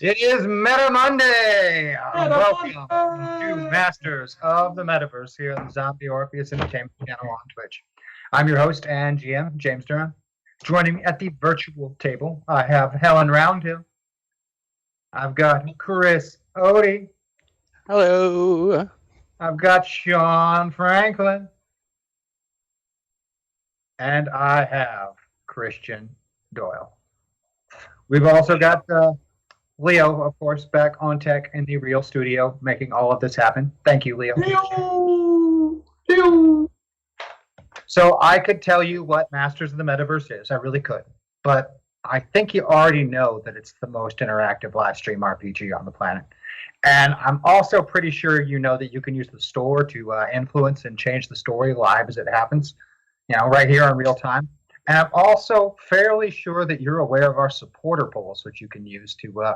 It is Meta Monday. Meta Welcome Monday! to Masters of the Metaverse here on the Zombie Orpheus Entertainment channel on Twitch. I'm your host and GM, James Durham. Joining me at the virtual table, I have Helen Roundhill. I've got Chris Odie. Hello. I've got Sean Franklin. And I have Christian Doyle. We've also got Leo, of course, back on tech in the real studio, making all of this happen. Thank you, Leo. So I could tell you what Masters of the Metaverse is. I really could. But I think you already know that it's the most interactive live stream RPG on the planet. And I'm also pretty sure you know that you can use the store to influence and change the story live as it happens, right here in real time. And I'm also fairly sure that you're aware of our supporter polls, which you can use to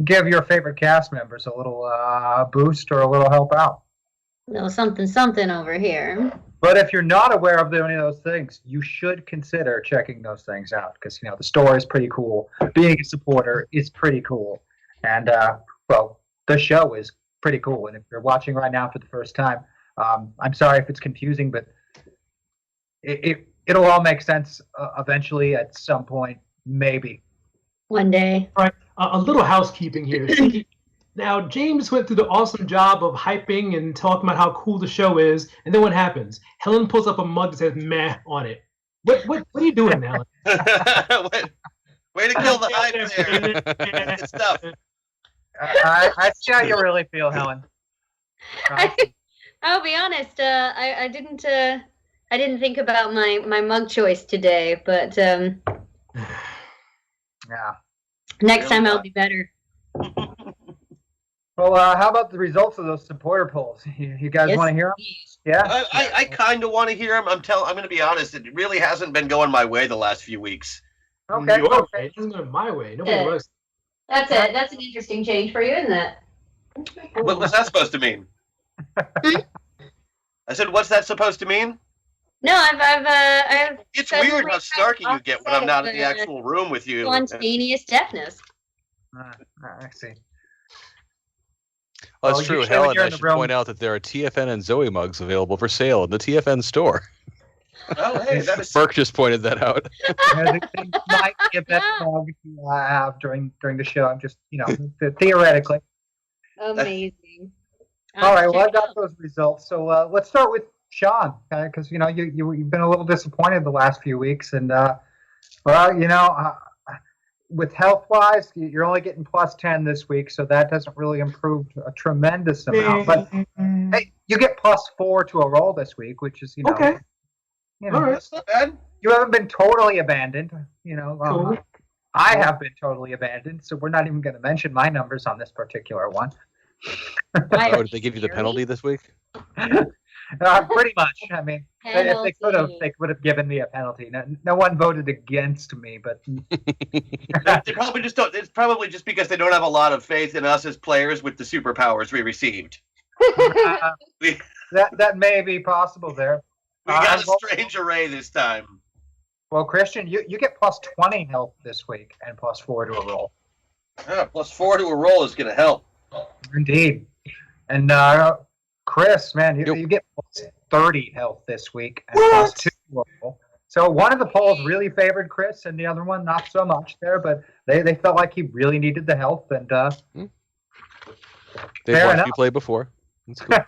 give your favorite cast members a little boost or a little help out. No, something over here. But if you're not aware of any of those things, you should consider checking those things out because, the store is pretty cool. Being a supporter is pretty cool. And, the show is pretty cool. And if you're watching right now for the first time, I'm sorry if it's confusing, but it'll all make sense eventually at some point, maybe. One day. All right, a little housekeeping here. See, now, James went through the awesome job of hyping and talking about how cool the show is, and then what happens? Helen pulls up a mug that says "meh" on it. What are you doing, Helen? Way to kill the hype there. Good stuff. I see how you really feel, Helen. I'll be honest. I didn't think about my mug choice today, but Yeah. next time I'll be better. Well, how about the results of those supporter polls? You guys Yes, want to hear them? please. Yeah. I kind of want to hear him. I'm going to be honest. It really hasn't been going my way the last few weeks. Okay. Your Okay. way. It doesn't go my way. Nobody Yeah. was. That's it. That's an interesting change for you, isn't it? What was that supposed to mean? I said, what's that supposed to mean? No, I've It's suddenly weird how snarky you get when I'm not in the offset actual room with you. spontaneous deafness. I see. Well, Well, that's true, usually when Helen. you're I in the should room- point out that there are TFN and Zoe mugs available for sale in the TFN store. Oh, hey, that is Burke just pointed that out. Things might be a bit long to have during the show. I'm just, theoretically. Amazing. All right. Well, Check I've got it out. those results. So let's start with Sean, because you've been a little disappointed the last few weeks, and with health-wise, you're only getting plus 10 this week, so that doesn't really improve a tremendous amount. But hey, you get plus 4 to a roll this week, which is Okay. All right. that's not bad. You haven't been totally abandoned. Cool. I have been totally abandoned, so we're not even going to mention my numbers on this particular one. Oh, did they give you the penalty this week? Pretty much. I mean, if they could have, Penalty. they would have given me a penalty. No one voted against me, but They probably just don't. It's probably just because they don't have a lot of faith in us as players with the superpowers we received. We that may be possible there. got a strange array this time. Well, Christian, you get plus 20 health this week and plus 4 to a roll. Yeah, plus 4 to a roll is going to help. Indeed. And Chris, man, Yep. you get plus 30 health this week and plus 2 to a roll. So one of the polls really favored Chris, and the other one not so much there. But they felt like he really needed the health, and They've Fair watched enough. me play before. That's cool.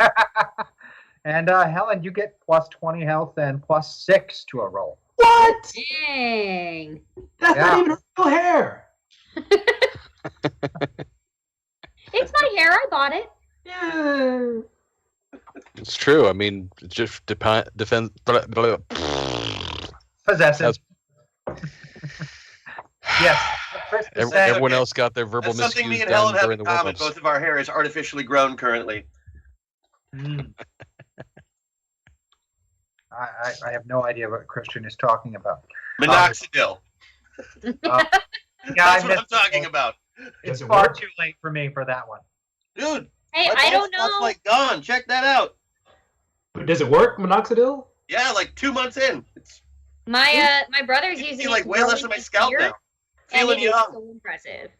and Helen, you get plus 20 health and plus 6 to a roll. What? Dang. That's Yeah. not even real hair. It's my hair. I bought it. Yeah. It's true. I mean, it just defends. Possessive. Yes. Chris is saying- Everyone else got their verbal That's something me miscues and Helen done have during in the common. warm-ups. Both of our hair is artificially grown currently. Mm. I have no idea what Christian is talking about. Minoxidil. Yeah, That's what I'm talking about. It's Does it far work? too late for me for that one. Dude, Hey, my I don't bald spot's know. like gone. Check that out. But does it work, minoxidil? Yeah, like 2 months in. It's My brother's you using see like it way less of my this scalp year, now. and Feeling it is young. so impressive.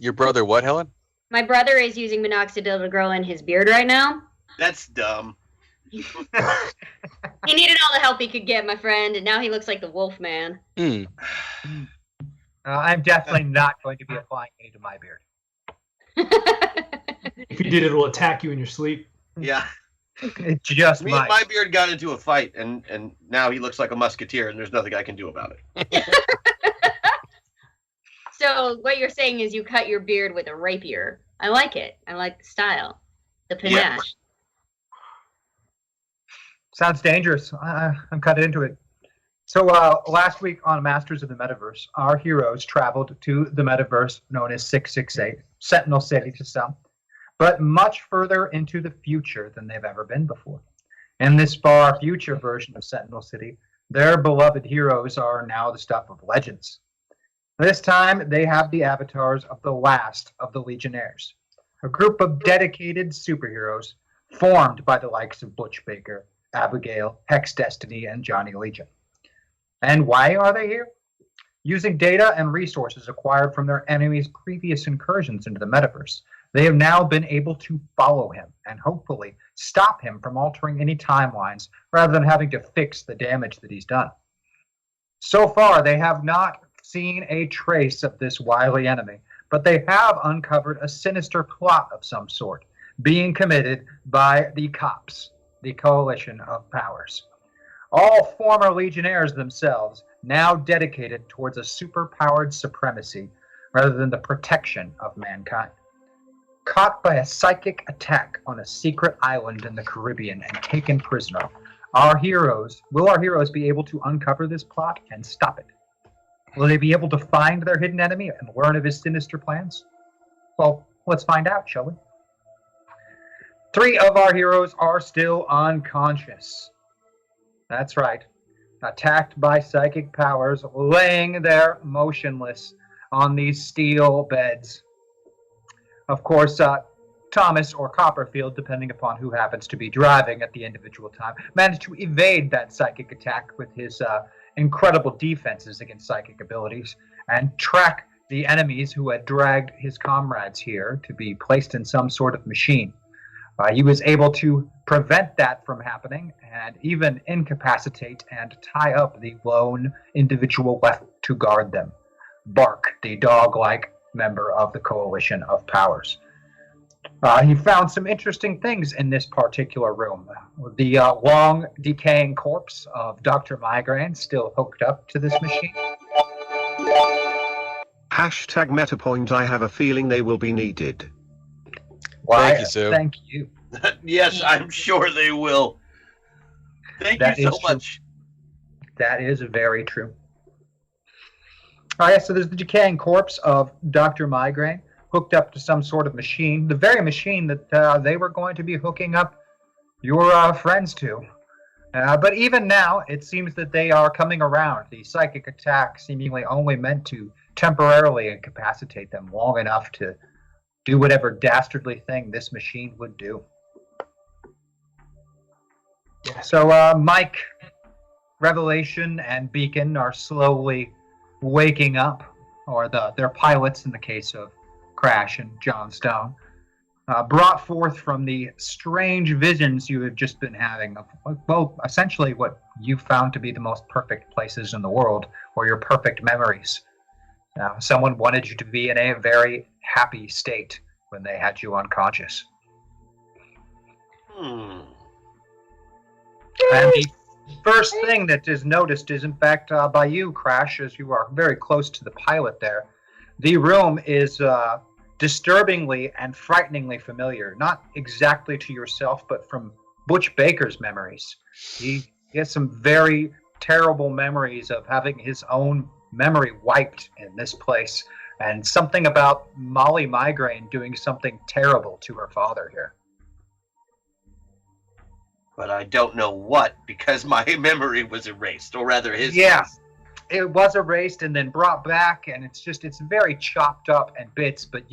Your brother, what, Helen? My brother is using minoxidil to grow in his beard right now. That's dumb. He needed all the help he could get, my friend, and now he looks like the Wolf Man. Hmm. I'm definitely not going to be applying any to my beard. If you did, it will attack you in your sleep. Yeah. It just Me and might. my beard got into a fight, and now he looks like a musketeer, and there's nothing I can do about it. So what you're saying is you cut your beard with a rapier. I like it. I like the style, the panache. Yeah. Sounds dangerous. I'm cut into it. So last week on Masters of the Metaverse, our heroes traveled to the Metaverse known as 668, Sentinel City to some, but much further into the future than they've ever been before. In this far future version of Sentinel City, their beloved heroes are now the stuff of legends. This time, they have the avatars of the last of the Legionnaires, a group of dedicated superheroes formed by the likes of Butch Baker, Abigail, Hex Destiny, and Johnny Legion. And why are they here? Using data and resources acquired from their enemies' previous incursions into the metaverse, they have now been able to follow him and hopefully stop him from altering any timelines rather than having to fix the damage that he's done. So far, they have not seen a trace of this wily enemy, but they have uncovered a sinister plot of some sort being committed by the cops, the Coalition of Powers. All former Legionnaires themselves now dedicated towards a superpowered supremacy rather than the protection of mankind. Caught by a psychic attack on a secret island in the Caribbean and taken prisoner, will our heroes be able to uncover this plot and stop it? Will they be able to find their hidden enemy and learn of his sinister plans? Well, let's find out, shall we? 3 of our heroes are still unconscious. That's right. Attacked by psychic powers, laying there motionless on these steel beds. Of course, Thomas or Copperfield, depending upon who happens to be driving at the individual time, managed to evade that psychic attack with his incredible defenses against psychic abilities and track the enemies who had dragged his comrades here to be placed in some sort of machine. He was able to prevent that from happening and even incapacitate and tie up the lone individual left to guard them, Bark, the dog-like member of the Coalition of Powers. He found some interesting things in this particular room. The long decaying corpse of Dr. Migraine still hooked up to this machine. Hashtag MetaPoint. I have a feeling they will be needed. Why, Thank you, Sue. Thank you. Yes, I'm sure they will. Thank That you so is true. much. That is very true. All right, so there's the decaying corpse of Dr. Migraine hooked up to some sort of machine, the very machine that they were going to be hooking up your friends to. But even now, it seems that they are coming around. The psychic attack seemingly only meant to temporarily incapacitate them long enough to do whatever dastardly thing this machine would do. So Mike, Revelation, and Beacon are slowly waking up, or their pilots in the case of Crash and John Stone, brought forth from the strange visions you have just been having of, well, essentially what you found to be the most perfect places in the world, or your perfect memories. Someone wanted you to be in a very happy state when they had you unconscious. And the first thing that is noticed is, in fact, by you, Crash, as you are very close to the pilot there. The room is disturbingly and frighteningly familiar, not exactly to yourself, but from Butch Baker's memories. He has some very terrible memories of having his own memory wiped in this place, and something about Molly Migraine doing something terrible to her father here. But I don't know what, because my memory was erased, or rather his. Yeah. It was erased and then brought back, and it's very chopped up and bits, but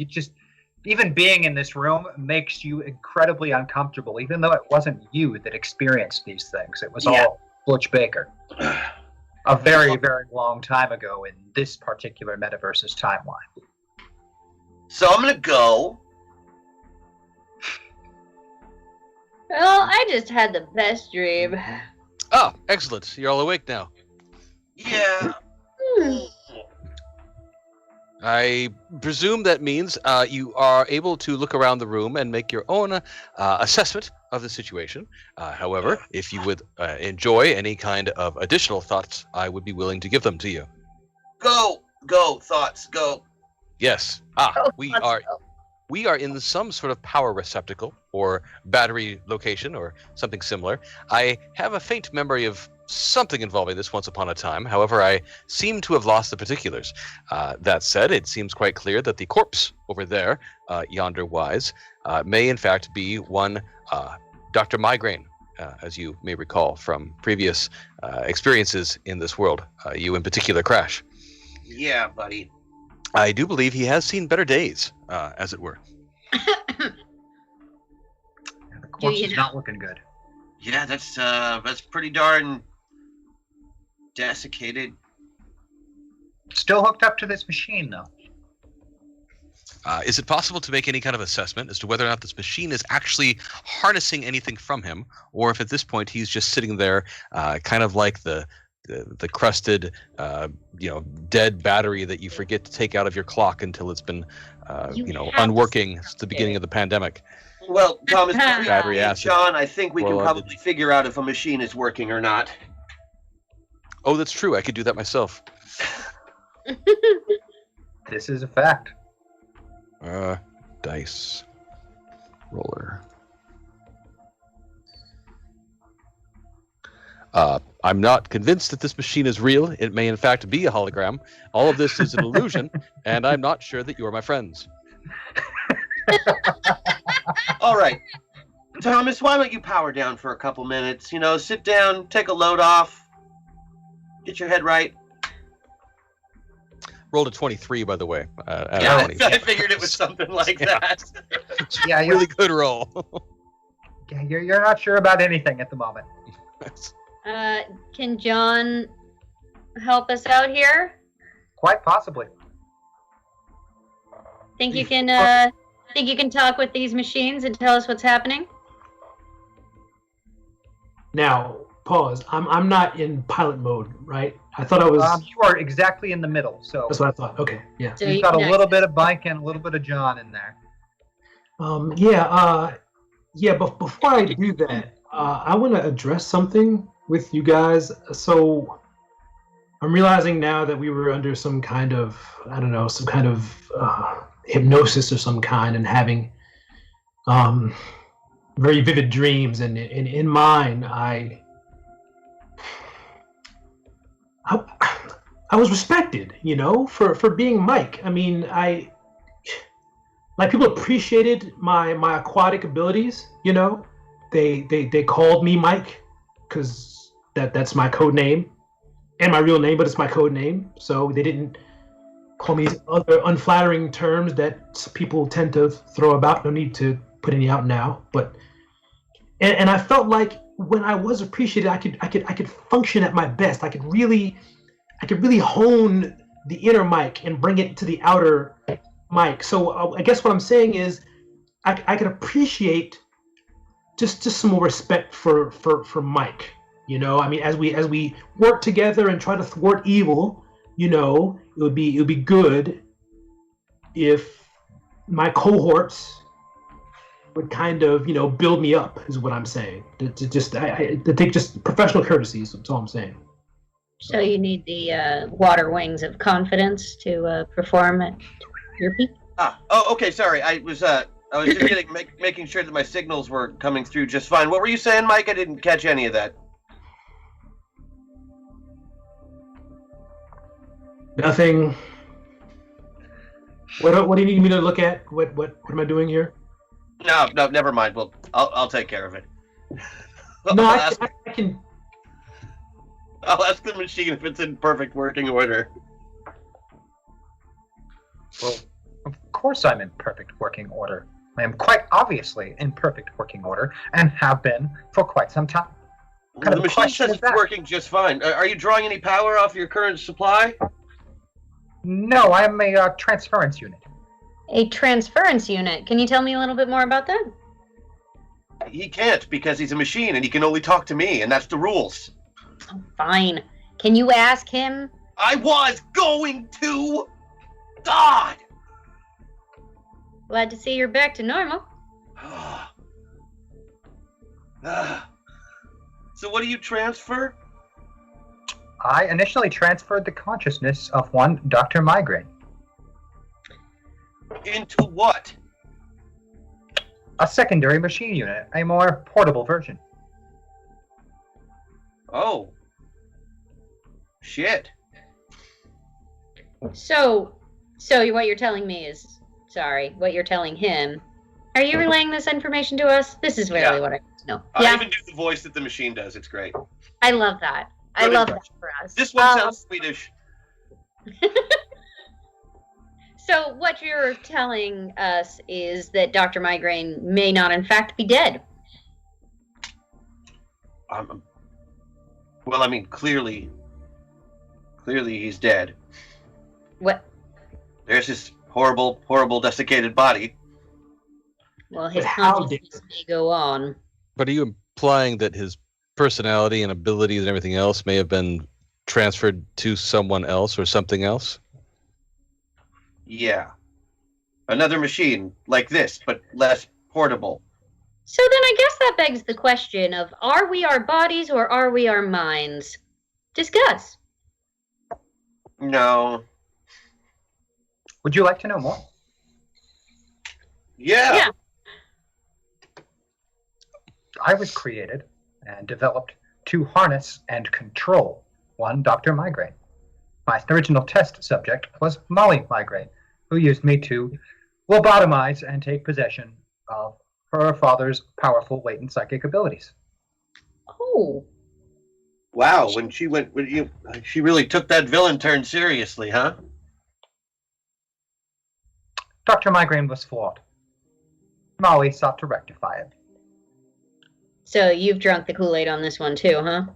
even being in this room makes you incredibly uncomfortable, even though it wasn't you that experienced these things. It was all Butch Baker. A very, very long time ago in this particular metaverse's timeline. So I'm gonna go. Well, I just had the best dream. Oh, excellent. You're all awake now. Yeah. I presume that means you are able to look around the room and make your own assessment of the situation. However, if you would enjoy any kind of additional thoughts, I would be willing to give them to you. Go, thoughts, go. Yes. We are in some sort of power receptacle or battery location or something similar. I have a faint memory of something involving this once upon a time. However, I seem to have lost the particulars. That said, it seems quite clear that the corpse over there, yonder wise, may in fact be one Dr. Migraine, as you may recall from previous experiences in this world. You in particular, Crash. Yeah, buddy. I do believe he has seen better days, as it were. The corpse is not looking good. Yeah, that's pretty darn desiccated. Still hooked up to this machine, though. Is it possible to make any kind of assessment as to whether or not this machine is actually harnessing anything from him, or if at this point he's just sitting there, kind of like the crusted, dead battery that you forget to take out of your clock until it's been, unworking since the beginning of the pandemic? Well, Thomas, Battery acid. John, I think we can Well, probably figure out if a machine is working or not. Oh, that's true. I could do that myself. This is a fact. Dice roller. I'm not convinced that this machine is real. It may in fact be a hologram. All of this is an illusion, and I'm not sure that you are my friends. All right. Thomas, why don't you power down for a couple minutes? Sit down, take a load off, get your head right. Rolled a 23, by the way. Yeah, I figured it was something like that. Yeah, Really good roll. you're not sure about anything at the moment. Can John help us out here? Quite possibly. Think you can talk with these machines and tell us what's happening? Now, pause. I'm not in pilot mode, right? I thought I was. You are exactly in the middle, so That's what I thought. Okay, yeah. So you've got a little bit of Mike and a little bit of John in there. But before I do that, I want to address something with you guys. So I'm realizing now that we were under some kind of, hypnosis of some kind and having very vivid dreams. And in mine, I was respected, for being Mike. I mean, people appreciated my aquatic abilities, They called me Mike because that's my code name and my real name, but it's my code name. So they didn't call me other unflattering terms that people tend to throw about. No need to put any out now, but and I felt like when I was appreciated, I could function at my best. I could really hone the inner Mike and bring it to the outer Mike. So I guess what I'm saying is I could appreciate just some more respect for Mike. I mean, as we work together and try to thwart evil, it would be good if my cohorts would kind of build me up, is what I'm saying. I think just professional courtesies. That's all I'm saying. So you need the water wings of confidence to perform at your peak. Okay. Sorry, I was just making sure that my signals were coming through just fine. What were you saying, Mike? I didn't catch any of that. Nothing. What do you need me to look at? What am I doing here? No, never mind. Well, I'll take care of it. No, I can. I'll ask the machine if it's in perfect working order. Well, of course I'm in perfect working order. I am quite obviously in perfect working order and have been for quite some time. Well, the machine says it's working just fine. Are you drawing any power off your current supply? No, I am a transference unit. A transference unit. Can you tell me a little bit more about that? He can't because he's a machine and he can only talk to me, and that's the rules. Oh, fine. Can you ask him? I was going to. God. Glad to see you're back to normal. So what do you transfer? I initially transferred the consciousness of one Dr. Migraine. Into what? A secondary machine unit, a more portable version. Oh. Shit. So what you're telling me is, what you're telling him. Are you relaying this information to us? This is really what I want to know. I even do the voice that the machine does. It's great. I love that. I Good love impression. that for us. This one sounds Swedish. So what you're telling us is that Dr. Migraine may not in fact be dead. Well, I mean, clearly he's dead. What? There's his horrible, desiccated body. Well, his But how consciousness may go on. But are you implying that his personality and abilities and everything else may have been transferred to someone else or something else? Yeah. Another machine like this, but less portable. So then I guess that begs the question of, are we our bodies or are we our minds? Discuss. No. Would you like to know more? Yeah. I was created and developed to harness and control one Dr. Migraine. My original test subject was Molly Migraine, who used me to lobotomize and take possession of her father's powerful latent psychic abilities. Oh. Wow, she really took that villain turn seriously, huh? Dr. Migraine was flawed. Molly sought to rectify it. So you've drunk the Kool-Aid on this one too, huh?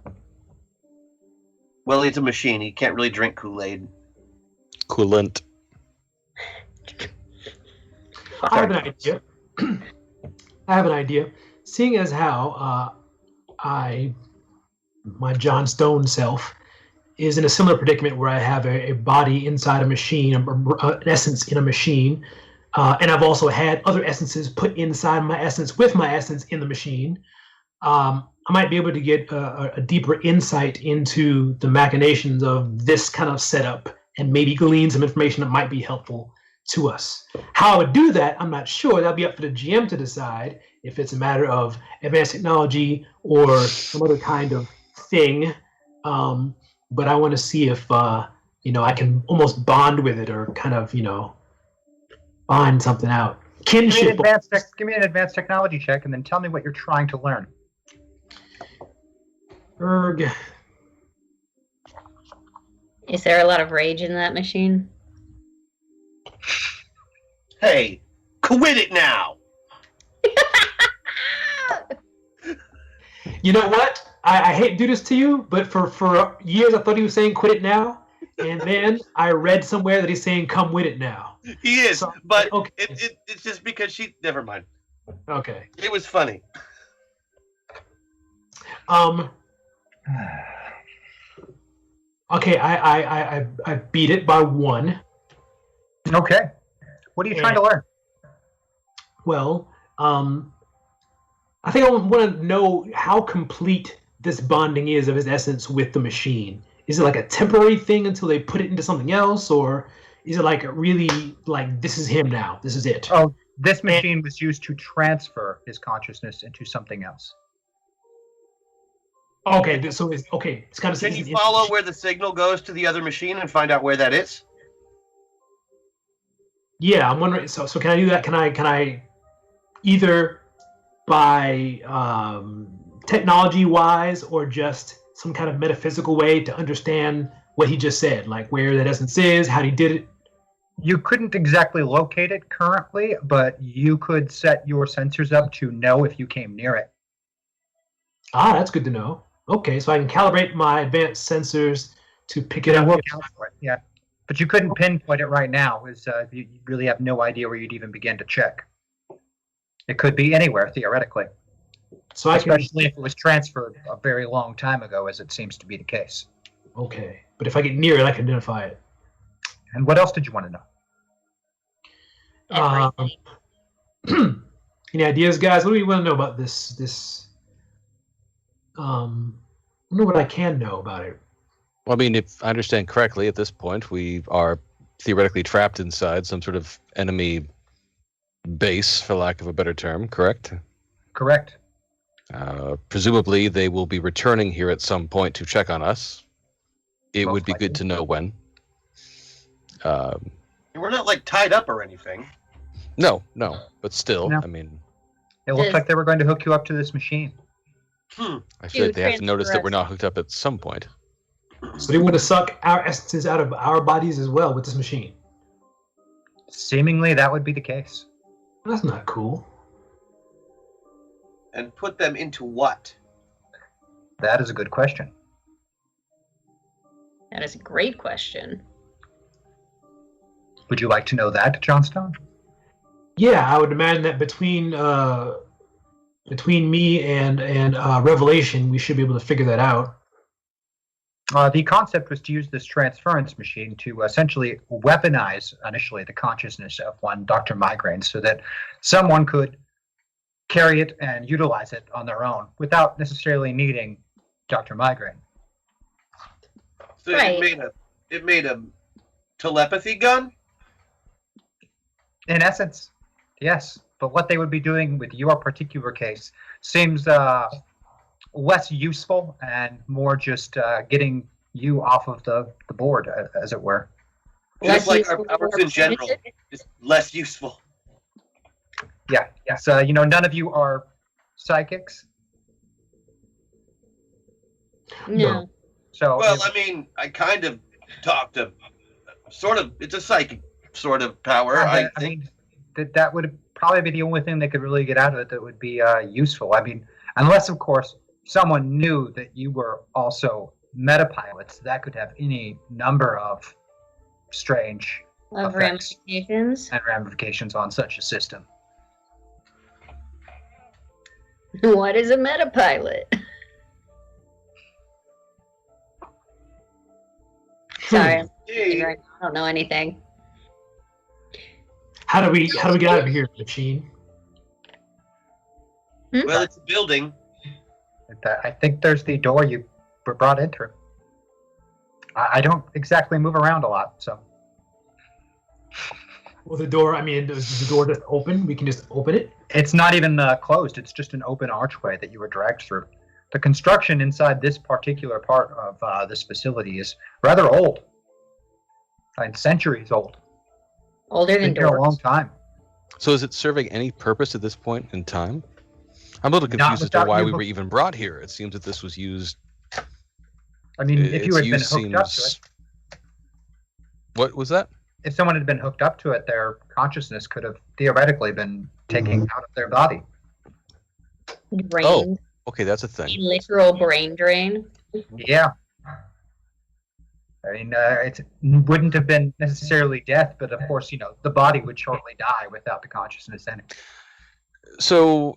Well, he's a machine. He can't really drink Kool-Aid. Coolant. I have an idea. I have an idea. Seeing as how my John Stone self is in a similar predicament where I have a body inside a machine, an essence in a machine, and I've also had other essences put inside my essence with my essence in the machine. I might be able to get a deeper insight into the machinations of this kind of setup and maybe glean some information that might be helpful to us. How I would do that, I'm not sure. That'll be up for the GM to decide if it's a matter of advanced technology or some other kind of thing. But I want to see if I can almost bond with it or kind of find something out. Kinship. Give me an advanced technology check and then tell me what you're trying to learn. Erg. Is there a lot of rage in that machine? Hey, quit it now! You know what? I hate to do this to you, but for years I thought he was saying quit it now. And then I read somewhere that he's saying come with it now. He is, So, but okay. it's just because never mind. Okay. It was funny. Okay, I beat it by 1. Okay. What are you trying to learn? Well, I think I want to know how complete this bonding is of his essence with the machine. Is it like a temporary thing until they put it into something else, or is it like really like this is him now? This is it. Oh, this machine was used to transfer his consciousness into something else. Okay, so it's okay. It's kind of. Can you follow where the signal goes to the other machine and find out where that is? Yeah, I'm wondering. So can I do that? Can I either by technology wise or just some kind of metaphysical way to understand what he just said, like where that essence is, how he did it? You couldn't exactly locate it currently, but you could set your sensors up to know if you came near it. Ah, that's good to know. Okay, so I can calibrate my advanced sensors to pick it up. We'll count for it. Yeah. But you couldn't pinpoint it right now, as you really have no idea where you'd even begin to check. It could be anywhere, theoretically, So I can. especially if it was transferred a very long time ago, as it seems to be the case. Okay, but if I get near it, I can identify it. And what else did you want to know? Everything. Any ideas, guys? What do you want to know about this? I don't know what I can know about it. Well, I mean, if I understand correctly, at this point, we are theoretically trapped inside some sort of enemy base, for lack of a better term, correct? Correct. Presumably, they will be returning here at some point to check on us. It Most would be likely. good to know when. We're not like tied up or anything. No, but still, No. I mean, It looked Does- like they were going to hook you up to this machine. I feel like To they have to notice transfer that we're us. not hooked up at some point. So they want to suck our essences out of our bodies as well with this machine. Seemingly, that would be the case. That's not cool. And put them into what? That is a good question. That is a great question. Would you like to know that, Johnstone? Yeah, I would imagine that between me and Revelation, we should be able to figure that out. The concept was to use this transference machine to essentially weaponize initially the consciousness of one Dr. Migraine so that someone could carry it and utilize it on their own without necessarily needing Dr. Migraine. So Right. it made a telepathy gun? In essence, yes. But what they would be doing with your particular case seems less useful and more just getting you off of the board, as it were. Just like our useful powers for in general. primitive? Just less useful. Yeah. So, none of you are psychics. No. So, Well, I mean, I kind of talked to sort of, it's a psychic sort of power, I think. mean, that would probably be the only thing they could really get out of it that would be useful. I mean, unless, of course, someone knew that you were also metapilots, that could have any number of strange Of effects ramifications. and ramifications on such a system. What is a metapilot? Sorry, I'm thinking Hey, right now. I don't know anything. How do we get out of here, machine? well, it's a building. I think there's the door you were brought in through. I don't exactly move around a lot, so. Well, the door. I mean, does the door just open? We can just open it. It's not even closed. It's just an open archway that you were dragged through. The construction inside this particular part of this facility is rather old. And centuries old. Older than Been here a long doors. time. So is it serving any purpose at this point in time? I'm a little Not confused as to without why you we were hook- even brought here. It seems that this was used. I mean, if you its had been use hooked up to it, seems. What was that? if someone had been hooked up to it, their consciousness could have theoretically been taken out of their body. Drained. Oh. Okay, that's a thing. Literal brain drain. Yeah. I mean, it wouldn't have been necessarily death, but of course, the body would shortly die without the consciousness in it. So,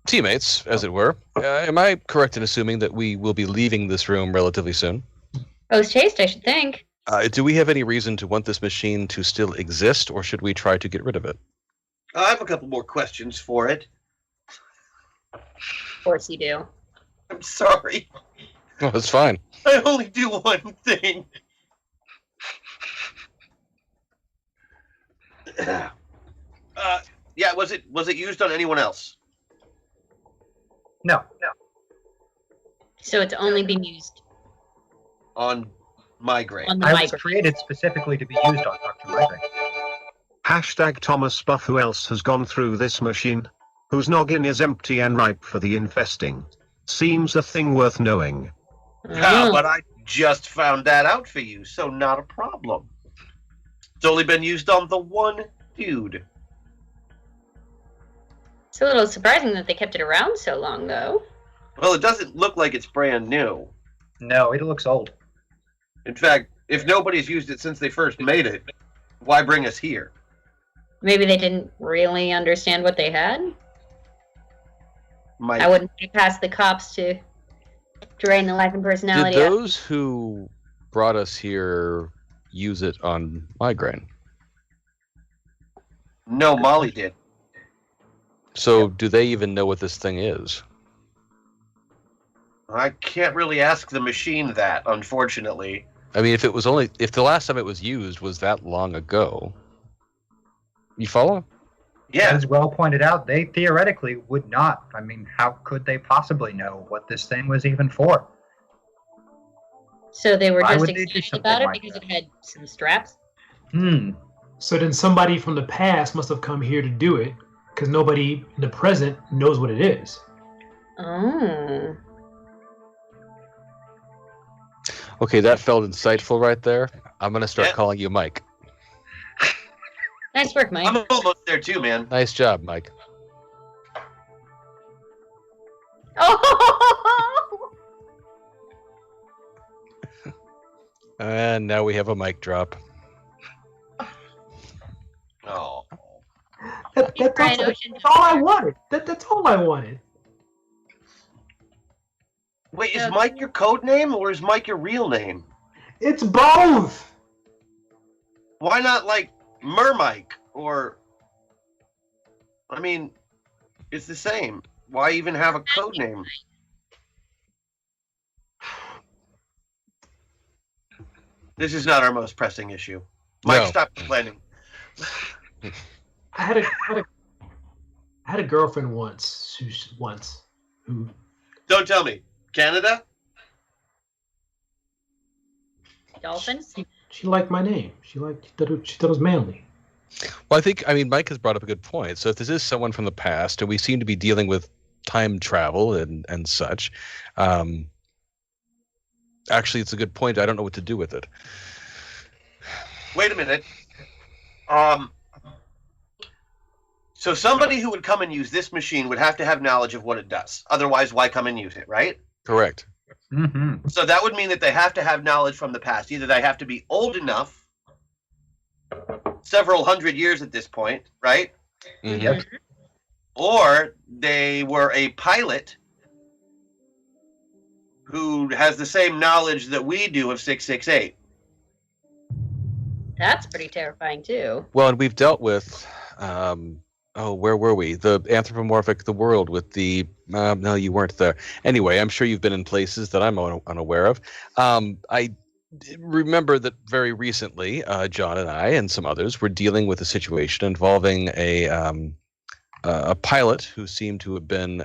teammates, as it were, am I correct in assuming that we will be leaving this room relatively soon? Post haste, I should think. Do we have any reason to want this machine to still exist, or should we try to get rid of it? I have a couple more questions for it. Of course you do. I'm sorry. Oh, that's fine. I only do one thing. Yeah, was it used on anyone else? No. So it's only been used On Migraine. on the I was microphone. created specifically to be used on Dr. Migraine. Hashtag Thomas Buff. Who else has gone through this machine? Whose noggin is empty and ripe for the infesting? Seems a thing worth knowing. Yeah, Oh. but I just found that out for you, so not a problem. It's only been used on the one dude. It's a little surprising that they kept it around so long, though. Well, it doesn't look like it's brand new. No, it looks old. In fact, If nobody's used it since they first made it, why bring us here? Maybe they didn't really understand what they had. Mike, I wouldn't be past the cops to drain the life and Did personality out. those who brought us here use it on migraine? no, Molly did. So do they even know what this thing is? I can't really ask the machine that, unfortunately. I mean, if the last time it was used was that long ago, you follow? Yeah, As well pointed out, they theoretically would not. I mean, how could they possibly know what this thing was even for? So they were Why just would they do excited something about it like because that? it had some straps. So then somebody from the past must have come here to do it, because nobody in the present knows what it is. Oh. Okay, that felt insightful right there. I'm gonna start Yeah. calling you Mike. Nice work, Mike. I'm almost there too, man. Nice job, Mike. Oh! And now we have a mic drop. Oh. That's Brian all, Ocean. that's all I wanted. That's all I wanted. Wait, is Yeah. Mike your code name or is Mike your real name? It's both. Why not like Mermike or? I mean, it's the same. Why even have a code name? This is not our most pressing issue. Mike, No. stop complaining. I had a girlfriend once who Don't tell me. Canada? Dolphins? she liked my name. She thought it was manly. Well, I mean, Mike has brought up a good point. So if this is someone from the past, and we seem to be dealing with time travel and such, actually, it's a good point. I don't know what to do with it. Wait a minute. So somebody who would come and use this machine would have to have knowledge of what it does. Otherwise, why come and use it, right? Correct. Mm-hmm. So that would mean that they have to have knowledge from the past. Either they have to be old enough, several hundred years at this point, right? Mhm. Yep. Or they were a pilot who has the same knowledge that we do of 668. That's pretty terrifying, too. Well, and we've dealt with, where were we? The anthropomorphic, the world with the, no, you weren't there. Anyway, I'm sure you've been in places that I'm unaware of. I remember that very recently, John and I and some others were dealing with a situation involving a pilot who seemed to have been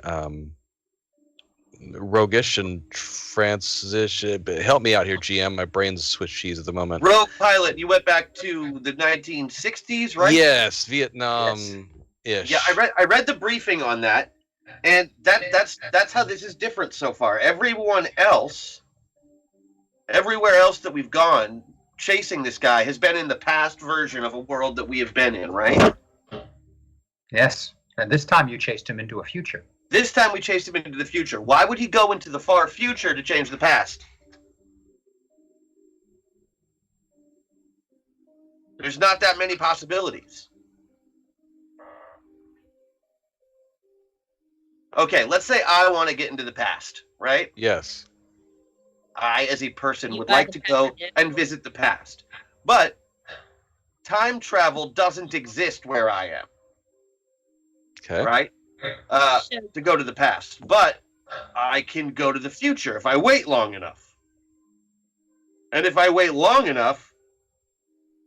roguish and Francis. Help me out here, GM. My brain's Swiss cheese at the moment. Rogue pilot, you went back to the 1960s, right? Yes, Vietnam-ish. Yeah, I read the briefing on that, and that's how this is different so far. Everywhere else that we've gone chasing this guy has been in the past version of a world that we have been in, right? Yes. And this time you chased him into a future. This time we chased him into the future. Why would he go into the far future to change the past? There's not that many possibilities. Okay, let's say I want to get into the past, right? Yes. I, as a person, You would buy like the to go past, yeah. and visit the past. But time travel doesn't exist where I am, Okay. right? So, To go to the past. But I can go to the future if I wait long enough. And if I wait long enough,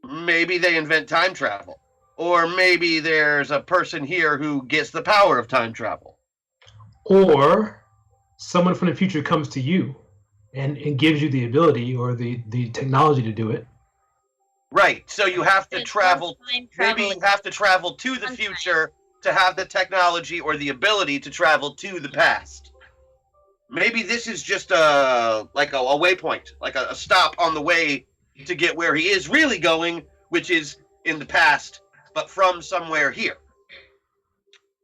maybe they invent time travel. Or maybe there's a person here who gets the power of time travel. Or someone from the future comes to you and gives you the ability or the technology to do it. Right. So you have to there's travel. no time Maybe travel you have to travel to the Sometime. future to have the technology or the ability to travel to the past. Maybe this is just a waypoint, like a stop on the way to get where he is really going, which is in the past, but from somewhere here.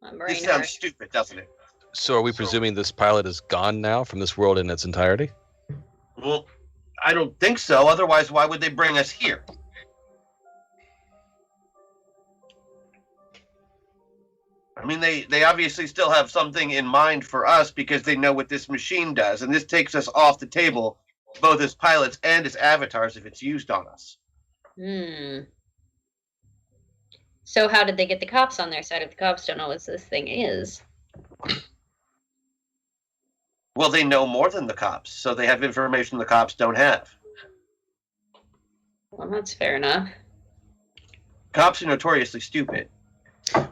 My This brain sounds hurts. stupid, doesn't it? So are we presuming this pilot is gone now from this world in its entirety? Well, I don't think so. Otherwise, why would they bring us here? I mean, they obviously still have something in mind for us because they know what this machine does, and this takes us off the table, both as pilots and as avatars, if it's used on us. Hmm. So how did they get the cops on their side if the cops don't know what this thing is? Well, they know more than the cops, so they have information the cops don't have. Well, that's fair enough. Cops are notoriously stupid.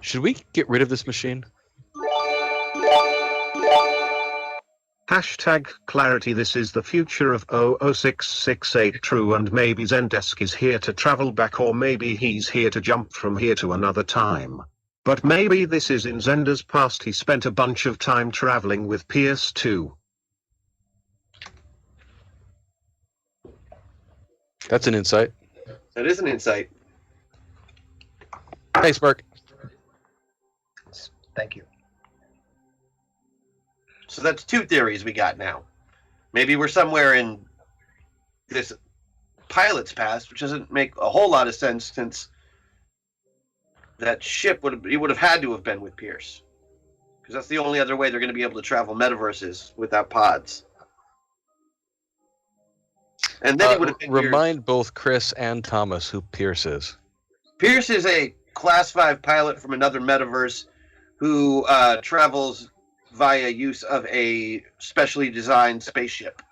Should we get rid of this machine? Hashtag clarity. This is the future of 00668 true, and maybe Zendesk is here to travel back, or maybe he's here to jump from here to another time. But maybe this is in Zender's past. He spent a bunch of time traveling with Pierce too. That's an insight. That is an insight. Thanks, Mark. Thank you. So that's two theories we got now. Maybe we're somewhere in this pilot's past, which doesn't make a whole lot of sense since that ship would have had to have been with Pierce, because that's the only other way they're going to be able to travel metaverses without pods. And then he would have been remind both Chris and Thomas who Pierce is. Pierce is a Class 5 pilot from another metaverse who travels via use of a specially designed spaceship.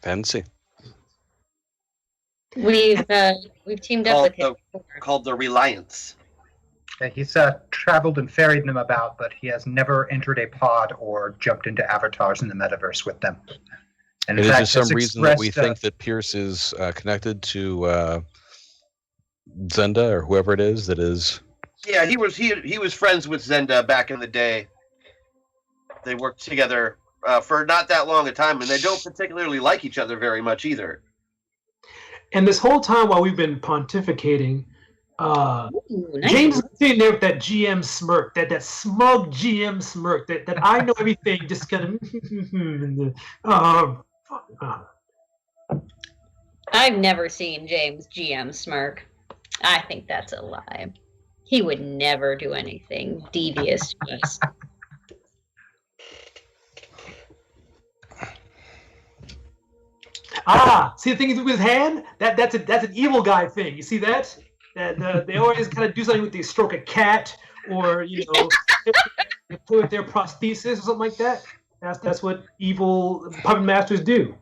Fancy. We've teamed up with him. Called the Reliance. Yeah, he's traveled and ferried them about, but he has never entered a pod or jumped into avatars in the metaverse with them. And in Is there fact, some has reason that we expressed, think that Pierce is connected to Zenda or whoever it is that is? Yeah, he was friends with Zenda back in the day. They worked together for not that long a time, and they don't particularly like each other very much either. And this whole time while we've been pontificating, Ooh, nice. James is sitting there with that GM smirk, that smug GM smirk, that I know everything, just kind of. I've never seen James GM smirk. I think that's a lie. He would never do anything devious to us. See the thing he's doing with his hand? That's an evil guy thing. You see that? That they always kind of do something with they stroke a cat, or they play with their prosthesis or something like that. That's what evil puppet masters do.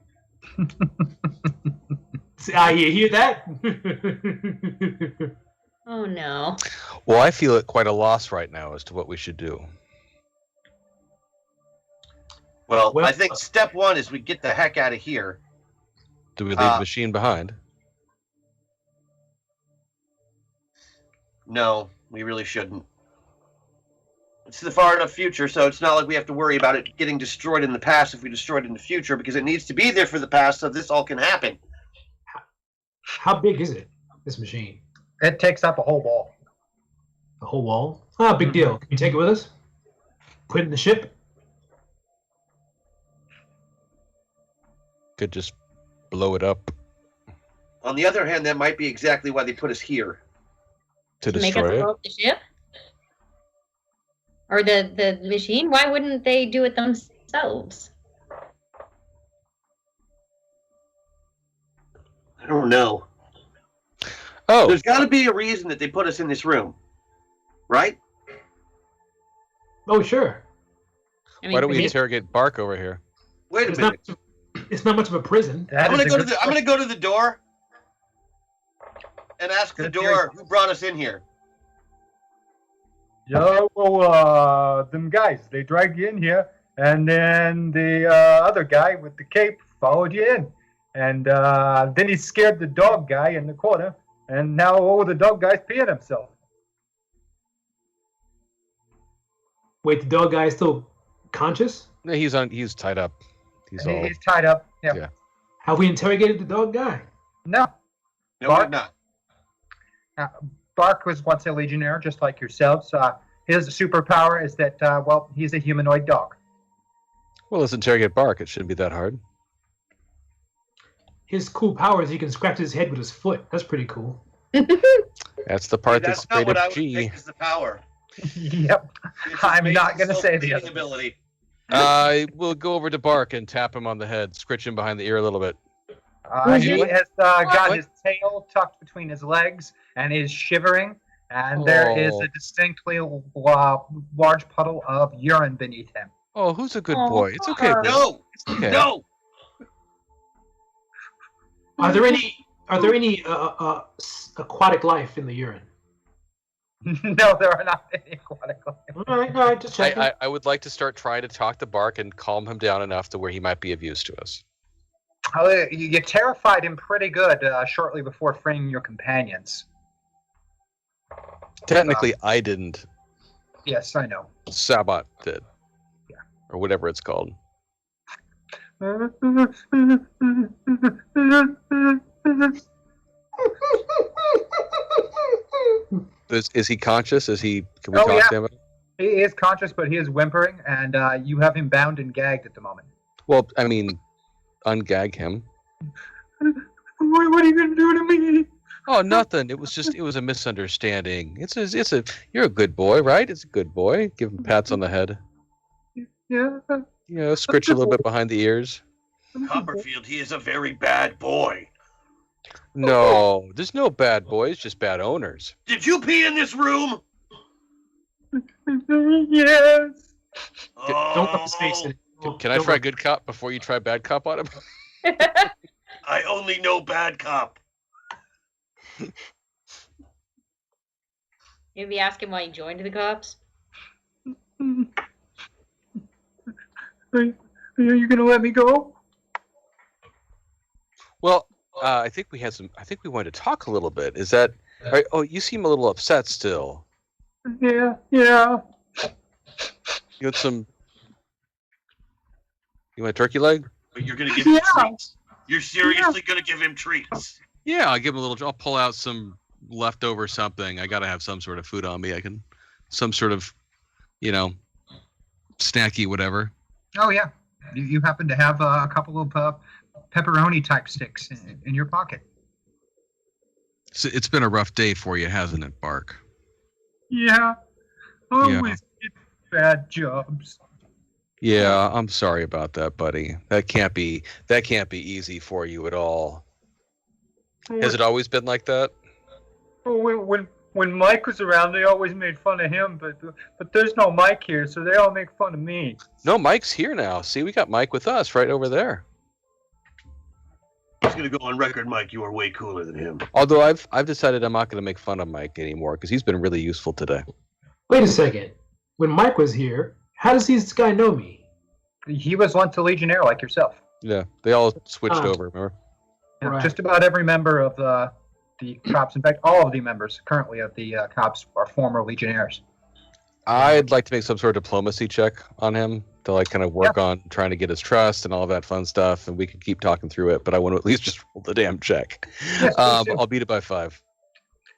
See, you hear that? Oh no. Well, I feel at quite a loss right now as to what we should do. Well, I think step one is we get the heck out of here. Do we leave the machine behind? No, we really shouldn't. It's the far enough future, so it's not like we have to worry about it getting destroyed in the past if we destroy it in the future, because it needs to be there for the past so this all can happen. How big is it, this machine? it takes up a whole wall. The whole wall? Big deal. Can we take it with us? Put it in the ship? Could just blow it up On the other hand, that might be exactly why they put us here. to Make us destroy blow it. up the ship? Or the machine? Why wouldn't they do it themselves? I don't know. Oh, There's got to be a reason that they put us in this room, right? Oh, sure. I mean, why don't we maybe- interrogate Bark over here? Wait a It's minute. not much of a prison. That I'm is gonna a go to good the I'm gonna go to the door and ask the Good door who brought us in here. Yo, them guys, they dragged you in here, and then the other guy with the cape followed you in. And then he scared the dog guy in the corner, and now the dog guy's peeing himself. Wait, the dog guy is still conscious? No, he's tied up. He's all. He's tied up. Yeah. Yeah. Have we interrogated the dog guy? No, No, Bart? we're not. Bark was once a legionnaire, just like yourselves. His superpower is that, he's a humanoid dog. Well, let's interrogate Bark. It shouldn't be that hard. his cool power is he can scratch his head with his foot. That's pretty cool. That's the part That's that's not straight what I up would G. pick as the power. Yep. It's his I'm not amazing going to say the self-cleaning other. ability. We'll go over to Bark and tap him on the head, scritch him behind the ear a little bit. He Anyway. has got What? his tail tucked between his legs and is shivering, and there is Oh. a distinctly large puddle of urine beneath him. Oh, who's a good Oh, boy? It's okay, Bark. boy. No, It's okay. no. Are there any aquatic life in the urine? No, there are not any aquatic life. All right, just checking. I would like to start trying to talk to Bark and calm him down enough to where he might be of use to us. You terrified him pretty good shortly before freeing your companions. Technically, I didn't. Yes, I know. Sabat did. Yeah. Or whatever it's called. Is he conscious? Can we Oh, talk yeah. to him? He is conscious, but he is whimpering, and you have him bound and gagged at the moment. Well, I mean, ungag him. What are you going to do to me? Oh, nothing. It was a misunderstanding. You're a good boy, right? It's a good boy. Give him pats on the head. Yeah. You know, scritch a little bit behind the ears. Copperfield, he is a very bad boy. No, there's no bad boys, just bad owners. Did you pee in this room? Yes. Don't put his face in it. Can I try good cop before you try bad cop on him? I only know bad cop. Maybe ask him why he joined the cops. Are you going to let me go? Well, I think we wanted to talk a little bit. Is that? Right? Oh, you seem a little upset still. Yeah. You want some? You want a turkey leg? But you're gonna give him Yeah. treats. You're seriously gonna give him treats. Yeah, I'll give him a little. I'll pull out some leftover something. I gotta have some sort of food on me. Some sort of, snacky whatever. Oh, yeah. You happen to have a couple of pepperoni type sticks in your pocket. So it's been a rough day for you, hasn't it, Bark? Yeah. Always get bad jobs. Yeah, I'm sorry about that, buddy. That can't be easy for you at all. Has it always been like that? When Mike was around, they always made fun of him, but there's no Mike here, so they all make fun of me. No, Mike's here now. See, we got Mike with us right over there. I'm just gonna go on record, Mike. You are way cooler than him. Although I've decided I'm not going to make fun of Mike anymore because he's been really useful today. Wait a second. When Mike was here, how does this guy know me? He was once a Legionnaire like yourself. Yeah, they all switched over. Remember? Yeah, Right. Just about every member of the cops, in fact, all of the members currently of the cops are former Legionnaires. I'd like to make some sort of diplomacy check on him to kind of work on trying to get his trust and all of that fun stuff, and we can keep talking through it. But I want to at least just roll the damn check. Yes, please do. I'll beat it by 5.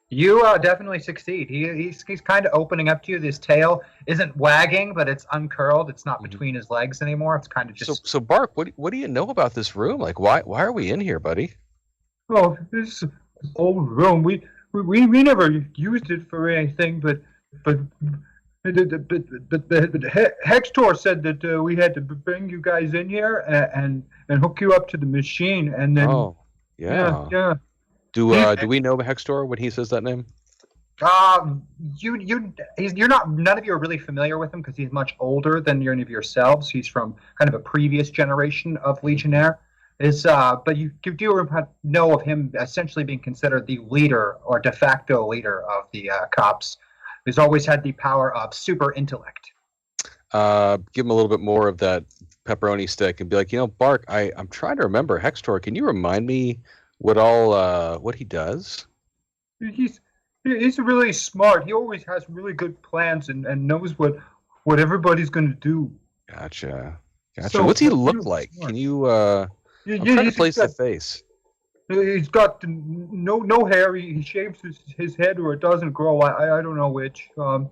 You definitely succeed. He's kind of opening up to you. This tail isn't wagging, but it's uncurled. It's not between his legs anymore. It's kind of just. So Bark, what do you know about this room? Like, why are we in here, buddy? Oh, this old room. We never used it for anything, but Hextor said that we had to bring you guys in here and hook you up to the machine, and then yeah. Do we know Hextor when he says that name? You're not. None of you are really familiar with him because he's much older than any of yourselves. He's from kind of a previous generation of Legionnaire. But you do know of him essentially being considered the leader or de facto leader of the cops. He's always had the power of super intellect. Give him a little bit more of that pepperoni stick and be like, Bark, I'm trying to remember Hextor. Can you remind me what he does? He's really smart. He always has really good plans and knows what everybody's going to do. Gotcha. So What's he look really like? smart. Can you? I'm trying to place the face. He's got no hair. He shaves his head, or it doesn't grow. I don't know which. And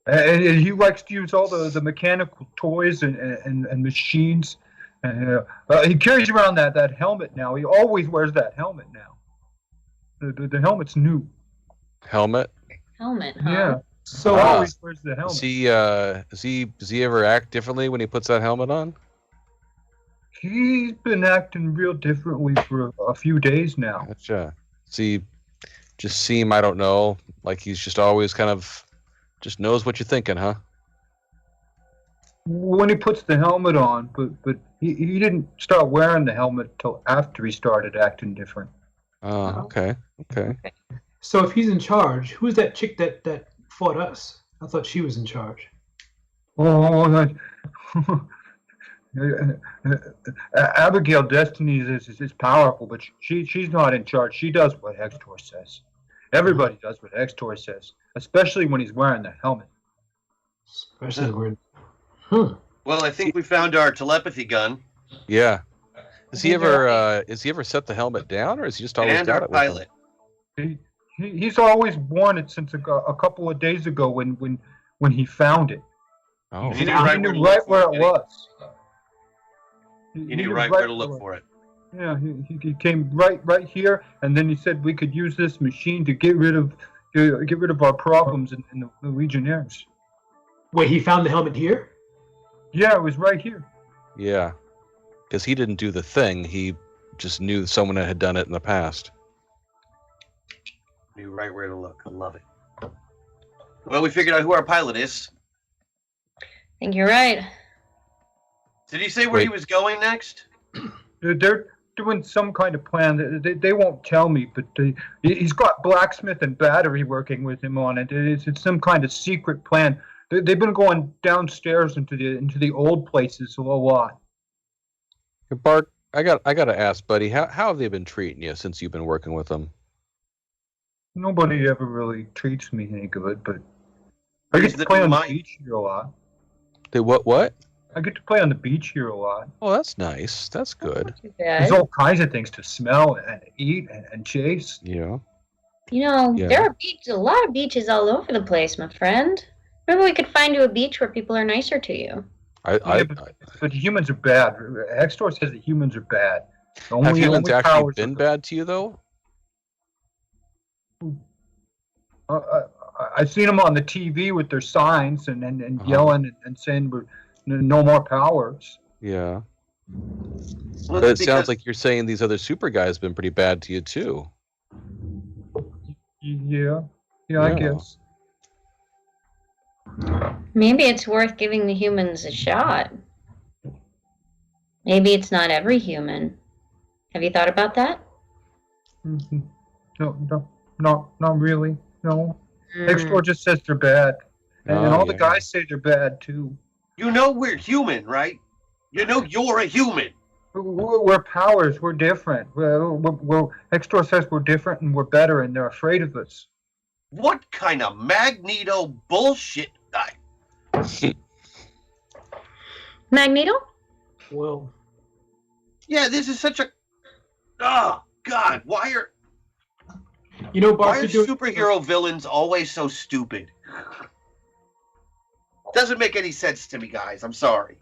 he likes to use all the mechanical toys and machines. He carries around that helmet now. He always wears that helmet now. The helmet's new. Helmet. Helmet, huh? Yeah. So He Ah. always wears the helmet. Does he ever act differently when he puts that helmet on? He's been acting real differently for a few days now. Gotcha. Does he just seem, I don't know, like he's just always kind of just knows what you're thinking, huh? When he puts the helmet on, but he didn't start wearing the helmet till after he started acting different. Oh, okay. Okay. so if he's in charge, who's that chick that fought us? I thought she was in charge. Oh, Abigail Destiny is powerful, but she's not in charge. She does what Hector says. Everybody does what Hector says, especially when he's wearing the helmet. Especially when. Well, I think we found our telepathy gun Yeah. Has he ever set the helmet down, or has he just always and got our it with him? pilot. He's always worn it since a couple of days ago when he found it. Oh, He He knew knew right right where it it was. You knew right where to look for it. Yeah, he came right here, and then he said we could use this machine to get rid of our problems in the Legionnaires. Wait, he found the helmet here? Yeah, it was right here. yeah. Because he didn't do the thing. He just knew someone that had done it in the past. Knew right where to look. I love it. Well, we figured out who our pilot is. I think you're right. Did he say where he Wait. was going next? They're doing some kind of plan. They won't tell me, but he's got Blacksmith and Battery working with him on it. It's some kind of secret plan. They've been going downstairs into the old places a lot. Hey, Bart, I got to ask, buddy, how have they been treating you since you've been working with them? Nobody ever really treats me any good, but I He's get the to play on the mind. beach here a lot. They what? I get to play on the beach here a lot. Oh, that's nice. That's good. Not too There's bad. all kinds of things to smell and eat and chase. Yeah. You know, Yeah. there are a lot of beaches all over the place, my friend. Maybe we could find you a beach where people are nicer to you. But humans are bad. Hextor says that humans are bad. Have humans actually powers been are- bad to you, though? I've seen them on the TV with their signs and Uh-huh. yelling and saying we're no more powers. Yeah. Well, But it because- sounds like you're saying these other super guys have been pretty bad to you, too. Yeah, I Yeah. guess. Maybe it's worth giving the humans a shot. Maybe it's not every human. Have you thought about that? Mhm. No, not really. No. Hmm. Hextor just says they're bad, and Oh, all the yeah. guys say they're bad too. You know we're human, right? You know you're a human. We're powers. We're different. Hextor says we're different and we're better, and they're afraid of us. What kind of Magneto bullshit? Magneto? Well, Yeah, this is such a. Oh God! Why are you know, Bart, you're doing- superhero villains always so stupid? Doesn't make any sense to me, guys. I'm sorry.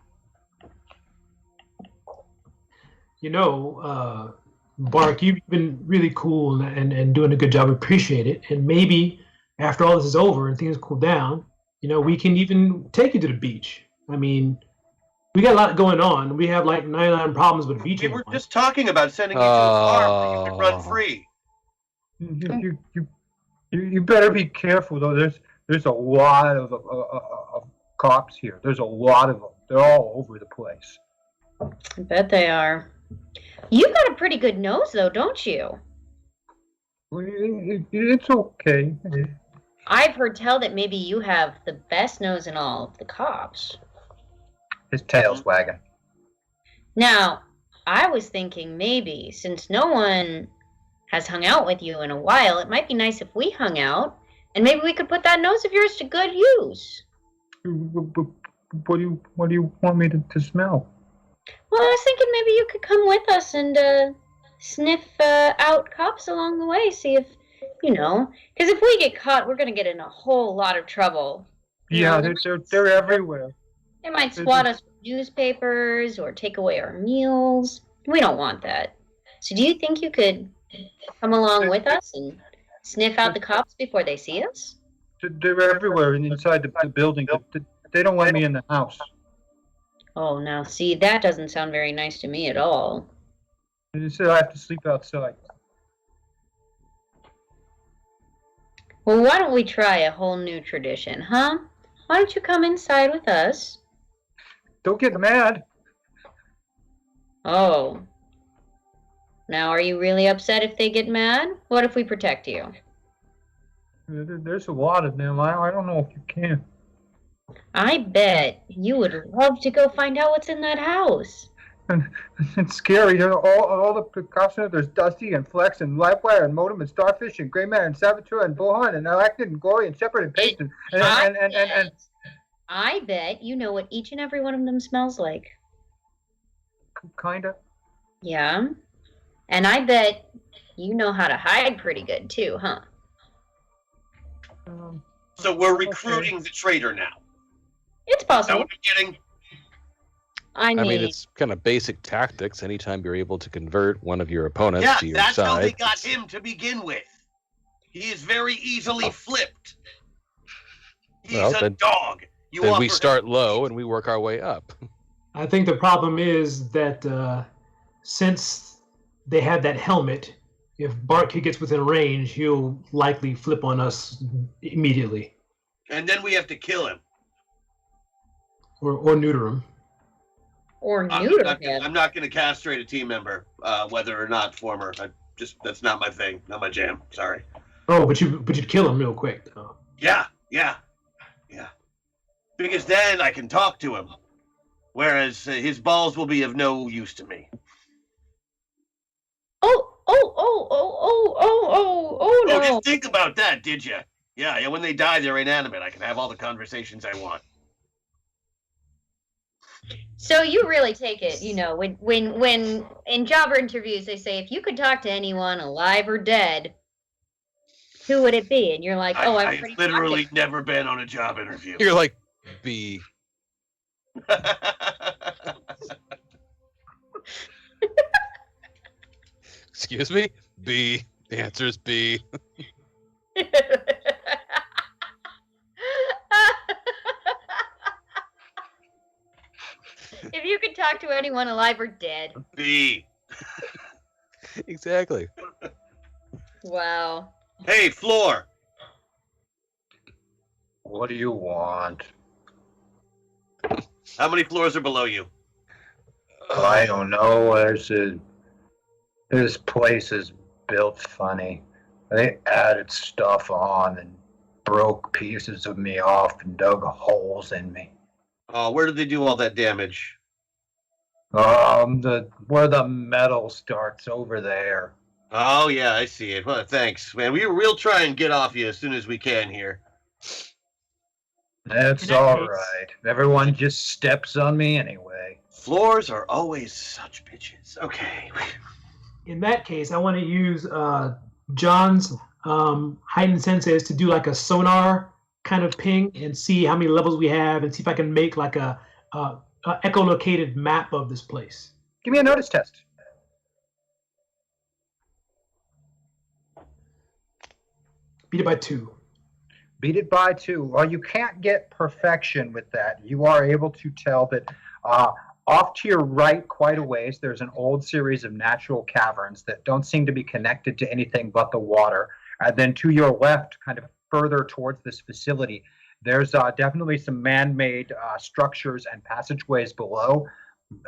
You know, Bark, you've been really cool and doing a good job. Appreciate it. And maybe after all this is over and things cool down, you know, we can even take you to the beach. I mean, we got a lot going on. We have like 99 problems with a beach. We in were one. just talking about sending you to a farm where you could run free. You better be careful though. There's a lot of cops here. There's a lot of them. They're all over the place. I bet they are. You got a pretty good nose, though, don't you? It's okay. I've heard tell that maybe you have the best nose in all of the cops. His tail's wagging. Now, I was thinking maybe since no one has hung out with you in a while, it might be nice if we hung out, and maybe we could put that nose of yours to good use. What do you want me to smell? Well, I was thinking maybe you could come with us and sniff out cops along the way, see if, you know, because if we get caught, we're going to get in a whole lot of trouble. You Yeah, know, they're everywhere. They might swat us with newspapers or take away our meals. We don't want that. So do you think you could come along with us and sniff out the cops before they see us? They're everywhere and inside the building. They don't let me in the house. Oh, now see, that doesn't sound very nice to me at all. They said I have to sleep outside. Well, why don't we try a whole new tradition, huh? Why don't you come inside with us? Don't get mad. Oh. Now, are you really upset if they get mad? What if we protect you? There's a lot of them. I don't know if you can. I bet you would love to go find out what's in that house. And it's scary. You know, all the precautions. There's Dusty and Flex and Livewire and Modem and Starfish and Greyman and Saboteur and Bullhorn and Elected and Glory and Shepherd and Paste and I bet you know what each and every one of them smells like. Kinda. Yeah. And I bet you know how to hide pretty good too, huh? So we're recruiting the traitor now. It's Is that possible. what we're getting? I mean, it's kind of basic tactics. Anytime you're able to convert one of your opponents Yeah, to your that's how they side. got him to begin with. He is very easily flipped. He's Well, a then- dog. You Then we offer start him- low and we work our way up. I think the problem is that since they have that helmet, if Bartkid gets within range, he'll likely flip on us immediately And then we have to kill him. or neuter him. or I'm neuter not, him. I'm not going to castrate a team member, whether or not former. That's not my thing, not my jam. Sorry. Oh, but you'd kill him real quick. Though. Yeah. Because then I can talk to him, whereas his balls will be of no use to me. Oh, Oh, no. just think about that, did you? Yeah. When they die, they're inanimate. I can have all the conversations I want. So you really take it, you know, when in job interviews they say if you could talk to anyone alive or dead, who would it be? And you're like, oh, I'm I've pretty literally talkative. never been on a job interview. You're like, B. Excuse me? B. The answer is B. If you could talk to anyone alive or dead. B. Exactly. Wow. Hey, Floor. What do you want? How many floors are below you? I don't know. This place is built funny. They added stuff on and broke pieces of me off and dug holes in me. Where did they do all that damage? Where the metal starts over there. Oh, yeah, I see it. Well, thanks, man. We'll try and get off you as soon as we can here. That's In that all case- right. Everyone just steps on me anyway. Floors are always such bitches. Okay. In that case, I want to use John's heightened senses to do like a sonar kind of ping and see how many levels we have, and see if I can make like a echolocated map of this place. Give me a notice test. Beat it by 2. Beat it by 2. Well, you can't get perfection with that. You are able to tell that off to your right quite a ways, there's an old series of natural caverns that don't seem to be connected to anything but the water. And then to your left, kind of further towards this facility, there's definitely some man-made structures and passageways below.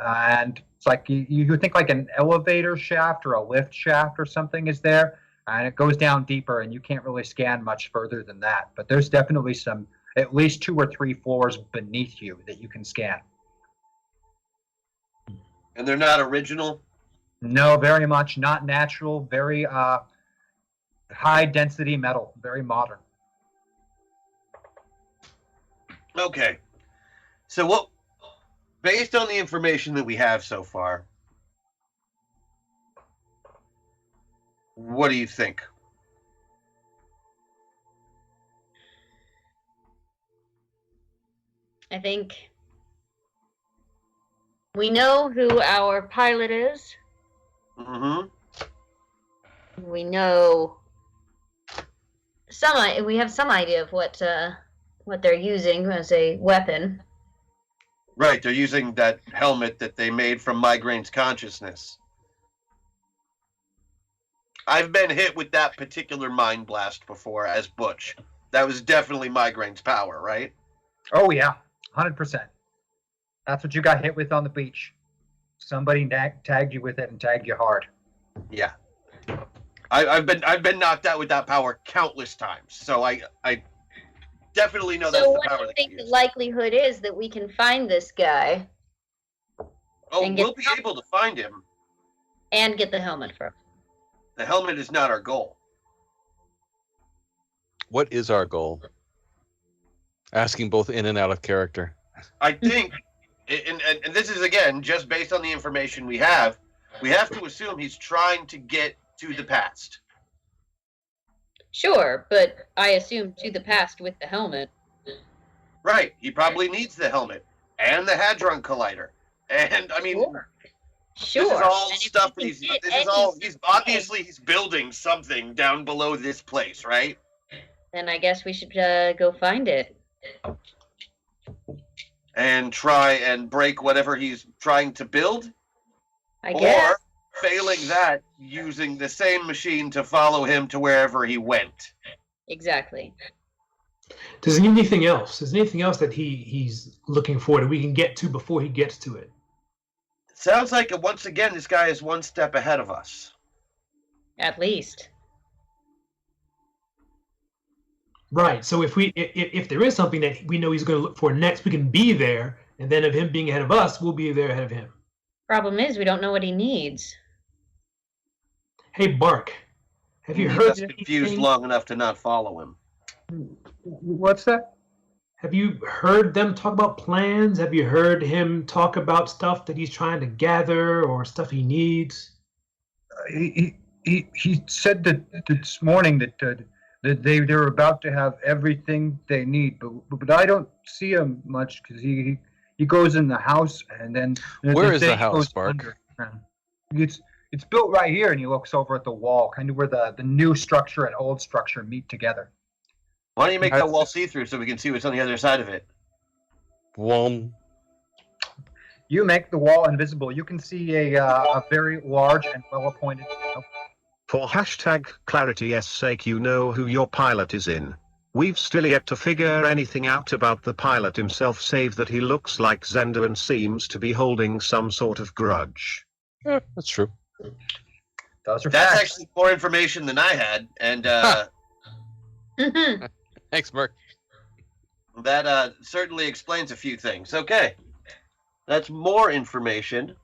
And it's like you think like an elevator shaft or a lift shaft or something is there. And it goes down deeper, and you can't really scan much further than that. But there's definitely at least 2 or 3 floors beneath you that you can scan. And they're not original? No, very much not natural, very high density metal, very modern. Okay. So based on the information that we have so far, what do you think? I think We know who our pilot is. Mm-hmm. We know we have some idea of what they're using as a weapon. Right, they're using that helmet that they made from Migraine's consciousness. I've been hit with that particular mind blast before as Butch. That was definitely Migraine's power, right? Oh yeah, 100%. That's what you got hit with on the beach. Somebody tagged you with it and tagged you hard. Yeah. I've been knocked out with that power countless times. So I definitely know that's So the what do power you that think you the use. likelihood is that we can find this guy Oh, and get we'll be able to find him. and get the helmet from him? The helmet is not our goal. What is our goal? Asking both in and out of character. I think, and this is again just based on the information we have to assume he's trying to get to the past. Sure, but I assume to the past with the helmet. Right. He probably needs the helmet and the Hadron Collider. And I mean, Sure. this is all And if stuff that we he's. can get This is any all. He's obviously he's building something down below this place, right? Then I guess we should go find it. And try and break whatever he's trying to build. I guess. Or failing that, using the same machine to follow him to wherever he went. Exactly. Does he need anything else? Is there anything else that he's looking for that we can get to before he gets to it? Sounds like once again this guy is one step ahead of us. At least. Right. So if there is something that we know he's going to look for next, we can be there, and then of him being ahead of us, we'll be there ahead of him. Problem is, we don't know what he needs. Hey, Bark, have you He heard was confused anything? long enough to not follow him. What's that? Have you heard them talk about plans? Have you heard him talk about stuff that he's trying to gather or stuff he needs? He said that this morning that they're about to have everything they need, but I don't see him much because he goes in the house and then Where is the thing house, goes Bark? underground. It's built right here, and he looks over at the wall, kind of where the new structure and old structure meet together. Why don't you make that wall see-through so we can see what's on the other side of it? One. You make the wall invisible. You can see a very large and well-appointed. For #clarity's sake, you know who your pilot is in. We've still yet to figure anything out about the pilot himself, save that he looks like Zenda and seems to be holding some sort of grudge. Yeah, that's true. Those are That's facts. actually more information than I had, and Thanks, Merc. that certainly explains a few things. Okay, that's more information.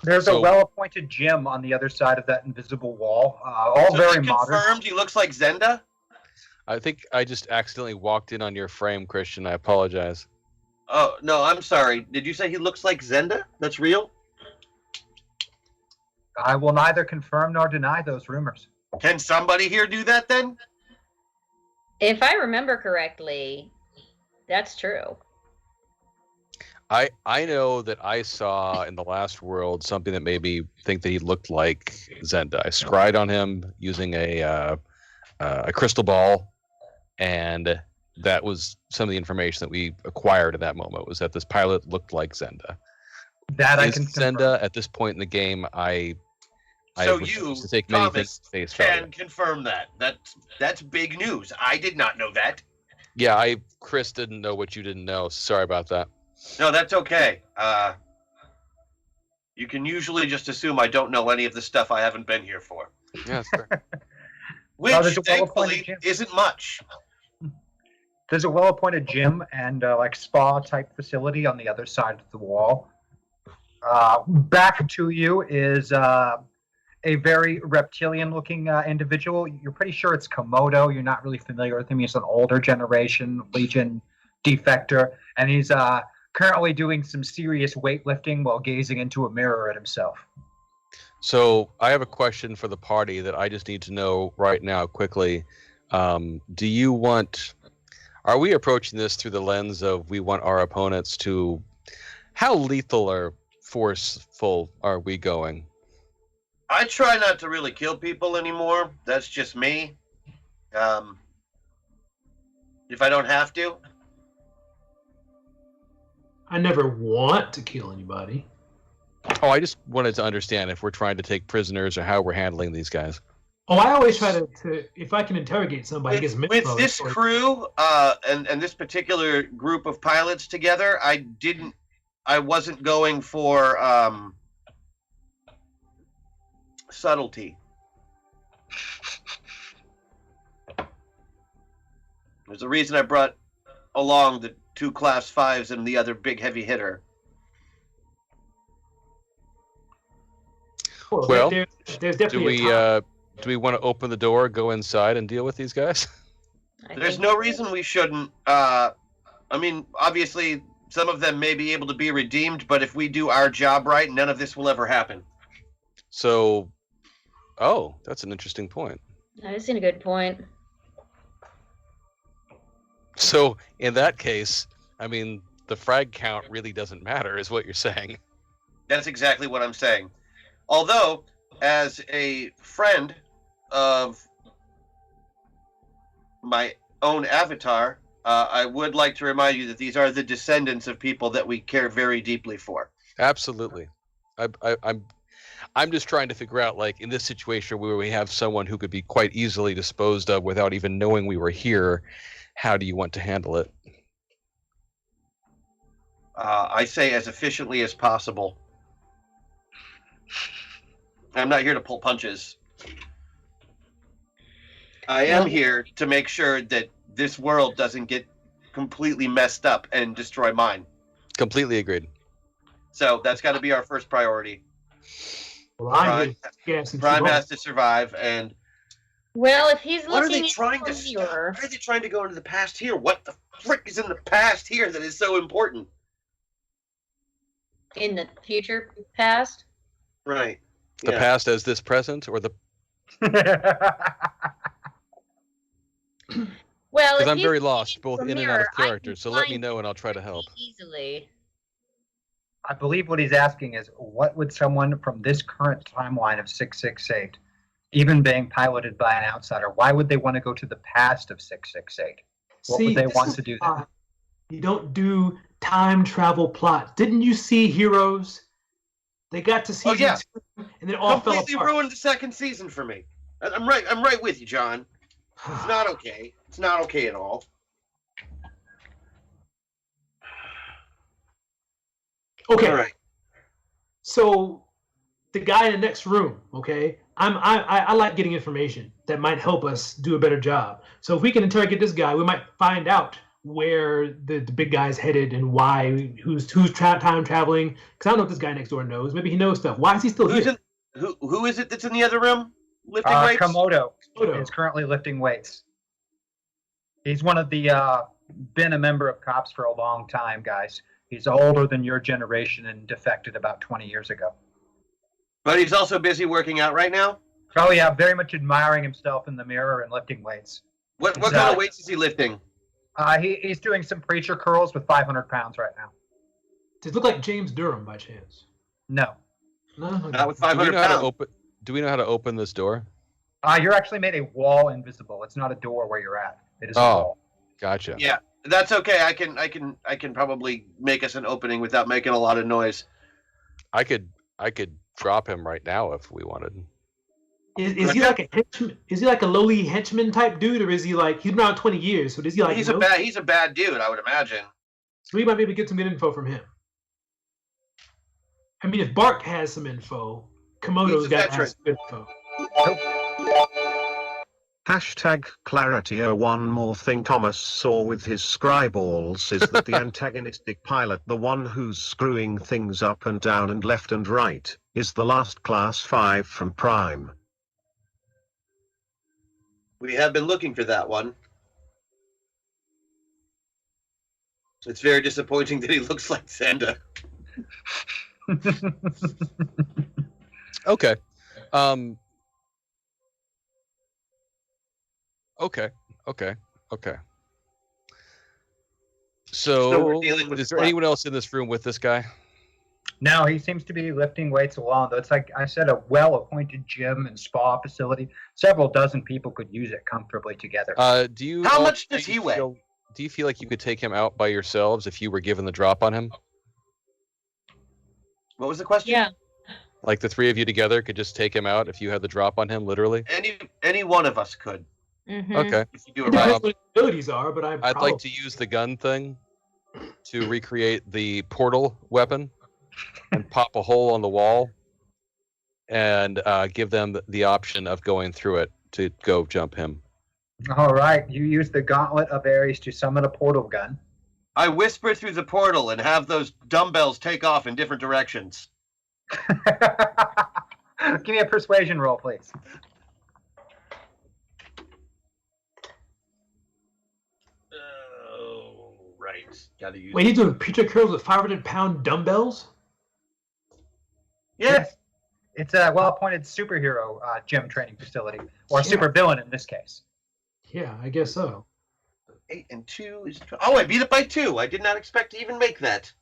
There's So- a well-appointed gym on the other side of that invisible wall. All So very you modern. confirmed he looks like Zenda? I think I just accidentally walked in on your frame, Christian. I apologize. Oh, no, I'm sorry. Did you say he looks like Zenda? That's real? I will neither confirm nor deny those rumors. Can somebody here do that then? If I remember correctly, that's true. I know that I saw in the last world something that made me think that he looked like Zenda. I scryed on him using a crystal ball, and that was some of the information that we acquired at that moment. Was that this pilot looked like Zenda? That I Is can confirm. Zenda at this point in the game? I So refuse you, to take many Thomas, things face can value. confirm that. That's big news. I did not know that. Yeah, Chris didn't know what you didn't know. Sorry about that. No, that's okay. You can usually just assume I don't know any of the stuff I haven't been here for. Yeah, that's fair. Which, there's a well-appointed thankfully, gym. isn't much. There's a well-appointed gym and like spa-type facility on the other side of the wall. Back to you is a very reptilian-looking individual. You're pretty sure it's Komodo. You're not really familiar with him. He's an older generation Legion defector, and he's currently doing some serious weightlifting while gazing into a mirror at himself. So I have a question for the party that I just need to know right now quickly. Do you want? Are we approaching this through the lens of we want our opponents to? How lethal are forceful are we going? I try not to really kill people anymore. That's just me. If I don't have to. I never want to kill anybody. Oh, I just wanted to understand if we're trying to take prisoners or how we're handling these guys. Oh, I always try to if I can interrogate somebody, get some With info, this or- crew and this particular group of pilots together, I wasn't going for subtlety. There's a reason I brought along the 2 Class 5s and the other big heavy hitter. Well, there's definitely do we want to open the door, go inside, and deal with these guys? There's no reason we shouldn't. I mean, obviously, some of them may be able to be redeemed, but if we do our job right, none of this will ever happen. So, oh, that's an interesting point. That's a good point. So, in that case, I mean, the frag count really doesn't matter, is what you're saying. That's exactly what I'm saying. Although, as a friend of my own avatar, I would like to remind you that these are the descendants of people that we care very deeply for. Absolutely. I'm just trying to figure out, like, in this situation where we have someone who could be quite easily disposed of without even knowing we were here, how do you want to handle it? I say as efficiently as possible. I'm not here to pull punches. I am here to make sure that this world doesn't get completely messed up and destroy mine. Completely agreed. So that's got to be our first priority. Well, I'm here to Prime has to survive, and Well, if he's what are looking they trying into to a stop? mirror, Why are they trying to go into the past here? What the frick is in the past here that is so important? in the future past, Right. The Yeah. past as this present, or the... well, Because if I'm he's very looking lost, both into a in and out of mirror, I can character, so let me find know and I'll try to it help. easily. I believe what he's asking is, what would someone from this current timeline of 668, even being piloted by an outsider, why would they want to go to the past of 668? What would they want to do then? You don't do time travel plots. Didn't you see Heroes? They got to season 2 and then all fell Completely apart. ruined the second season for me. I'm right with you, John. It's not okay. It's not okay at all. Okay, All right. so the guy in the next room, okay, I like getting information that might help us do a better job. So if we can interrogate this guy, we might find out where the big guy's headed and why, who's time traveling. Because I don't know if this guy next door knows. Maybe he knows stuff. Why is he still here? Who is it that's in the other room lifting weights? Komodo Komodo. is currently lifting weights. He's one of the been a member of cops for a long time, guys. He's older than your generation and defected about 20 years ago. But he's also busy working out right now. Oh yeah, very much admiring himself in the mirror and lifting weights. What kind of weights is he lifting? He's doing some preacher curls with 500 pounds right now. Does it look like James Durham by chance? No. No. Not with Do we 500 know how to pounds. open? Do we know how to open this door? You're actually made a wall invisible. It's not a door where you're at. It is a Oh. wall. Gotcha. Yeah, that's okay. I can probably make us an opening without making a lot of noise. I could drop him right now if we wanted. Is he like a henchman? Is he like a lowly henchman type dude, or is he like he's been around 20 years? So does he like? He's a bad dude, I would imagine. So we might be able to get some good info from him. I mean, if Bark has some info, Komodo's got to have some good info. Hashtag clarity. Oh, one more thing Thomas saw with his scriballs is that the antagonistic pilot, the one who's screwing things up and down and left and right, is the last Class 5 from Prime. We have been looking for that one. It's very disappointing that he looks like Xanda. Okay. Okay. So we're So, dealing with is there anyone else in this room with this guy? No, he seems to be lifting weights alone. Though it's like I said, a well-appointed gym and spa facility. Several dozen people could use it comfortably together. Do you? How all much does he weigh? Do you feel like you could take him out by yourselves if you were given the drop on him? What was the question? Yeah. Like the three of you together could just take him out if you had the drop on him, literally? Any one of us could. Mm-hmm. Okay. If you do It it depends right. what his abilities are, but I'd like to use the gun thing to recreate the portal weapon and pop a hole on the wall and give them the option of going through it to go jump him. All right, you use the Gauntlet of Ares to summon a portal gun. I whisper through the portal and have those dumbbells take off in different directions. Give me a persuasion roll, please. Oh, right. Gotta use. Wait, he's doing pizza curls with 500-pound dumbbells? Yes. It's a well-appointed superhero gym training facility, or Yeah. supervillain in this case. Yeah, I guess so. 8 and 2 is. Oh, I beat it by 2. I did not expect to even make that.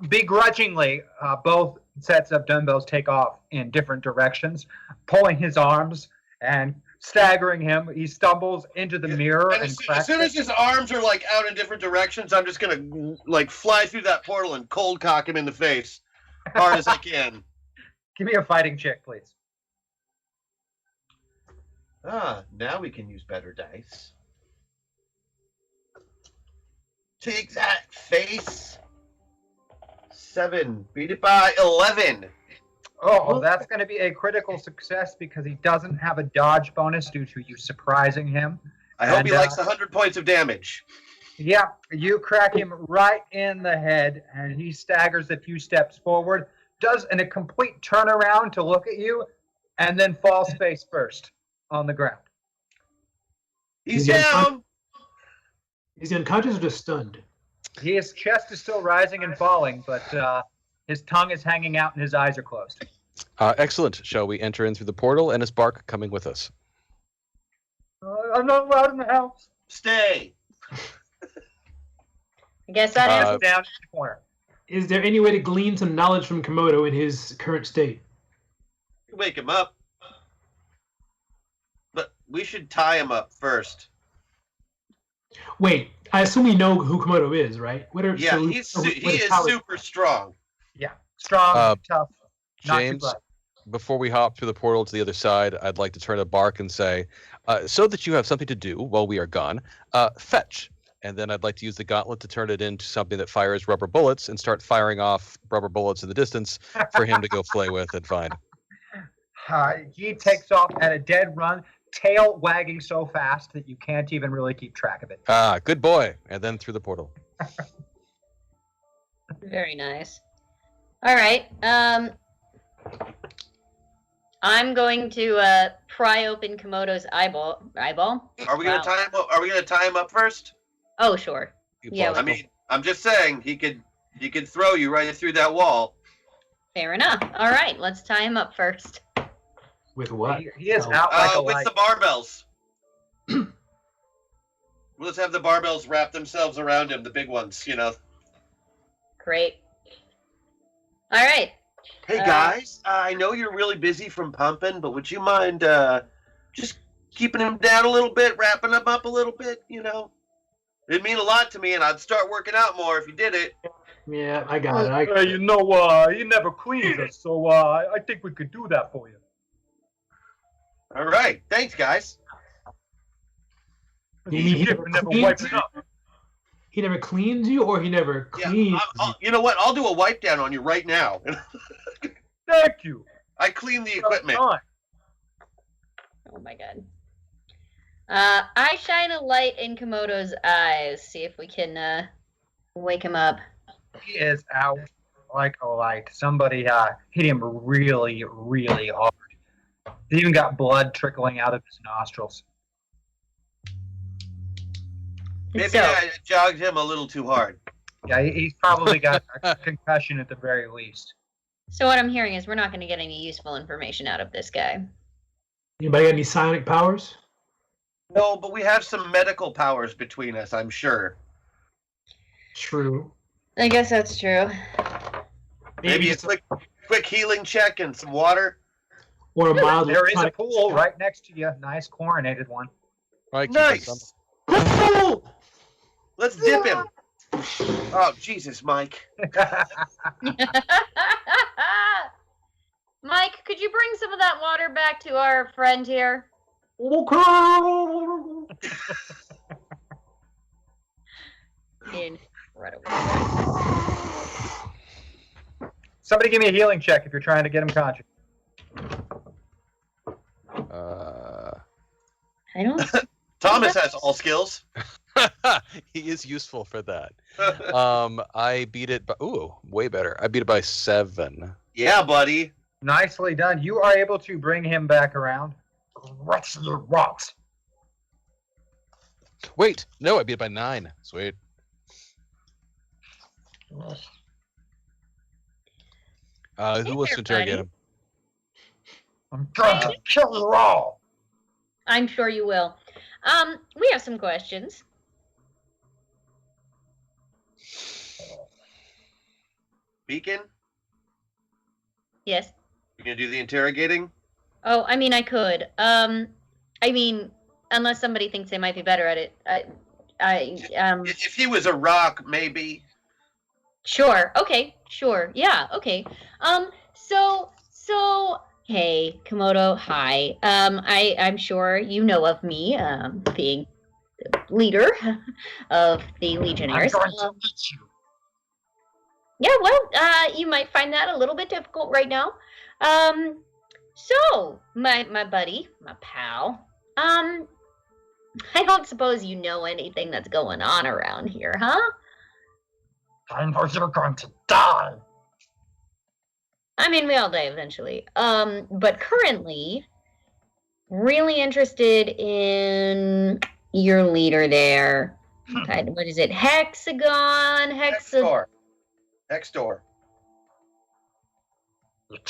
Begrudgingly, both sets of dumbbells take off in different directions, pulling his arms and staggering him. He stumbles into the mirror And and as cracks soon as his arms are like out in different directions, I'm just gonna like fly through that portal and cold cock him in the face hard as I can. Give me a fighting check, please. Now we can use better dice. Take that, face. 7. Beat it by 11. Oh, that's going to be a critical success because he doesn't have a dodge bonus due to you surprising him. I hope And, he likes 100 points of damage. Yeah, you crack him right in the head, and he staggers a few steps forward, does a complete turnaround to look at you, and then falls face first on the ground. He's Yeah. down. Is he unconscious or just stunned? His chest is still rising and falling, but his tongue is hanging out and his eyes are closed. Excellent. Shall we enter in through the portal, and is Bark coming with us? I'm not allowed in the house. Stay. I guess that answers. Down in the corner. Is there any way to glean some knowledge from Komodo in his current state? Wake him up. But we should tie him up first. Wait, I assume we know who Komodo is, right? Yeah, so he what his is powers- super strong. Yeah, strong, tough, not too James, bright. before we hop through the portal to the other side, I'd like to turn to Bark and say, so that you have something to do while we are gone, fetch. And then I'd like to use the gauntlet to turn it into something that fires rubber bullets and start firing off rubber bullets in the distance for him to go play with and find. He takes off at a dead run, tail wagging so fast that you can't even really keep track of it. Good boy. And then through the portal. Very nice. All right. I'm going to pry open Komodo's eyeball. Are we gonna Wow. tie him up? Are we gonna tie him up first? Oh, sure. Yeah, I mean, I'm just saying he could throw you right through that wall. Fair enough. All right, let's tie him up first. With what? He is out like a With light. the barbells. We'll just have the barbells wrap themselves around him, the big ones, you know. Great. All right. Hey guys, I know you're really busy from pumping, but would you mind just keeping him down a little bit, wrapping him up a little bit, you know? It'd mean a lot to me, and I'd start working out more if you did it. Yeah, I got it. You know, he never cleans us, so I think we could do that for you. All right, thanks, guys. You mean he never never cleans wipes you? it up. He never cleans you, or he never Yeah, cleans you know what? I'll do a wipe down on you right now. Thank you. I clean the equipment. Fine. Oh my god. I shine a light in Komodo's eyes. See if we can wake him up. He is out like a light. Somebody hit him really, really hard. He even got blood trickling out of his nostrils. Maybe So, I jogged him a little too hard. Yeah, he's probably got a concussion at the very least. so what I'm hearing is we're not going to get any useful information out of this guy. Anybody got any psionic powers? No, but we have some medical powers between us, I'm sure. True. I guess that's true. Maybe a just quick healing check and some water. or a mild. There is a electronic pool shock. right next to you. Nice chlorinated one. Right, Nice. Pool! Let's dip him. Oh, Jesus, Mike. Mike, could you bring some of that water back to our friend here? Okay. Incredible. Somebody give me a healing check if you're trying to get him conscious. I don't. Thomas has all skills. He is useful for that. I beat it by way better. I beat it by 7. Yeah, buddy. Nicely done. You are able to bring him back around. What's the rocks? Wait, no, I beat it by 9. Sweet. Who wants to interrogate him? I'm going to kill you all. I'm sure you will. We have some questions. Beacon, Yes. you gonna do the interrogating? Oh, I mean, I could. I mean, unless somebody thinks they might be better at it. If he was a rock, maybe. Sure. Okay. Sure. Yeah. Okay. So, hey, Komodo. Hi. I'm sure you know of me, being the leader of the Legionnaires. I'm going to meet you. Yeah. Well, you might find that a little bit difficult right now. So, my buddy, my pal. I don't suppose you know anything that's going on around here, huh? I know you're going to die. I mean, we all die eventually. But currently, really interested in your leader there. What is it? Hexagon? Hextor. Hextor.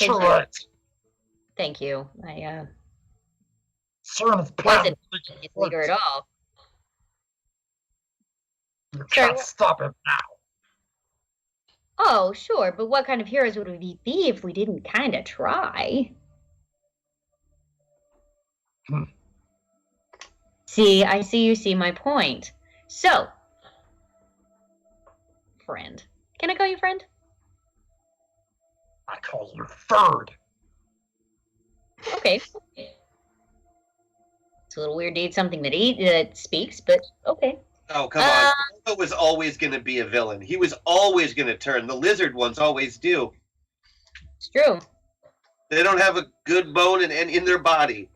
You're right. Thank you. I Soon wasn't his leader at all. You Sorry, can't stop him now. Oh, sure, but what kind of heroes would we be if we didn't kind of try? See, I see you see my point. So, friend. Can I call you friend? I call you third. Okay. It's a little weird to eat something that speaks, but okay. Oh, come on. Komodo was always going to be a villain. He was always going to turn. The lizard ones always do. It's true. They don't have a good bone in their body.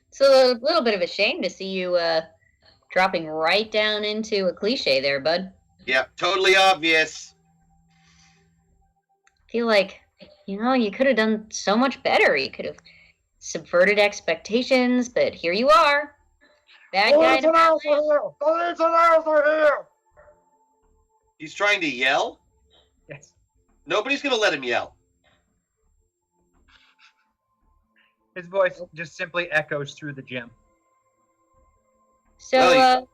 It's a little bit of a shame to see you dropping right down into a cliche there, bud. Yeah, totally obvious. I feel like, you could have done so much better. You could have subverted expectations, but here you are. Bad guy. The Legionnaires are here! He's trying to yell? Yes. Nobody's going to let him yell. His voice just simply echoes through the gym. So,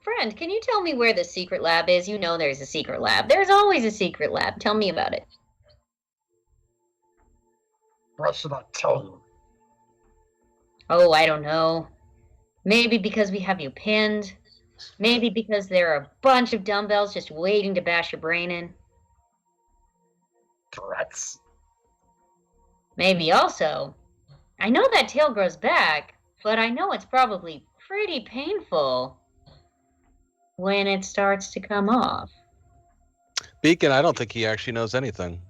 friend, can you tell me where the secret lab is? You know there's a secret lab. There's always a secret lab. Tell me about it. What should I tell you? Oh, I don't know. Maybe because we have you pinned. Maybe because there are a bunch of dumbbells just waiting to bash your brain in. Threats. Maybe also, I know that tail grows back, but I know it's probably pretty painful when it starts to come off. Beacon, I don't think he actually knows anything.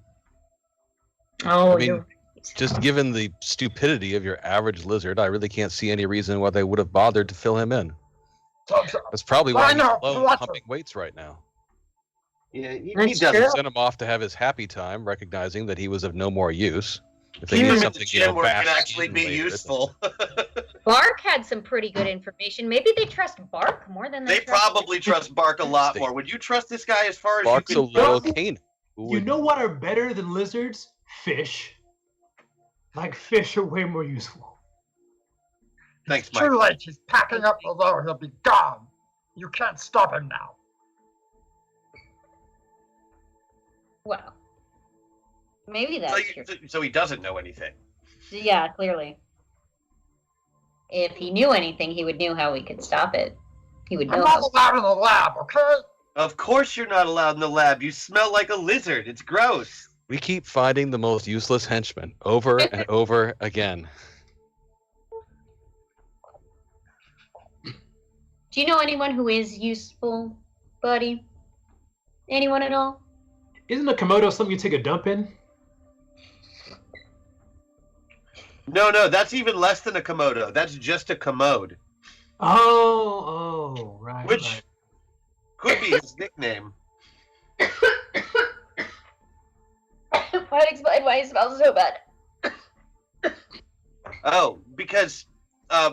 Oh, I mean, you're right. Just given the stupidity of your average lizard, I really can't see any reason why they would have bothered to fill him in. That's probably why he's alone pumping weights right now. Yeah, he That's doesn't. true. Sent him off to have his happy time, recognizing that he was of no more use. If they Keep needed him in something, the gym where it bash can actually in be later, useful. Bark had some pretty good information. Maybe they trust Bark more than They trust probably trust Bark a lot more. Would you trust this guy as far as Bark's you a can little go? cane. You know what are better than lizards? Fish. Like, fish are way more useful. Thanks, It's too Mike. late. He's packing up the load. He'll be gone. You can't stop him now. Well, Maybe that's true. So he doesn't know anything. Yeah, clearly. If he knew anything, he would know how we could stop it. He would I'm know. not How... allowed in the lab, okay? Of course you're not allowed in the lab. You smell like a lizard. It's gross. We keep finding the most useless henchmen over and over again. Do you know anyone who is useful, buddy? Anyone at all? Isn't a Komodo something you take a dump in? No, that's even less than a Komodo. That's just a commode, Right. which right. could be his nickname. Might explain why he smells so bad. Oh, because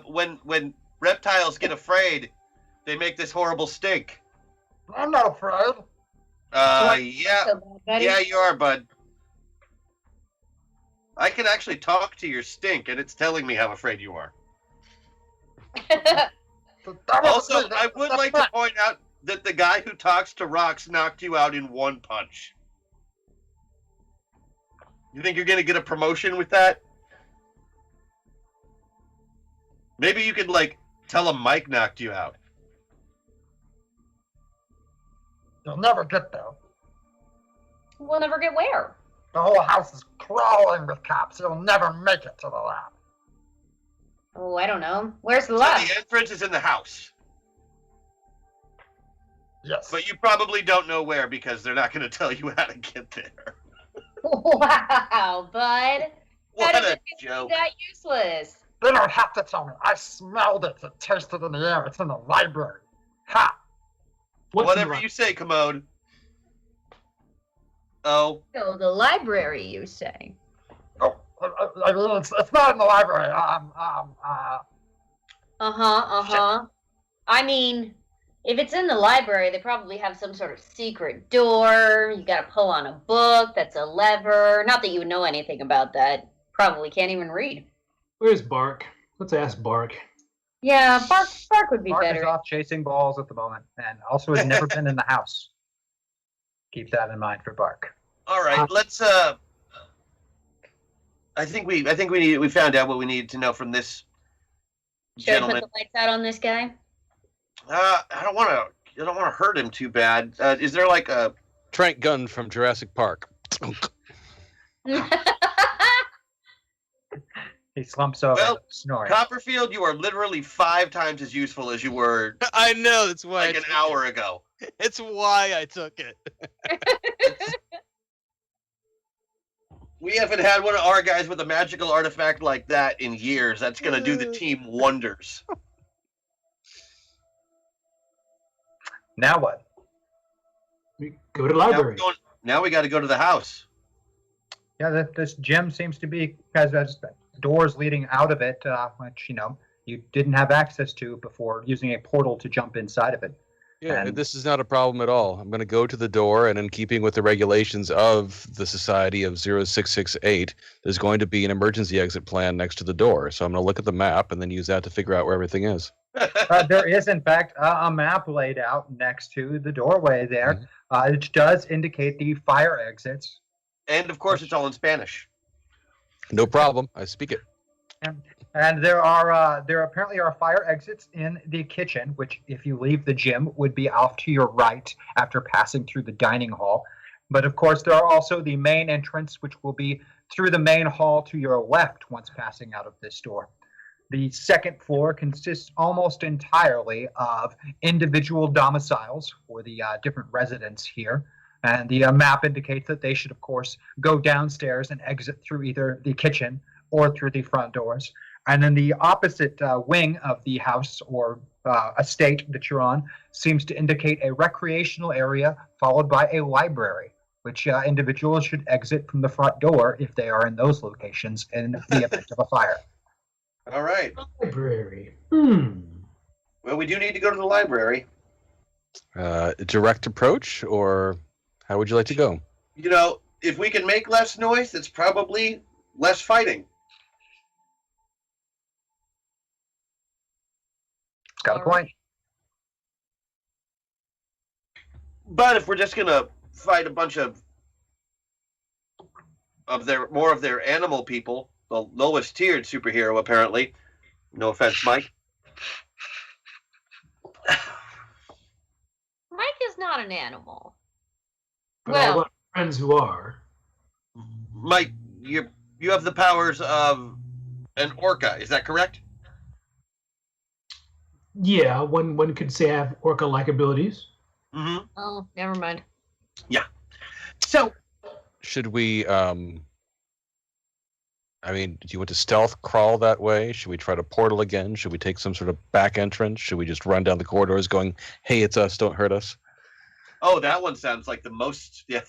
when reptiles get afraid, they make this horrible stink. I'm not afraid. Yeah, So bad, buddy. yeah, you are, bud. I can actually talk to your stink, and it's telling me how afraid you are. Also, I would like to point out that the guy who talks to rocks knocked you out in one punch. You think you're going to get a promotion with that? Maybe you could, like, tell him Mike knocked you out. You'll never get there. We'll never get where. The whole house is crawling with cops. You'll never make it to the lab. Oh, I don't know. Where's the So lab? the entrance is in the house. Yes. But you probably don't know where because they're not going to tell you how to get there. Wow, bud. What How did a it get joke. that useless? They don't have to tell me. I smelled it. It tasted in the air. It's in the library. Ha! What's Whatever in you say, Commode. Oh, So the library, you say? Oh, I mean, it's not in the library. I mean, if it's in the library, they probably have some sort of secret door. You gotta pull on a book that's a lever. Not that you would know anything about that. Probably can't even read. Where's Bark? Let's ask Bark. Yeah, Bark would be Mark is better. off chasing balls at the moment, and also has never been in the house. Keep that in mind for Bark. all right. Let's. I think we found out what we needed to know from this Should I put gentleman. the lights out on this guy? I don't want to hurt him too bad. Is there like a? Trank gun from Jurassic Park. He slumps over, Well, snoring. Copperfield, you are literally 5 times as useful as you were I know, that's why. like an hour ago. It's why I took it. We haven't had one of our guys with a magical artifact like that in years. That's going to do the team wonders. Now what? We go to the Now, library. now we got to go to the house. Yeah, this gym seems to be has doors leading out of it, which you didn't have access to before using a portal to jump inside of it. Yeah, And- this is not a problem at all. I'm going to go to the door, and in keeping with the regulations of the Society of 0668, there's going to be an emergency exit plan next to the door. So I'm going to look at the map and then use that to figure out where everything is. There is, in fact, a map laid out next to the doorway there. It does indicate the fire exits. And of course, it's all in Spanish. No problem. I speak it. And there apparently are fire exits in the kitchen, which, if you leave the gym, would be off to your right after passing through the dining hall. But of course, there are also the main entrance, which will be through the main hall to your left once passing out of this door. The second floor consists almost entirely of individual domiciles for the different residents here. And the map indicates that they should, of course, go downstairs and exit through either the kitchen or through the front doors. And then the opposite wing of the house or estate that you're on seems to indicate a recreational area followed by a library, which individuals should exit from the front door if they are in those locations in the event of a fire. All right. Library. Well, we do need to go to the library. Direct approach, or how would you like to go? If we can make less noise, it's probably less fighting. Got a point. But if we're just going to fight a bunch of of their animal people, the lowest tiered superhero apparently. No offense, Mike. Mike is not an animal. But Well- all our friends who are. Mike, you have the powers of an orca. Is that correct? Yeah, one could say I have orca-like abilities. Mm-hmm. Oh, never mind. So, Should we? I mean, do you want to stealth crawl that way? Should we try to portal again? Should we take some sort of back entrance? Should we just run down the corridors, going, "Hey, it's us! Don't hurt us"? oh, that one sounds like the most. Yeah.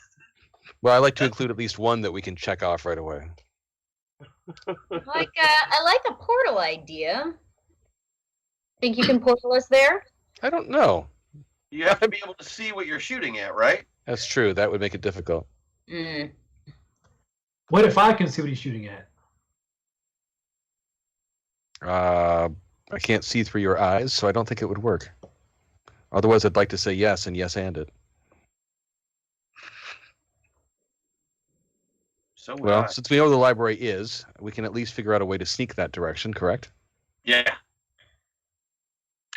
Well, I like to include at least one that we can check off right away. I like a portal idea. Think you can portal us there? I don't know. You have to be able to see what you're shooting at, right? That's true. That would make it difficult. Mm. What if I can see what he's shooting at? I can't see through your eyes, so I don't think it would work. Otherwise, I'd like to say yes and yes and it. So would Well, I. since we know where the library is, we can at least figure out a way to sneak that direction, correct? Yeah.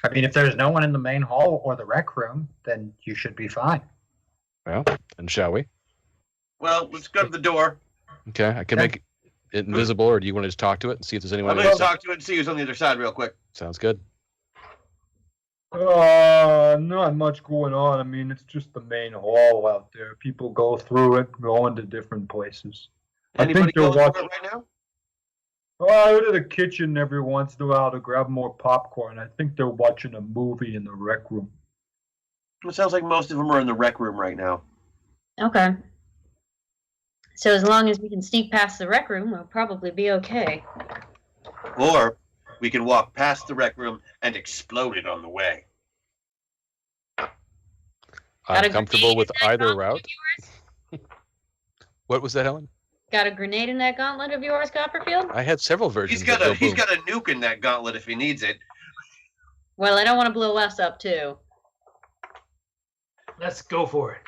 I mean, if there's no one in the main hall or the rec room, then you should be fine. Well, and shall we? Well, let's go to the door. Okay, I can make it invisible, or do you want to just talk to it and see if there's anyone I'm on going the to other talk to it and see who's on the other side real quick. side? Sounds good. Not much going on. I mean, it's just the main hall out there. People go through it, go into different places. I think Anybody they're going through watching. it right now? Oh, I go to the kitchen every once in a while to grab more popcorn. I think they're watching a movie in the rec room. It sounds like most of them are in the rec room right now. Okay. So as long as we can sneak past the rec room, we'll probably be okay. Or we can walk past the rec room and explode it on the way. Got I'm a comfortable grenade with in that either gauntlet route. What was that, Helen? Got a grenade in that gauntlet of yours, Copperfield? I had several versions. He's got that a go he's boom. got a nuke in that gauntlet if he needs it. Well, I don't want to blow us up too. Let's go for it.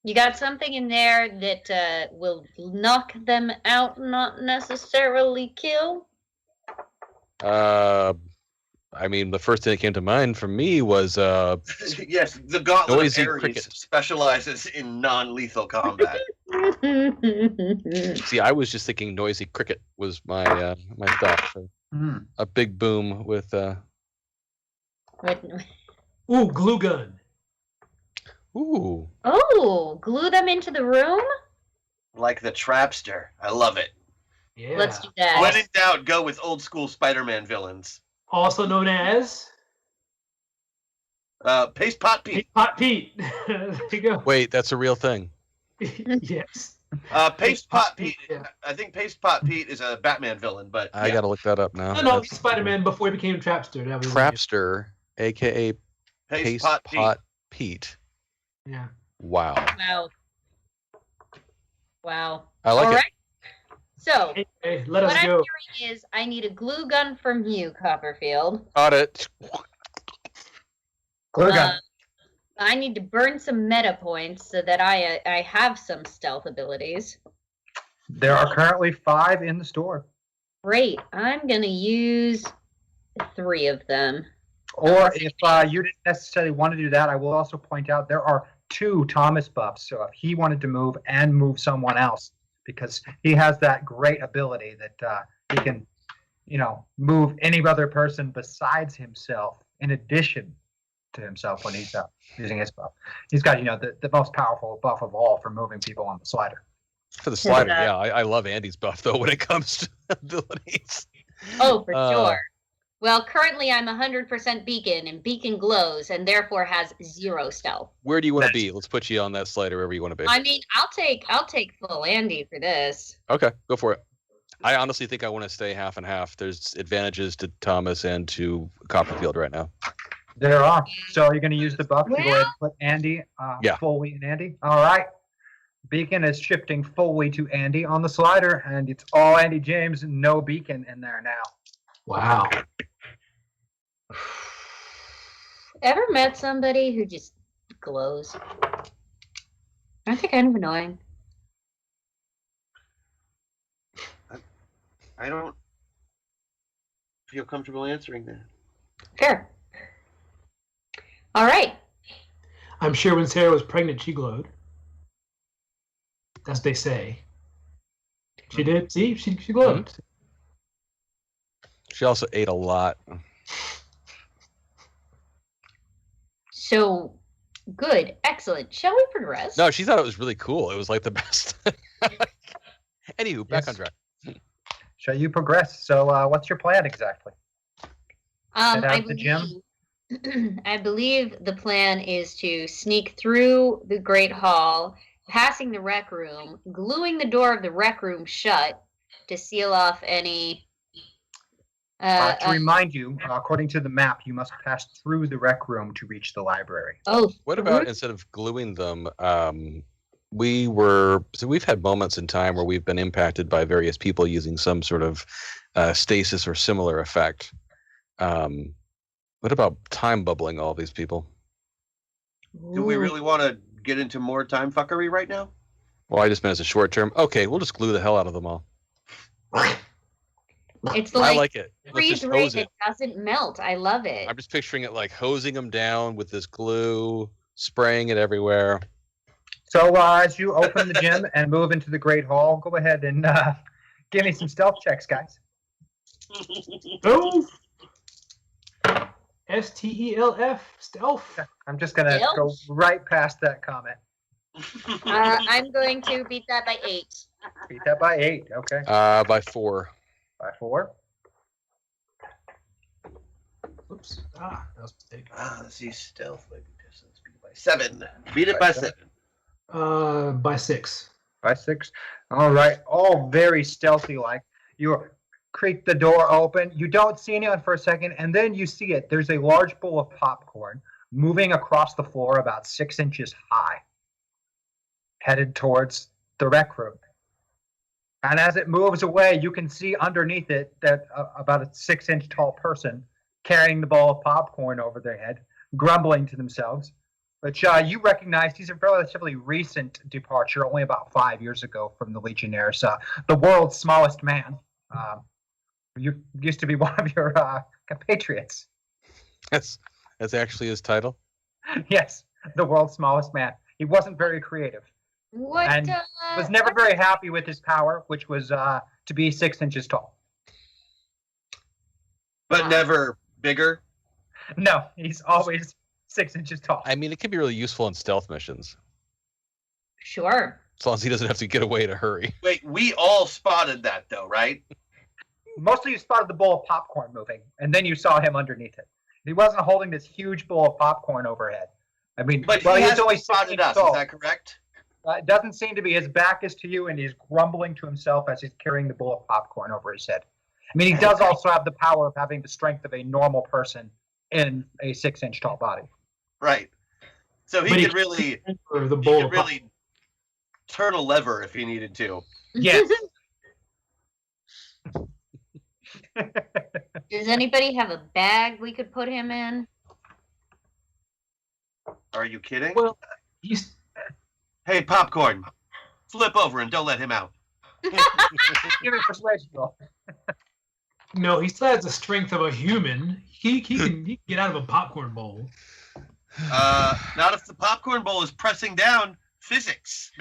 You got something in there that will knock them out, not necessarily kill? I mean, the first thing that came to mind for me was Yes, the gauntlet Noisy of Ares cricket. specializes in non-lethal combat. see, I was just thinking noisy cricket was my my thought. So Hmm. a big boom with Ooh, glue gun. ooh. Oh, glue them into the room? Like the Trapster. I love it. Yeah. Let's do When that. in doubt, go with old school Spider-Man villains. Also known as Paste Pot Pete. Hot Pete. There you go. Wait, that's a real thing. Yes. Paste Pot Pete. Yeah. I think Paste Pot Pete is a Batman villain, but I yeah. gotta look that up now. No, That's- he's Spider-Man before he became Trapster. That was his Trapster, aka Paste Paste Pot Pete. Pete. name. Yeah. Wow, Wow. Wow. I like All it. right. So, Hey, let what us I'm go. hearing is I need a glue gun from you, Copperfield. Got it. Glue gun. I need to burn some meta points so that I have some stealth abilities. There are currently 5 in the store. Great. I'm going to use 3 of them. Or if you didn't necessarily want to do that, I will also point out there are 2 Thomas buffs. So if he wanted to move and move someone else, because he has that great ability that he can, move any other person besides himself in addition to himself when he's using his buff. He's got, the most powerful buff of all for moving people on the slider. For the slider, Yeah. yeah. I love Andy's buff though when it comes to abilities. Oh, for Uh, sure. Well, currently I'm 100% beacon, and beacon glows, and therefore has 0 stealth. Where do you want to be? Let's put you on that slider wherever you want to be. I mean, I'll take full Andy for this. Okay, go for it. I honestly think I want to stay half and half. There's advantages to Thomas and to Copperfield right now. There are. So you're going to use the buff to go ahead Well- and put Andy, Yeah. Foley and Andy. All right. Beacon is shifting Foley to Andy on the slider, and it's all Andy James, no Beacon in there now. Wow. Ever met somebody who just glows? Aren't they kind of annoying? I don't feel comfortable answering that. Fair. All right. I'm sure when Sarah was pregnant, she glowed. That's what they say. She did. See, she glowed. She also ate a lot. So good. Excellent. Shall we progress? No, she thought it was really cool. It was like the best. Anywho, back on track. Shall you progress? So, what's your plan exactly? Head out I to the gym? I believe the plan is to sneak through the Great Hall, passing the rec room, gluing the door of the rec room shut to seal off any. To remind you, according to the map, you must pass through the rec room to reach the library. Oh. What about instead of gluing them, we've had moments in time where we've been impacted by various people using some sort of stasis or similar effect. What about time bubbling all these people? Do we really want to get into more time fuckery right now? Well, I just meant as a short term. Okay, we'll just glue the hell out of them all. It's I like, like it. Let's freeze just ray hose that it. doesn't melt. I love it. I'm just picturing it like hosing them down with this glue, spraying it everywhere. So, as you open the gym and move into the Great Hall, go ahead and give me some stealth checks, guys. Oh. STELF, stealth. I'm just gonna go right past that comment. I'm going to beat that by 8. Beat that by 8. Okay. By 4. By 4. Oops. That was a mistake. Let's see, stealth might be distance. Beat it by 7. Beat it by 7. By 6. By 6. All right. All very stealthy like. You creak the door open. You don't see anyone for a second, and then you see it. There's a large bowl of popcorn moving across the floor about 6 inches high, headed towards the rec room. And as it moves away, you can see underneath it that about a 6-inch tall person carrying the bowl of popcorn over their head, grumbling to themselves. But you recognize he's a relatively recent departure, only about 5 years ago from the Legionnaires. The world's smallest man. You used to be one of your compatriots. That's actually his title. Yes, the world's smallest man. He wasn't very creative. What? And was never very happy with his power, which was to be 6 inches tall. But never bigger? No, he's always 6 inches tall. I mean, it can be really useful in stealth missions. Sure. As long as he doesn't have to get away in a hurry. Wait, we all spotted that though, right? Mostly you spotted the bowl of popcorn moving, and then you saw him underneath it. He wasn't holding this huge bowl of popcorn overhead. I mean, But well, he he's hasn't only spotted 6 us, inches tall. is that correct? It doesn't seem to be. His back is to you, and he's grumbling to himself as he's carrying the bowl of popcorn over his head. I mean, he does also have the power of having the strength of a normal person in a 6-inch tall body. Right. So he could really, Or the he bowl could of really turn a lever if he needed to. Yes. Does anybody have a bag we could put him in? Are you kidding? Well, he's Hey, popcorn, flip over and don't let him out. Give me a persuasion roll. no, he still has the strength of a human. He can get out of a popcorn bowl. Not if the popcorn bowl is pressing down physics.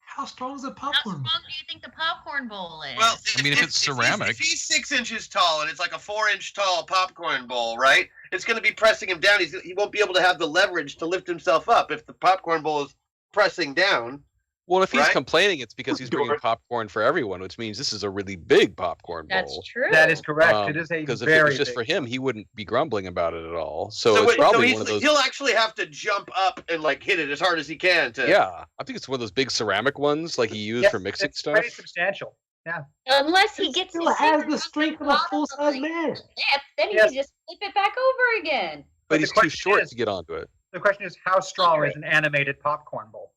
How strong is a How popcorn strong bowl? do you think the popcorn bowl is? Well, I mean, if it's ceramic. If he's 6 inches tall and it's like a 4-inch tall popcorn bowl, right? It's going to be pressing him down. He won't be able to have the leverage to lift himself up if the popcorn bowl is pressing down. Well, if he's Right? complaining, it's because he's bringing popcorn for everyone, which means this is a really big popcorn bowl. That's true. That is correct. It is a Because if it very was just big. for him, he wouldn't be grumbling about it at all. So, So it's probably one of those. he'll actually have to jump up and like hit it as hard as he can to. Yeah, I think it's one of those big ceramic ones, like he used Yes, for mixing it's stuff. pretty substantial. Unless he He gets still his has finger the up strength of the a bottom full-size of the man. lip, then he Yes. can just flip it back over again. But the he's too question short is- to get onto it. The question is, how strong is an animated popcorn bowl?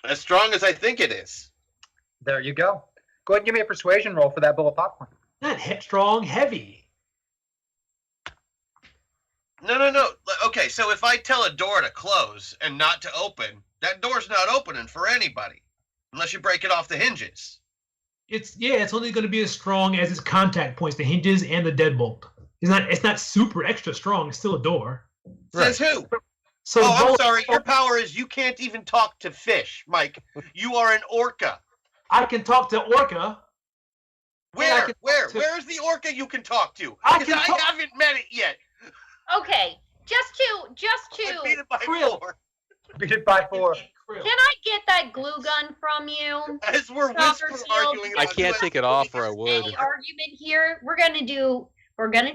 As strong as I think it is. There you go. Go ahead and give me a persuasion roll for that bowl of popcorn. Not strong, heavy. No. Okay, so if I tell a door to close and not to open, that door's not opening for anybody unless you break it off the hinges. It's only going to be as strong as its contact points, the hinges and the deadbolt. It's not super extra strong. It's still a door. Says who? So the Oh, I'm bolt- sorry. Your power is you can't even talk to fish, Mike. You are an orca. I can talk to Orca. I can talk to- Where's the orca you can talk to? I Because can I talk- haven't met it yet. Okay, just I beat to. it by Krill. 4. Beat it by 4. Krill. Can I get that glue gun from you? As we're Soccer whispering, field. arguing I about can't who take has it the off, or I biggest would. Any power. argument here? We're gonna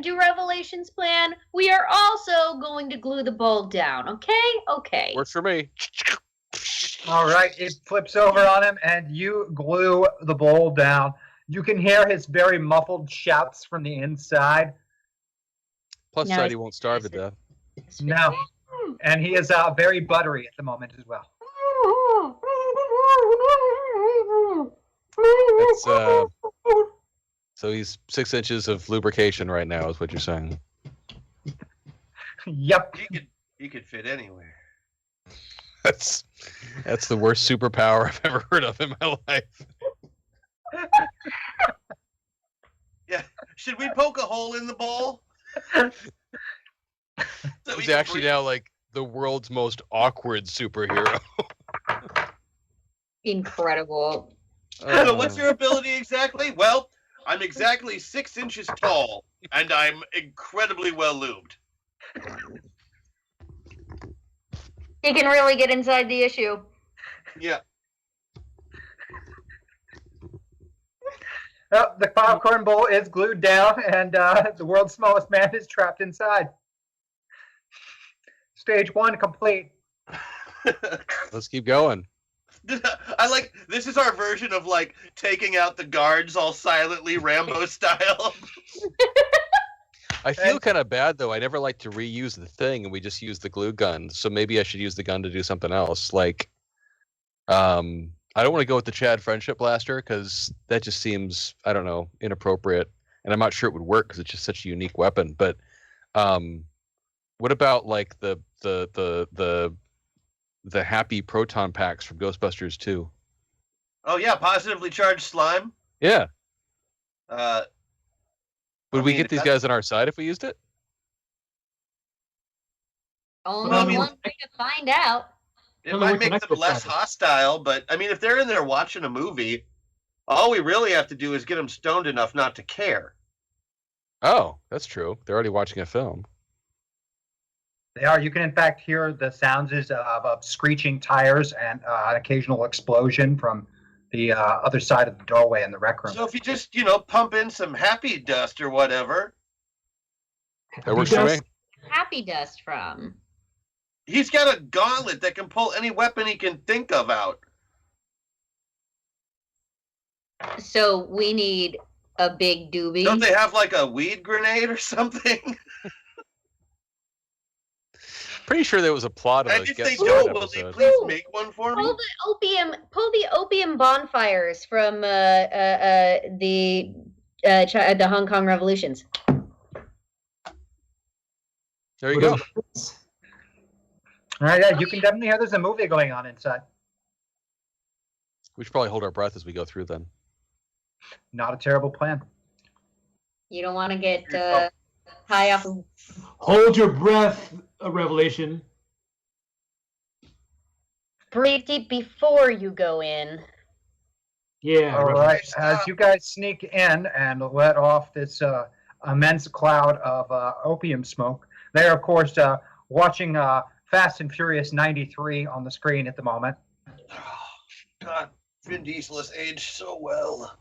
do Revelations plan. We are also going to glue the bolt down. Okay. Works for me. All right, it flips over on him, and you glue the bowl down. You can hear his very muffled shouts from the inside. Plus, No, side, it's- he won't starve to death. No, and he is very buttery at the moment as well. It's so he's 6 inches of lubrication right now, is what you're saying. Yep. He could fit anywhere. That's the worst superpower I've ever heard of in my life. Should we poke a hole in the ball? So He's he can actually breathe? now like the world's most awkward superhero. Incredible. What's your ability exactly? Well, I'm exactly 6 inches tall, and I'm incredibly well lubed. He can really get inside the issue. Yeah. Oh, the popcorn bowl is glued down, and the world's smallest man is trapped inside. Stage 1 complete. Let's keep going. I like this is our version of like taking out the guards all silently Rambo style. I feel kind of bad though. I never like to reuse the thing, and we just use the glue gun. So maybe I should use the gun to do something else. Like, I don't want to go with the Chad friendship blaster because that just seems, I don't know, inappropriate, and I'm not sure it would work because it's just such a unique weapon. But, what about like the happy proton packs from Ghostbusters 2? Oh yeah, positively charged slime. Yeah. I Would we mean, get these guys on our side if we used it? Only I mean, one way to find out. It Well, might we make connect them with less that. hostile, but I mean, if they're in there watching a movie, all we really have to do is get them stoned enough not to care. Oh, that's true. They're already watching a film. They are. You can, in fact, hear the sounds of screeching tires and an occasional explosion from the other side of the doorway in the rec room. So if you just, pump in some happy dust or whatever, That works for me. Happy dust from. he's got a gauntlet that can pull any weapon he can think of out. So we need a big doobie. Don't they have like a weed grenade or something? Pretty sure there was a plot of And a if Get they Started don't, will they episode. please make one for me? Pull the opium bonfires from the Hong Kong revolutions. There you go. All right, yeah, you can definitely hear there's a movie going on inside. We should probably hold our breath as we go through then. Not a terrible plan. You don't want to get high off of. Hold your breath, a revelation. Breathe deep before you go in. Yeah. All revelation. right, as you guys sneak in and let off this immense cloud of opium smoke, they are, of course, watching Fast and Furious 93 on the screen at the moment. Oh, God, Vin Diesel has aged so well.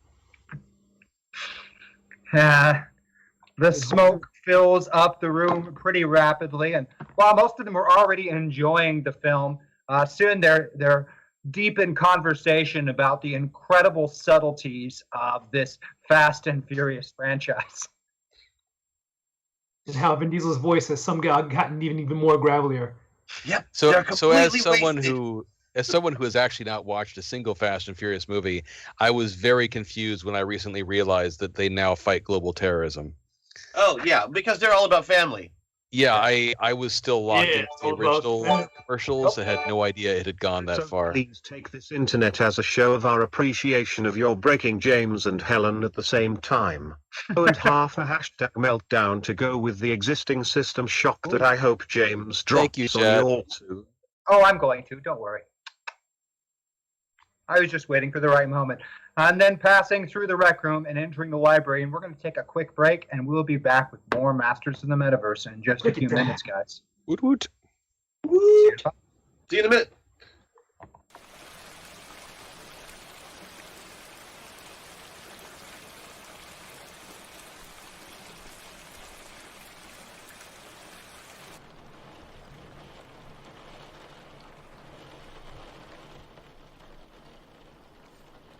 The smoke fills up the room pretty rapidly, and while most of them are already enjoying the film, soon they're deep in conversation about the incredible subtleties of this Fast and Furious franchise. And how Vin Diesel's voice has somehow gotten even more gravelier. Yep. So they're as completely someone wasted. who has actually not watched a single Fast and Furious movie, I was very confused when I recently realized that they now fight global terrorism. Oh yeah, because they're all about family. Yeah, I was still locked Yeah, into the all about original that. commercials. I had no idea it had gone that So far. please take this internet as a show of our appreciation of your breaking James and Helen at the same time. Oh, and half a hashtag meltdown to go with the existing system shock that I hope James Thank you, drops on Chad. you too. Oh, I'm going to. Don't worry. I was just waiting for the right moment. And then passing through the rec room and entering the library, and we're going to take a quick break, and we'll be back with more Masters of the Metaverse in just a Look at few that. minutes, guys. Woot woot. Woot. See you in a minute.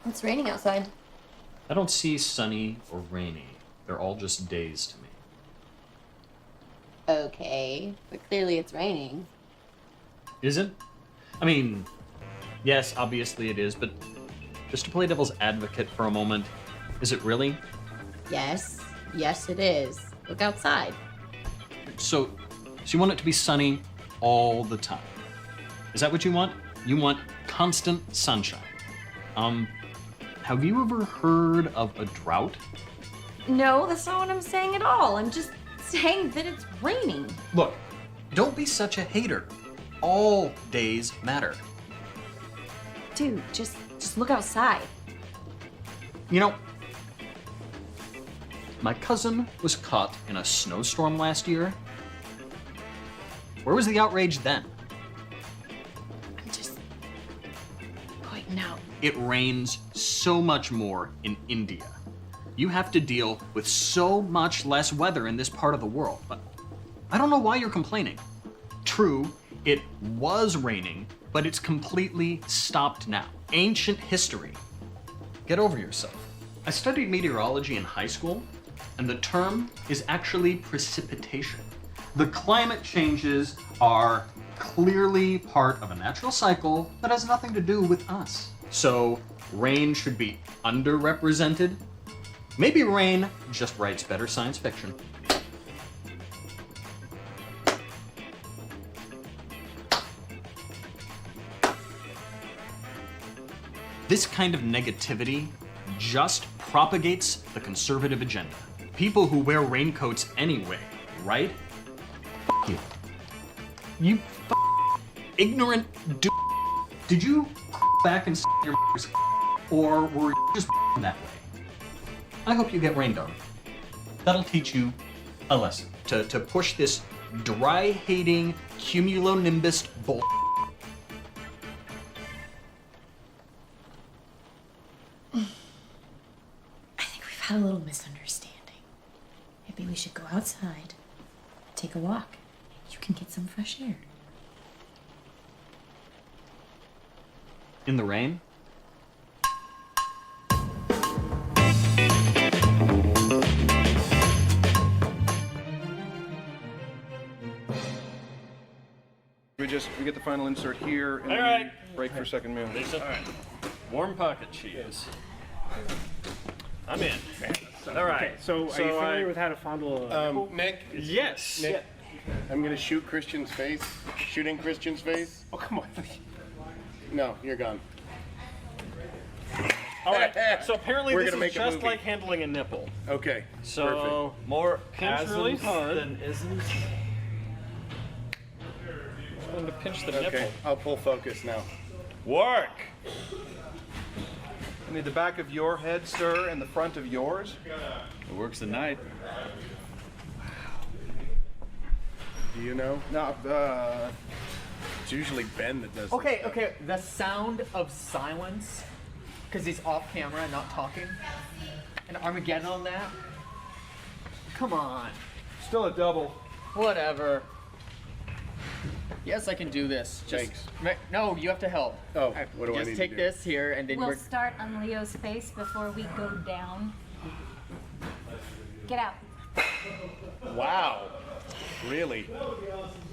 It's raining outside. I don't see sunny or rainy. They're all just days to me. Okay, but clearly it's raining. Is it? I mean, yes, obviously it is, but just to play devil's advocate for a moment, is it really? Yes, yes it is. Look outside. So you want it to be sunny all the time. Is that what you want? You want constant sunshine. Have you ever heard of a drought? No, that's not what I'm saying at all. I'm just saying that it's raining. Look, don't be such a hater. All days matter. Dude, just look outside. You know, my cousin was caught in a snowstorm last year. Where was the outrage then? I'm just pointing out. It rains so much more in India. You have to deal with so much less weather in this part of the world. But I don't know why you're complaining. True, it was raining, but it's completely stopped now. Ancient history. Get over yourself. I studied meteorology in high school, and the term is actually precipitation. The climate changes are clearly part of a natural cycle that has nothing to do with us. So, rain should be underrepresented. Maybe rain just writes better science fiction. This kind of negativity just propagates the conservative agenda. People who wear raincoats anyway, right? F you. You ignorant Did you back and your or were you just that way? I hope you get rained on. That'll teach you a lesson. To push this dry-hating cumulonimbus bull. I think we've had a little misunderstanding. Maybe we should go outside, take a walk. You can get some fresh air. In the rain? We get the final insert here and All then right. we break for second meal. Warm pocket cheese. I'm in. All right. So, are you familiar with how to fondle? Nick, Yes. Nick, I'm gonna shoot Christian's face. Shooting Christian's face. Oh, come on. No, you're gone. All right. So apparently We're this gonna is make a just movie. like handling a nipple. Okay. So more pinch really hard than isn't. Going to pinch the perfect. Okay, nipple. I'll pull focus now. Work. I need the back of your head, sir, and the front of yours. It works at night. Do you know? No, it's usually Ben that does Okay, this stuff. okay. The sound of silence, because he's off camera and not talking, and Armageddon on that. Come on. Still a double. Whatever. Yes, I can do this. Thanks. No, you have to help. Oh, what do I Just need take to do? this here, and then We'll we're. start on Leo's face before we go down. Get out. Wow. Really?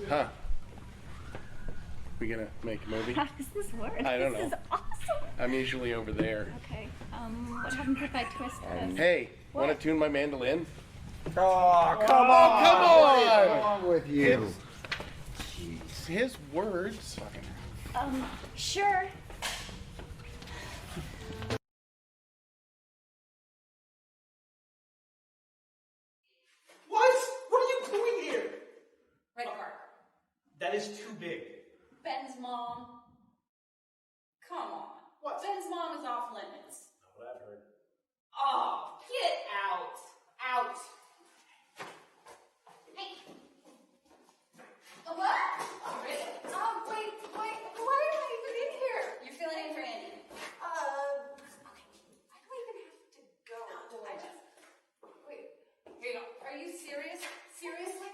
Huh. We gonna make a movie? How does this work? I don't This know. is awesome. I'm usually over there. Okay. What happens if I twist this? Hey, want to tune my mandolin? Oh, come What is on! wrong with you? Jeez, his words. Sure. What? What are you doing here? Red car. That is too big. Ben's mom. Come on. What? Ben's mom is off limits. What I've heard. Oh, get out. Out. Hey. What? Really? Wait. Why am I even in here? You're filling in for Andy. Okay. I don't even have to go. I just. Wait. Here you go. Are you serious? Seriously?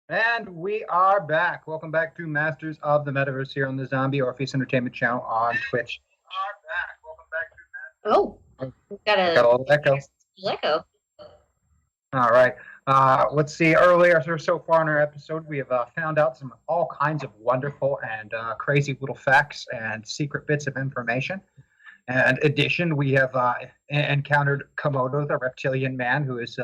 And we are back. Welcome back to Masters of the Metaverse here on the Zombie Orpheus Entertainment channel on Twitch. Oh, we've got I got a little echo. echo. All right. Let's see. Earlier, so far in our episode, we have found out some all kinds of wonderful and crazy little facts and secret bits of information. And in addition, we have encountered Komodo, the reptilian man, who is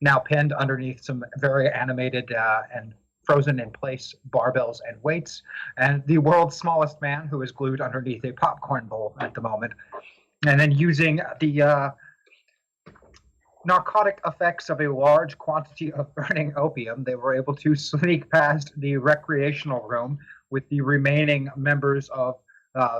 now pinned underneath some very animated and frozen in place barbells and weights, and the world's smallest man, who is glued underneath a popcorn bowl at the moment. And then using the narcotic effects of a large quantity of burning opium, they were able to sneak past the recreational room with the remaining members of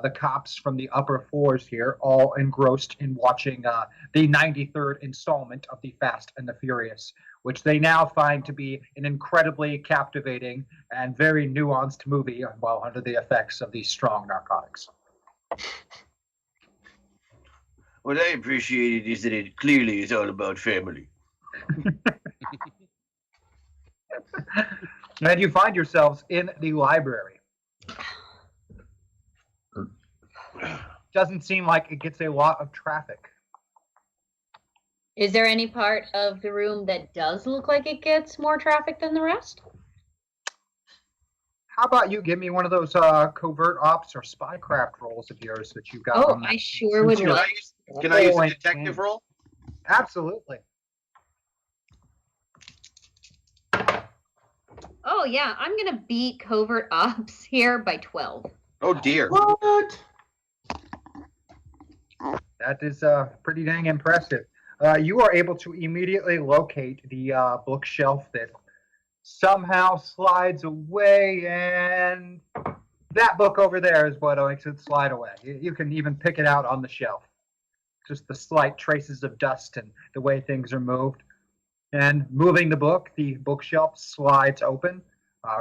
the cops from the upper floors here, all engrossed in watching the 93rd installment of the Fast and the Furious, which they now find to be an incredibly captivating and very nuanced movie while under the effects of these strong narcotics. What I appreciated is that it clearly is all about family. And you find yourselves in the library. Doesn't seem like it gets a lot of traffic. Is there any part of the room that does look like it gets more traffic than the rest? How about you give me one of those covert ops or spycraft rolls of yours that you've got? Oh, on that. I sure would Can love. I use a detective role? Absolutely. Oh yeah, I'm gonna beat covert ops here by 12. Oh dear. What? That is pretty dang impressive. You are able to immediately locate the bookshelf that somehow slides away, and that book over there is what makes it slide away. You can even pick it out on the shelf. Just the slight traces of dust and the way things are moved. And moving the book, the bookshelf slides open,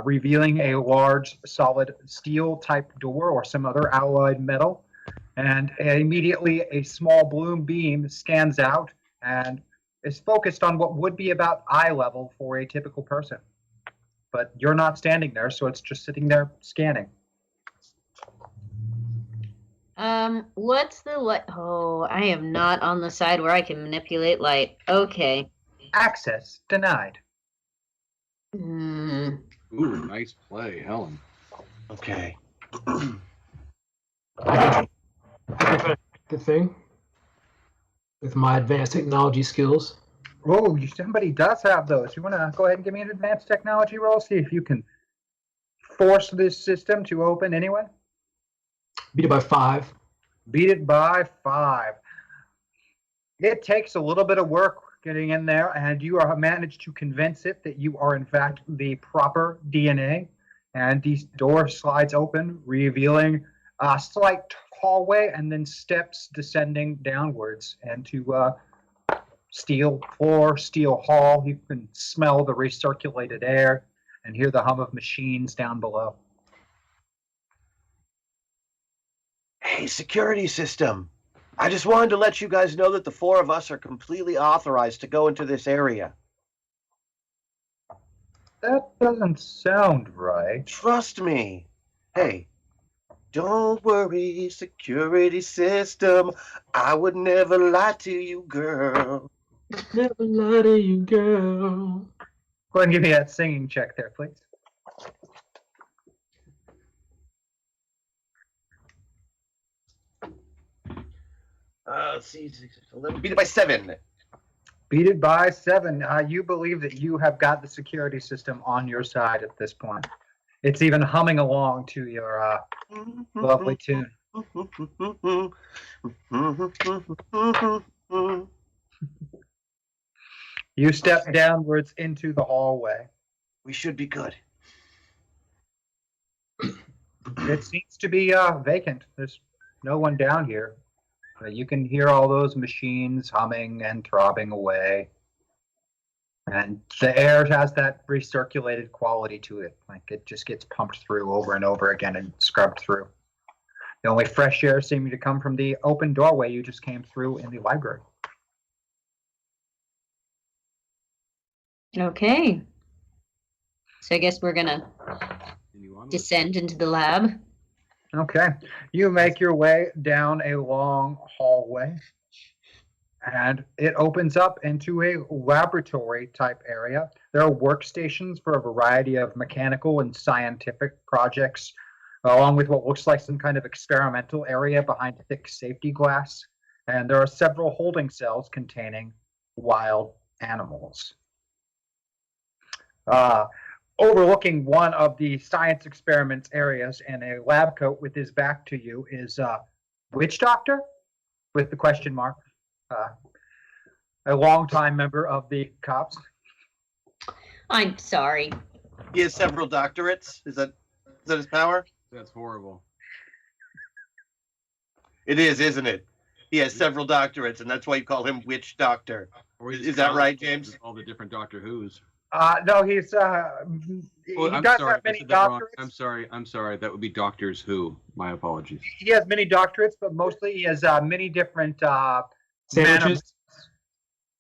revealing a large solid steel type door or some other alloyed metal. And immediately a small blue beam stands out and is focused on what would be about eye level for a typical person. But you're not standing there, so it's just sitting there scanning. What's the light? Oh, I am not on the side where I can manipulate light. Okay. Access denied. Hmm. Ooh, nice play, Helen. Okay. The thing with my advanced technology skills. Oh, somebody does have those. You want to go ahead and give me an advanced technology roll? See if you can force this system to open anyway. Beat it by 5. Beat it by 5. It takes a little bit of work getting in there, and you are managed to convince it that you are in fact the proper DNA. And the door slides open, revealing a slight hallway and then steps descending downwards into steel floor, steel hall. You can smell the recirculated air and hear the hum of machines down below. Hey, security system. I just wanted to let you guys know that the 4 of us are completely authorized to go into this area. That doesn't sound right. Trust me. Hey, don't worry, security system. I would never lie to you, girl. Never lie to you, girl. Go ahead and give me that singing check there, please. Let's see, 11. Beat it by 7. Beat it by 7. You believe that you have got the security system on your side at this point. It's even humming along to your lovely tune. You step downwards into the hallway. We should be good. It seems to be vacant. There's no one down here. You can hear all those machines humming and throbbing away. And the air has that recirculated quality to it. Like it just gets pumped through over and over again and scrubbed through. The only fresh air seeming to come from the open doorway you just came through in the library. Okay. So I guess we're gonna descend into the lab. Okay. You make your way down a long hallway, and it opens up into a laboratory type area. There are workstations for a variety of mechanical and scientific projects, along with what looks like some kind of experimental area behind thick safety glass. And there are several holding cells containing wild animals. Overlooking one of the science experiments areas in a lab coat with his back to you is Witch Doctor with the question mark. A longtime member of the cops. I'm sorry. He has several doctorates. Is that his power? That's horrible. It is, isn't it? He has several doctorates, and that's why you call him Witch Doctor. Is that right, James? All the different Doctor Who's. No, he's he I'm does sorry, have I many said that wrong. doctorates. I'm sorry. That would be Doctors Who. My apologies. He has many doctorates, but mostly he has many different Sandwiches?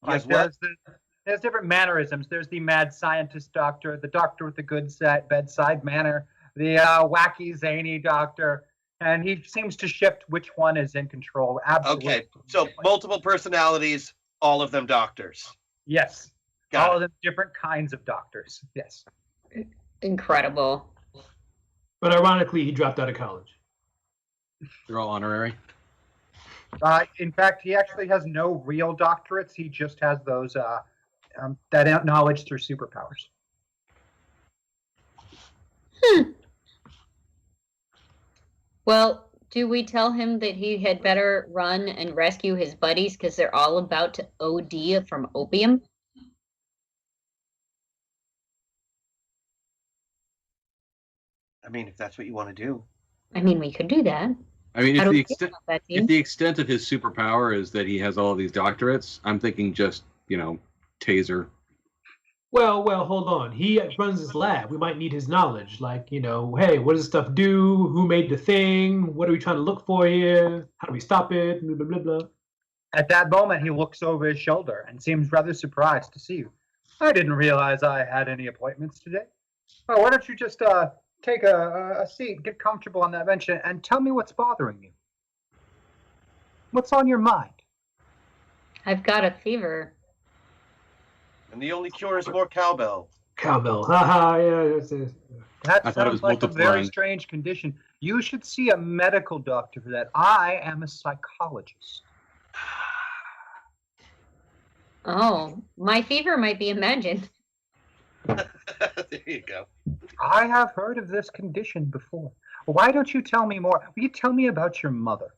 Like there's different mannerisms. There's the mad scientist doctor, the doctor with the good bedside manner, the wacky zany doctor, and he seems to shift which one is in control. Absolutely. Okay, so multiple personalities, all of them doctors. Yes. Got all it. of them different kinds of doctors. Yes. Incredible. But ironically, he dropped out of college. They're all honorary. In fact, he actually has no real doctorates. He just has those that knowledge through superpowers. Well, do we tell him that he had better run and rescue his buddies because they're all about to OD from opium? I mean, if that's what you want to do. I mean, we could do that. I mean, How if do the we feel extent about that, if team? the extent of his superpower is that he has all of these doctorates, I'm thinking just taser. Well, hold on. He runs his lab. We might need his knowledge. Like, hey, what does this stuff do? Who made the thing? What are we trying to look for here? How do we stop it? Blah, blah, blah, blah. At that moment, he looks over his shoulder and seems rather surprised to see you. I didn't realize I had any appointments today. Oh, why don't you just take a seat, get comfortable on that bench, and tell me what's bothering you? What's on your mind? I've got a fever. And the only cure is more cowbell. Cowbell. Haha, yeah. That I thought it sounds was like a very multiplying. strange condition. You should see a medical doctor for that. I am a psychologist. Oh, my fever might be imagined. There you go. I have heard of this condition before. Why don't you tell me more? Will you tell me about your mother?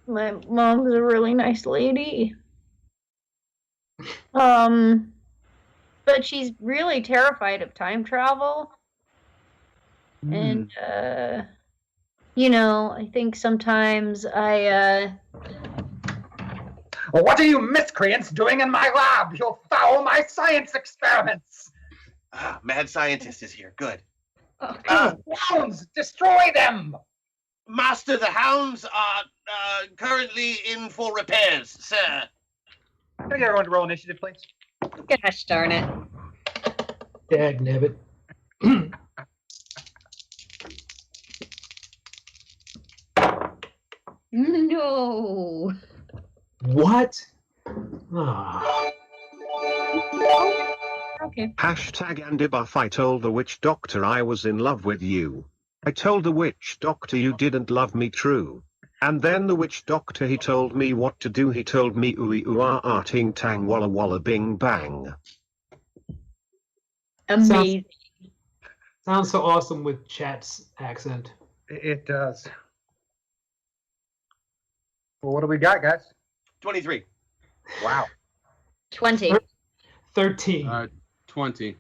My mom's a really nice lady. But she's really terrified of time travel. And, I think sometimes What are you miscreants doing in my lab? You'll foul my science experiments! Mad scientist is here. Good. Hounds! Destroy them! Master, the hounds are currently in for repairs, sir. Can I get everyone to roll initiative, please? Gosh darn it. Dag nabbit. No. What? Ah. Okay. Hashtag Andibuff. I told the witch doctor I was in love with you. I told the witch doctor you didn't love me true. And then the witch doctor he told me what to do. He told me ooey ooh ah ting tang walla walla bing bang. Amazing. Sounds so awesome with Chat's accent. It does. Well, what do we got, guys? 23. Wow. 20. 13. 20.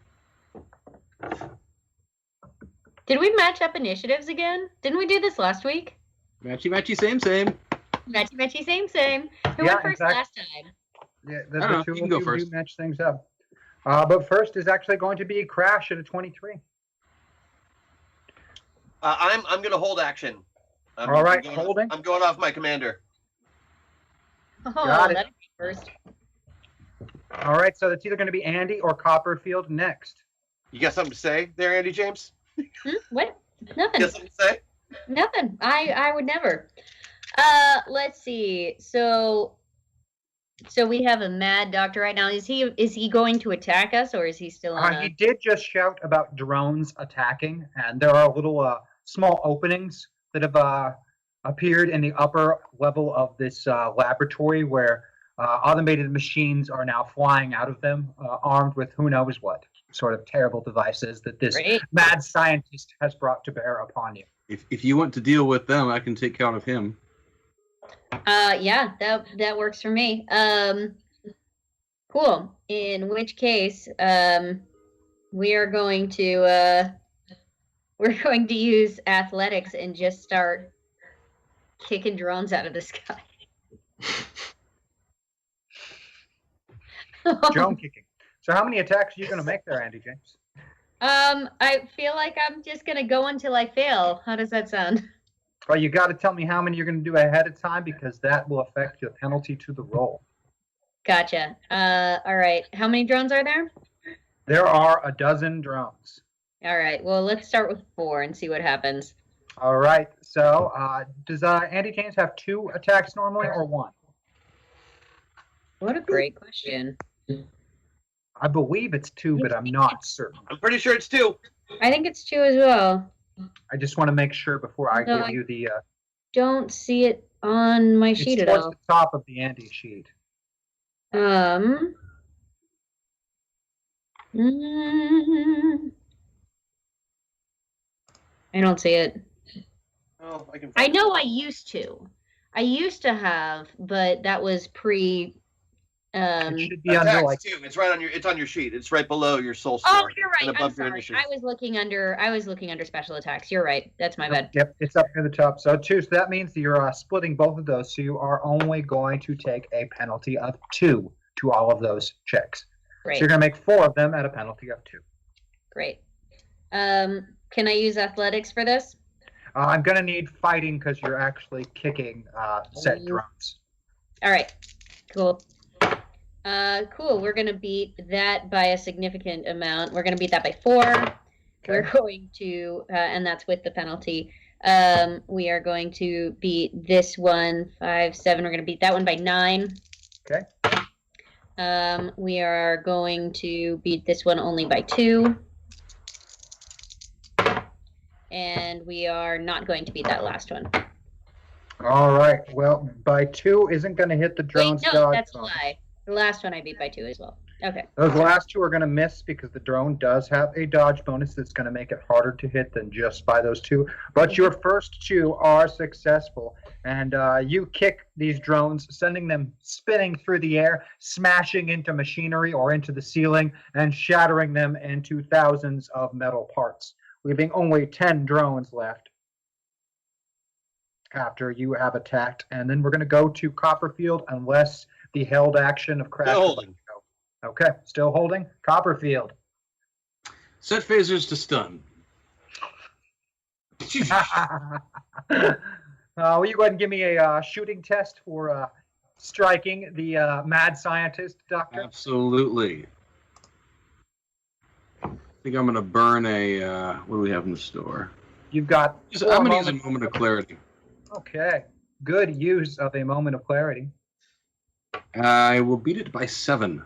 Did we match up initiatives again? Didn't we do this last week? Matchy matchy same same. Matchy matchy same. Who Yeah, went first in fact- last time? Yeah, I don't know. two You can of go you first. do match things up. But first is actually going to be Crash at a 23. I'm going to hold action. All right, I'm holding. I'm going off my commander. Oh, Got it. that'd be first. All right, so it's either going to be Andy or Copperfield next. You got something to say there, Andy James? What? You Nothing. got something to say? Nothing. I would never. Let's see. So we have a mad doctor right now. Is he going to attack us, or is he still on He did just shout about drones attacking, and there are little small openings that have appeared in the upper level of this laboratory where automated machines are now flying out of them, armed with who knows what sort of terrible devices that this mad scientist has brought to bear upon you. If you want to deal with them, I can take care of him. Yeah, that works for me. Cool. In which case, we are going to use athletics and just start kicking drones out of the sky. Drone kicking. So how many attacks are you going to make there, Andy James? I feel like I'm just gonna go until I fail. How does that sound? Well, you got to tell me how many you're going to do ahead of time because that will affect your penalty to the roll. Gotcha. All right. How many drones are there? There are a dozen drones. All right. Well, let's start with 4 and see what happens. All right. So, does Andy James have 2 attacks normally or 1? What a great question. I believe it's 2, but I'm not certain. I'm pretty sure it's 2. I think it's 2 as well. I just want to make sure before I No, give you the. Don't see it on my sheet it's at towards all. the top of the Andy sheet. mm, I don't see it. Oh, I can. I know I used to. I used to have, but that was pre. It should be under Attacks like. too. It's right on your. It's on your sheet. It's right below your soul Oh, star. you're right. And I'm above your sorry. initiative. I was looking under special attacks. You're right. That's my bad. Yep, it's up near the top. So 2. So that means that you're splitting both of those. So you are only going to take a penalty of 2 to all of those checks. Great. So you're going to make 4 of them at a penalty of 2. Great. Can I use athletics for this? I'm going to need fighting because you're actually kicking said drones. All right. Cool. Cool. We're going to beat that by a significant amount. We're going to beat that by 4. Okay. We're going to, and that's with the penalty. We are going to beat this one 5, 7. We're going to beat that one by 9. Okay. We are going to beat this one only by 2. And we are not going to beat that last one. All right. Well, by 2 isn't going to hit the drone's Wait, no, dodge that's a bonus. lie. The last one I beat by 2 as well. Okay. Those last 2 are going to miss because the drone does have a dodge bonus that's going to make it harder to hit than just by those 2. But your first 2 are successful. And you kick these drones, sending them spinning through the air, smashing into machinery or into the ceiling, and shattering them into thousands of metal parts, leaving only 10 drones left after you have attacked. And then we're going to go to Copperfield unless the held action of Crash. Still holding. Okay, still holding. Copperfield. Set phasers to stun. Will you go ahead and give me a shooting test for striking the mad scientist, Doctor? Absolutely. I think I'm going to burn a. What do we have in the store? You've got. I'm going to use a moment of clarity. Okay. Good use of a moment of clarity. I will beat it by 7.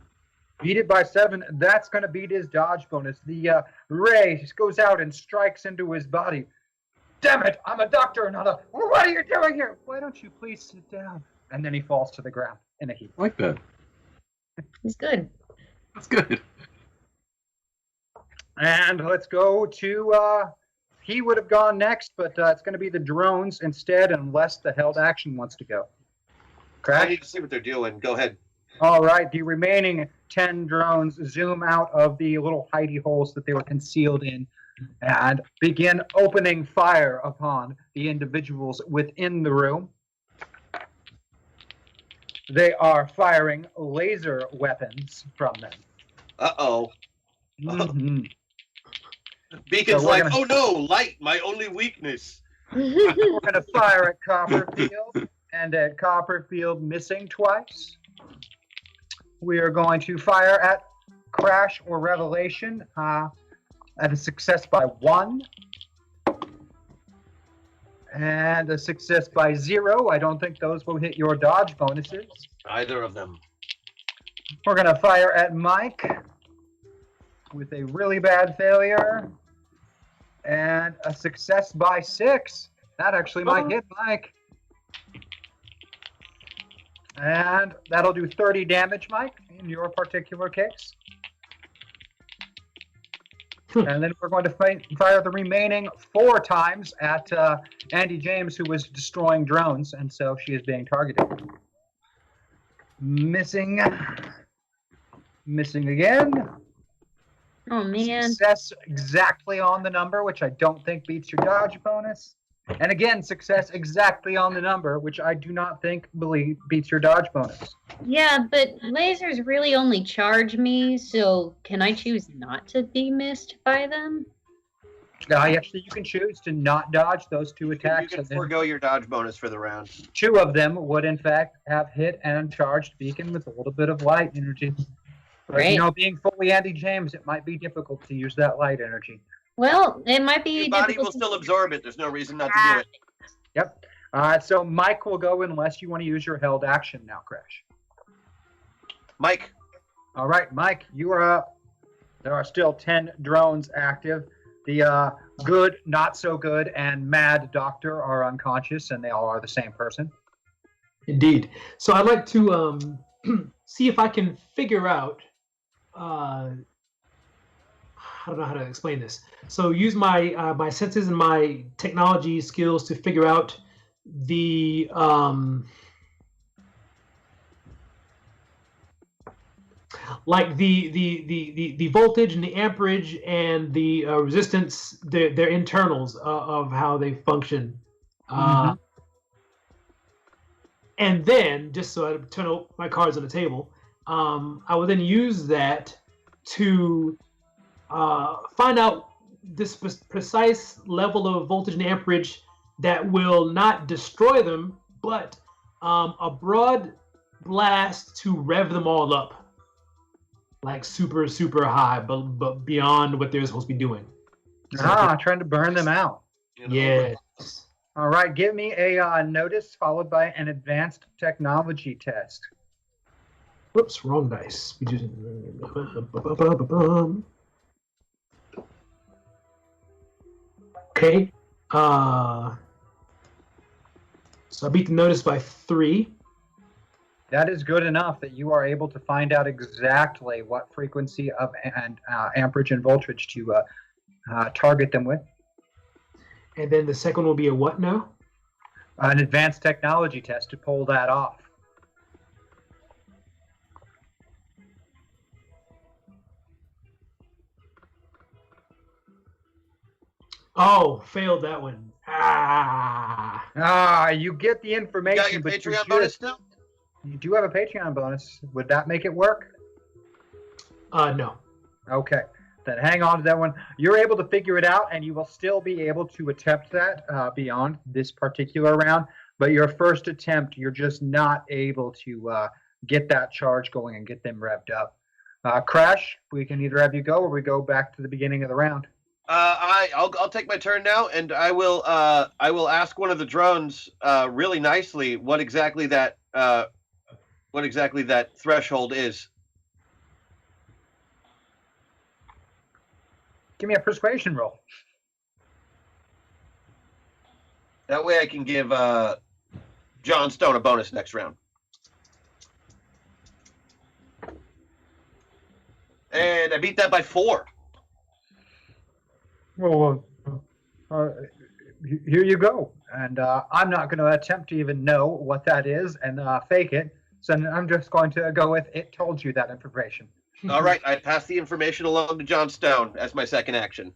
Beat it by 7. That's going to beat his dodge bonus. The ray goes out and strikes into his body. Damn it! I'm a doctor, not a. What are you doing here? Why don't you please sit down? And then he falls to the ground in a heap. I like that. It's good. That's good. And let's go to. He would have gone next, but it's going to be the drones instead, unless the held action wants to go. I need to see what they're doing. Go ahead. All right, the remaining 10 drones zoom out of the little hidey holes that they were concealed in and begin opening fire upon the individuals within the room. They are firing laser weapons from them. Uh-oh. Mm-hmm. Beacon's So we're like, gonna- oh no, light, my only weakness. We're going to fire at Copperfield, and at Copperfield missing twice. We are going to fire at Crash or Revelation. And a success by 1. And a success by 0. I don't think those will hit your dodge bonuses. Either of them. We're going to fire at Mike with a really bad failure. And a success by 6. That actually might hit Mike. And that'll do 30 damage, Mike, in your particular case. And then we're going to fire the remaining 4 times at Andy James, who was destroying drones, and so she is being targeted. Missing. Missing again. Oh, man. Success exactly on the number, which I don't think beats your dodge bonus. And again, success exactly on the number, which I do not think beats your dodge bonus. Yeah, but lasers really only charge me, so can I choose not to be missed by them? Actually, you can choose to not dodge those 2 attacks. You can forego your dodge bonus for the round. 2 of them would, in fact, have hit and charged Beacon with a little bit of light energy. But, Right. you know, being fully Andy James, it might be difficult to use that light energy. Well, it might be Your body difficult will still absorb it. There's no reason not to do it. Yep. So Mike will go unless you want to use your held action now, Crash. Mike. All right, Mike, you are up. There are still 10 drones active. The good, not so good, and mad doctor are unconscious, and they all are the same person. Indeed. So I'd like to see if I can figure out. I don't know how to explain this. So use my my senses and my technology skills to figure out the like the voltage and the amperage and the resistance, their internals of how they function. And then, just so I turn my cards on the table, I will then use that to find out this precise level of voltage and amperage that will not destroy them, but a broad blast to rev them all up. Like super, super high, but beyond what they're supposed to be doing. Trying to burn them out. Yes. All right, give me a notice followed by an advanced technology test. Whoops, wrong dice. We just... Okay. So I beat the notice by 3. That is good enough that you are able to find out exactly what frequency of amperage and voltage to target them with. And then the second will be a what now? An advanced technology test to pull that off. Oh, failed that one. You get the information. You got your but Patreon bonus still? You do have a Patreon bonus. Would that make it work? No. Okay. Then hang on to that one. You're able to figure it out, and you will still be able to attempt that beyond this particular round. But your first attempt, you're just not able to get that charge going and get them revved up. Crash, we can either have you go or we go back to the beginning of the round. I'll take my turn now, and I will ask one of the drones really nicely what exactly that threshold is. Give me a persuasion roll. That way I can give John Stone a bonus next round. And I beat that by 4. Well, here you go. And I'm not going to attempt to even know what that is and fake it. So I'm just going to go with it told you that information. All right, I pass the information along to John Stone as my second action.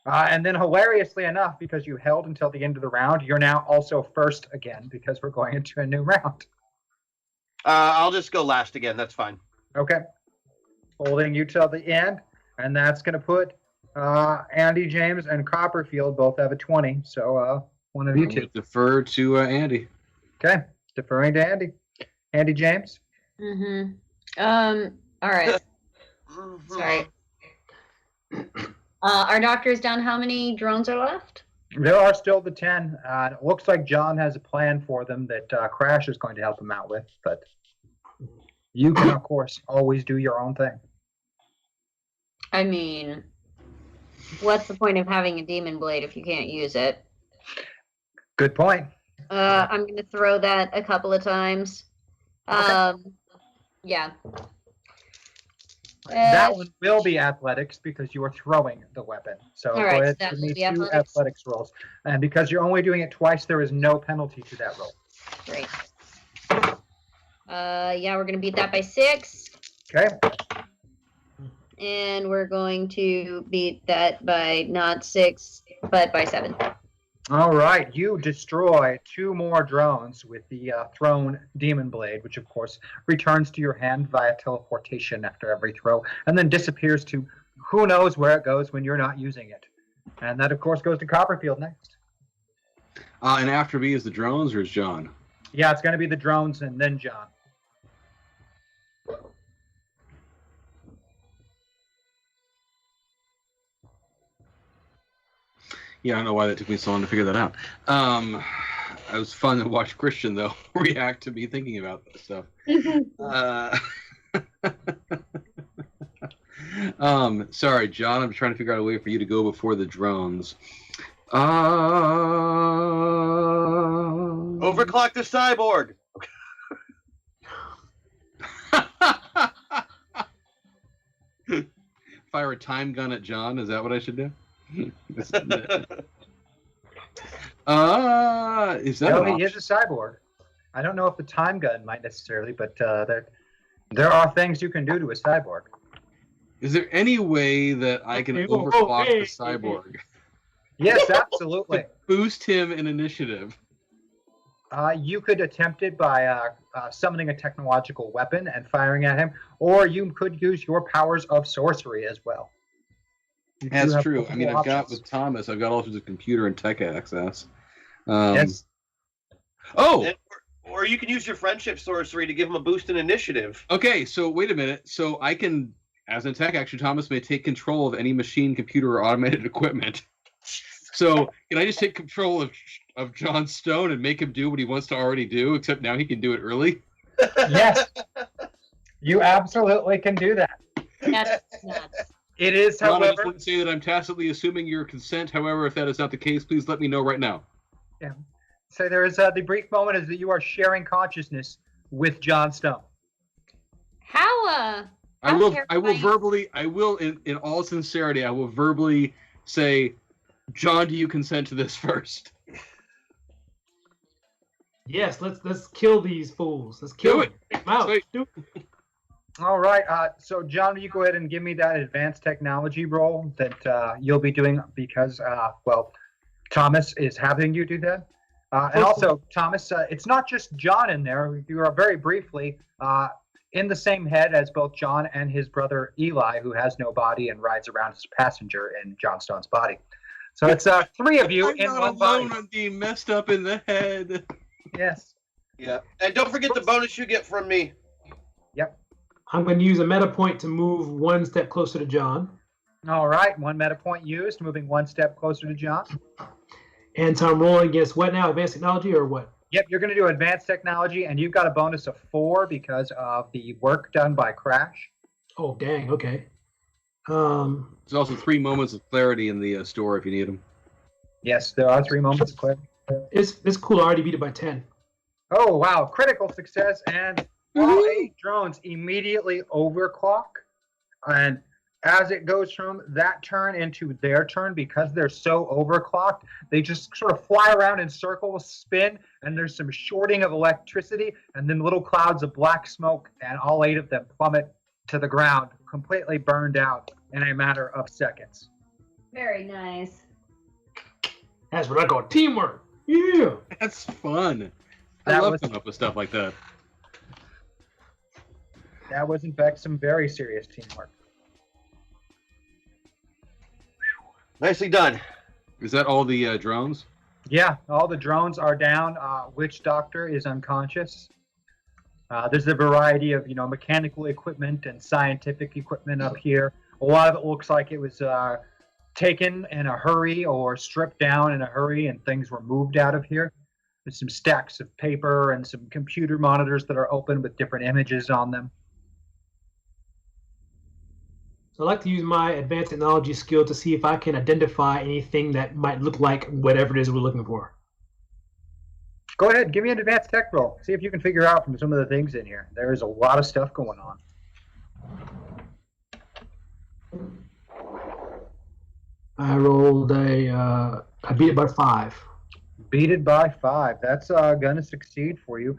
And then hilariously enough, because you held until the end of the round, you're now also first again because we're going into a new round. I'll just go last again. That's fine. Okay. Holding you till the end. And that's going to put Andy James and Copperfield both have a 20. So one of you two. Defer to Andy. Okay. Deferring to Andy. Andy James? All right. Sorry. Our doctor is down. How many drones are left? There are still the 10. It looks like John has a plan for them that Crash is going to help him out with, but you can, of course, always do your own thing. I mean, what's the point of having a demon blade if you can't use it? Good point. I'm going to throw that a couple of times. Yeah. That one will be athletics because you are throwing the weapon. So All go right, ahead so that and will give be me 2 athletics. athletics rolls. And because you're only doing it twice, there is no penalty to that roll. Great. Yeah, we're going to beat that by 6. Okay. And we're going to beat that by not 6, but by 7. All right. You destroy 2 more drones with the thrown demon blade, which, of course, returns to your hand via teleportation after every throw, and then disappears to who knows where it goes when you're not using it. And that, of course, goes to Copperfield next. And after me is the drones, or is John? Yeah, it's going to be the drones and then John. Yeah, I don't know why that took me so long to figure that out. It was fun to watch Christian, though, react to me thinking about this stuff. Sorry, John, I'm trying to figure out a way for you to go before the drones. Overclock the cyborg. Fire a time gun at John, is that what I should do? Is that No, an he is a cyborg. I don't know if the time gun might necessarily, but there are things you can do to a cyborg. Is there any way that I can overclock the cyborg? Yes, absolutely. Boost him in initiative. You could attempt it by summoning a technological weapon and firing at him, or you could use your powers of sorcery as well. You do That's have true. I mean, multiple I've got options. with Thomas, I've got all sorts of computer and tech access. Yes. Oh, Or you can use your friendship sorcery to give him a boost in initiative. okay. So wait a minute. So I can, as in tech action, Thomas may take control of any machine, computer, or automated equipment. So can I just take control of John Stone and make him do what he wants to already do, except now he can do it early? Yes. You absolutely can do that. That's nuts. It is, John, I just however. want to say that I'm tacitly assuming your consent. However, if that is not the case, please let me know right now. Yeah. So there is the brief moment is that you are sharing consciousness with John Stone. How I will terrifying. verbally, in all sincerity, I will verbally say, John, do you consent to this first? Yes, let's kill these fools. Let's kill Do them. Take them out. Sweet. All right. So, John, you go ahead and give me that advanced technology roll that you'll be doing because, Thomas is having you do that. And also, Thomas, it's not just John in there. You are very briefly in the same head as both John and his brother Eli, who has no body and rides around as a passenger in John Stone's body. So it's 3 of you I'm in not one alone. body. I'm being messed up in the head. Yes. Yeah. And don't forget the bonus you get from me. Yep. I'm going to use a meta point to move 1 step closer to John. All right. 1 meta point used, moving 1 step closer to John. And so I'm rolling against what now? Advanced technology or what? Yep, you're going to do advanced technology, and you've got a bonus of 4 because of the work done by Crash. Oh, dang. Okay. There's also 3 moments of clarity in the store if you need them. Yes, there are 3 moments of clarity. It's cool. I already beat it by 10. Oh, wow. Critical success, and all 8 drones immediately overclock. And as it goes from that turn into their turn, because they're so overclocked, they just sort of fly around in circles, spin, and there's some shorting of electricity, and then little clouds of black smoke, and all 8 of them plummet to the ground, completely burned out in a matter of seconds. Very nice. That's what I call teamwork. Yeah. That's fun. I That love was- coming up with stuff like that. That was, in fact, some very serious teamwork. Nicely done. Is that all the drones? Yeah, all the drones are down. Witch Doctor is unconscious. There's a variety of, mechanical equipment and scientific equipment up here. A lot of it looks like it was taken in a hurry or stripped down in a hurry and things were moved out of here. There's some stacks of paper and some computer monitors that are open with different images on them. So I'd like to use my advanced technology skill to see if I can identify anything that might look like whatever it is we're looking for. Go ahead, give me an advanced tech roll. See if you can figure out from some of the things in here. There is a lot of stuff going on. I rolled I beat it by 5. Beat it by 5. That's going to succeed for you.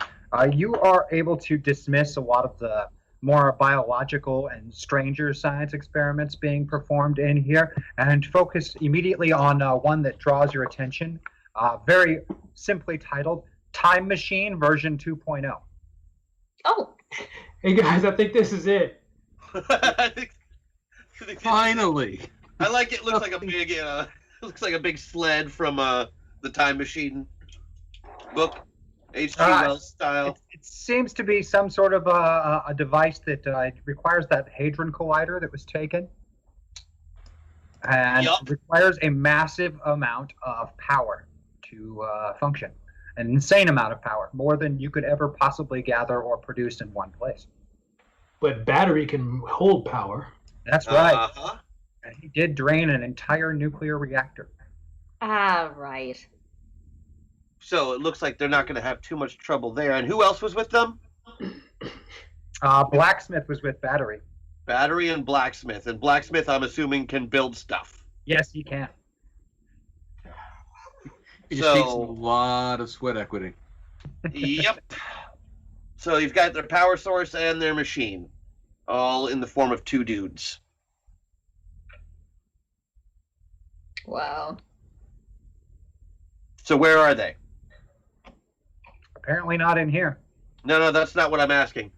You are able to dismiss a lot of the more biological and stranger science experiments being performed in here and focus immediately on one that draws your attention. Very simply titled Time Machine version 2.0. Oh. Hey guys, I think this is it. Finally. I like it. Looks like a big, looks like a big sled from the Time Machine book, H.G. Wells style. It seems to be some sort of a device that requires that Hadron Collider that was taken, and requires a massive amount of power to function. An insane amount of power, more than you could ever possibly gather or produce in one place. But battery can hold power. That's right. And he did drain an entire nuclear reactor. Ah, right. So it looks like they're not going to have too much trouble there. And who else was with them? Blacksmith was with Battery. Battery and Blacksmith. And Blacksmith, I'm assuming, can build stuff. Yes, he can. It just takes a lot of sweat equity. Yep. So you've got their power source and their machine, all in the form of 2 dudes. Wow. So where are they? Apparently not in here. No, that's not what I'm asking.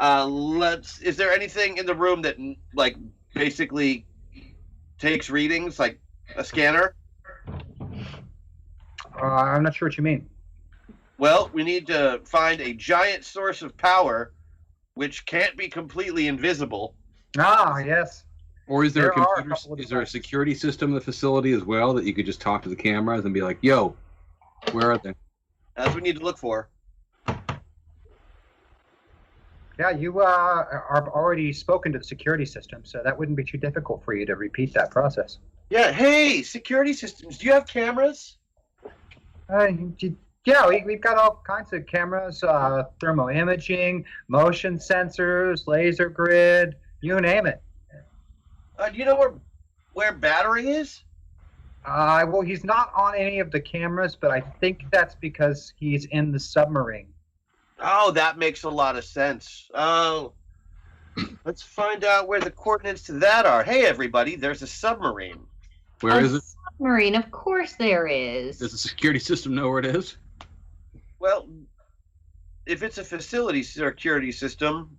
Is there anything in the room that, like, basically takes readings, like a scanner? I'm not sure what you mean. Well, we need to find a giant source of power which can't be completely invisible. Ah, yes. Or is there a security system in the facility as well that you could just talk to the cameras and be like, yo, where are they? That's what we need to look for. Yeah, you are already spoken to the security system, so that wouldn't be too difficult for you to repeat that process. Yeah, hey, security systems, do you have cameras? Yeah, we've got all kinds of cameras, thermal imaging, motion sensors, laser grid, you name it. Do you know where Battery is? Well, he's not on any of the cameras, but I think that's because he's in the submarine. Oh, that makes a lot of sense. Oh, let's find out where the coordinates to that are. Hey, everybody, there's a submarine. Where is it? Submarine, of course there is. Does the security system know where it is? Well, if it's a facility security system,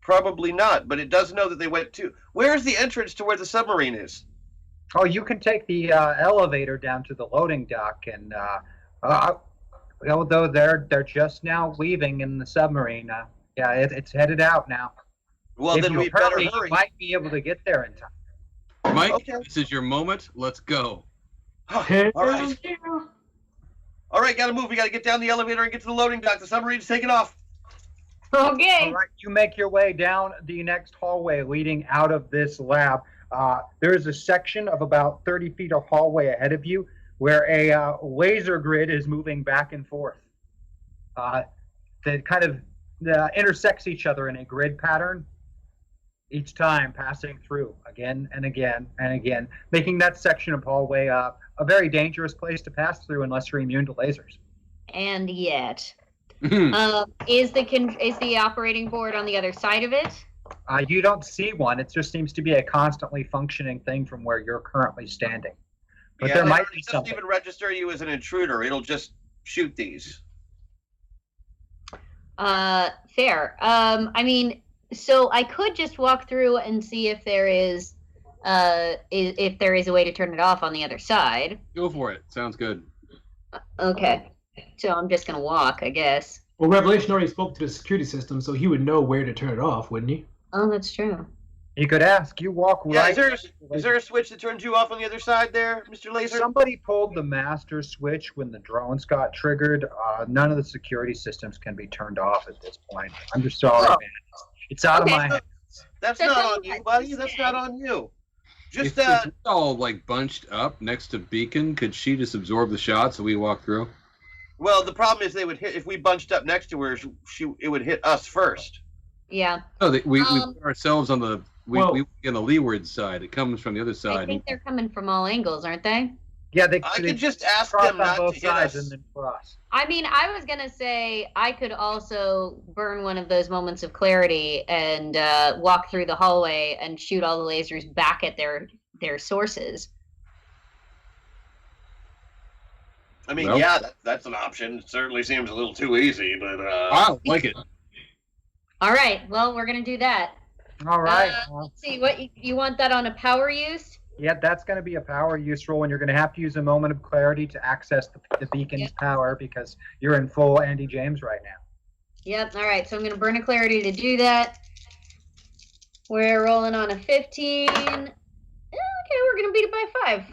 probably not, but it does know that they went to. Where's the entrance to where the submarine is? Oh, you can take the elevator down to the loading dock, and although they're just now leaving in the submarine, yeah, it's headed out now. Well, then we better hurry. You might be able to get there in time. Mike, this is your moment. Let's go. All right. All right, gotta move. We gotta get down the elevator and get to the loading dock. The submarine's taking off. Okay. All right, you make your way down the next hallway leading out of this lab. There is a section of about 30 feet of hallway ahead of you where a laser grid is moving back and forth. That kind of intersects each other in a grid pattern, each time passing through again and again and again, making that section of hallway a very dangerous place to pass through unless you're immune to lasers. And yet, is the operating board on the other side of it? You don't see one. It just seems to be a constantly functioning thing from where you're currently standing. But Yeah, there might be it doesn't something. even register you as an intruder. It'll just shoot these. Fair. I mean, so I could just walk through and see if there is a way to turn it off on the other side. Go for it. Sounds good. Okay. So I'm just gonna walk, I guess. Well, Revelation already spoke to the security system, so he would know where to turn it off, wouldn't he? Oh, that's true. You could ask. You walk Yeah, right. is there a switch that turns you off on the other side there, Mr. Laser? Somebody pulled the master switch when the drones got triggered. None of the security systems can be turned off at this point. I'm just sorry, man. It's out of my hands. That's not on you, buddy. That's not on you. Just if we're all like bunched up next to Beacon, could she just absorb the shot so we walk through? well, the problem is they would hit if we bunched up next to her. It would hit us first. Yeah. No, we put ourselves on the we on the leeward side. It comes from the other I side. think they're coming from all angles, aren't they? Yeah, I could just ask cross them on not both to hit sides us. and then cross. I mean, I was gonna say I could also burn one of those moments of clarity and walk through the hallway and shoot all the lasers back at their sources. I mean, Well- yeah, that's an option. It certainly seems a little too easy, but I don't like it. All right, well, we're gonna do that. All right. Let's see, what you want that on a power use? Yeah, that's going to be a power use roll, and you're going to have to use a moment of clarity to access the beacon's power because you're in full Andy James right now. Yep. All right, so I'm gonna burn a clarity to do that. We're rolling on a 15. Okay, we're gonna beat it by 5.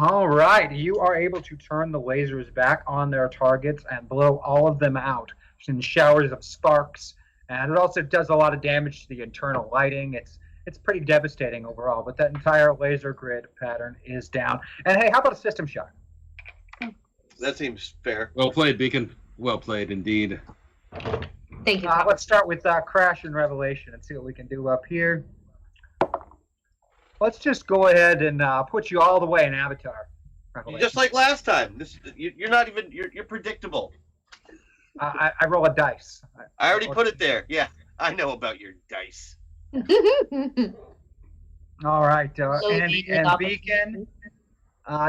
All right, you are able to turn the lasers back on their targets and blow all of them out in showers of sparks, and it also does a lot of damage to the internal lighting. It's pretty devastating overall, but that entire laser grid pattern is down. And hey, how about a system shock? that seems fair. Well played, Beacon. Well played indeed. Thank you. Let's start with Crash and Revelation and see what we can do up here. Let's just go ahead and put you all the way in Avatar. Revelation. Just like last time. You're not even. You're predictable. I roll a dice. I already put it there. Yeah, I know about your dice. All right, So Andy you and got- Beacon.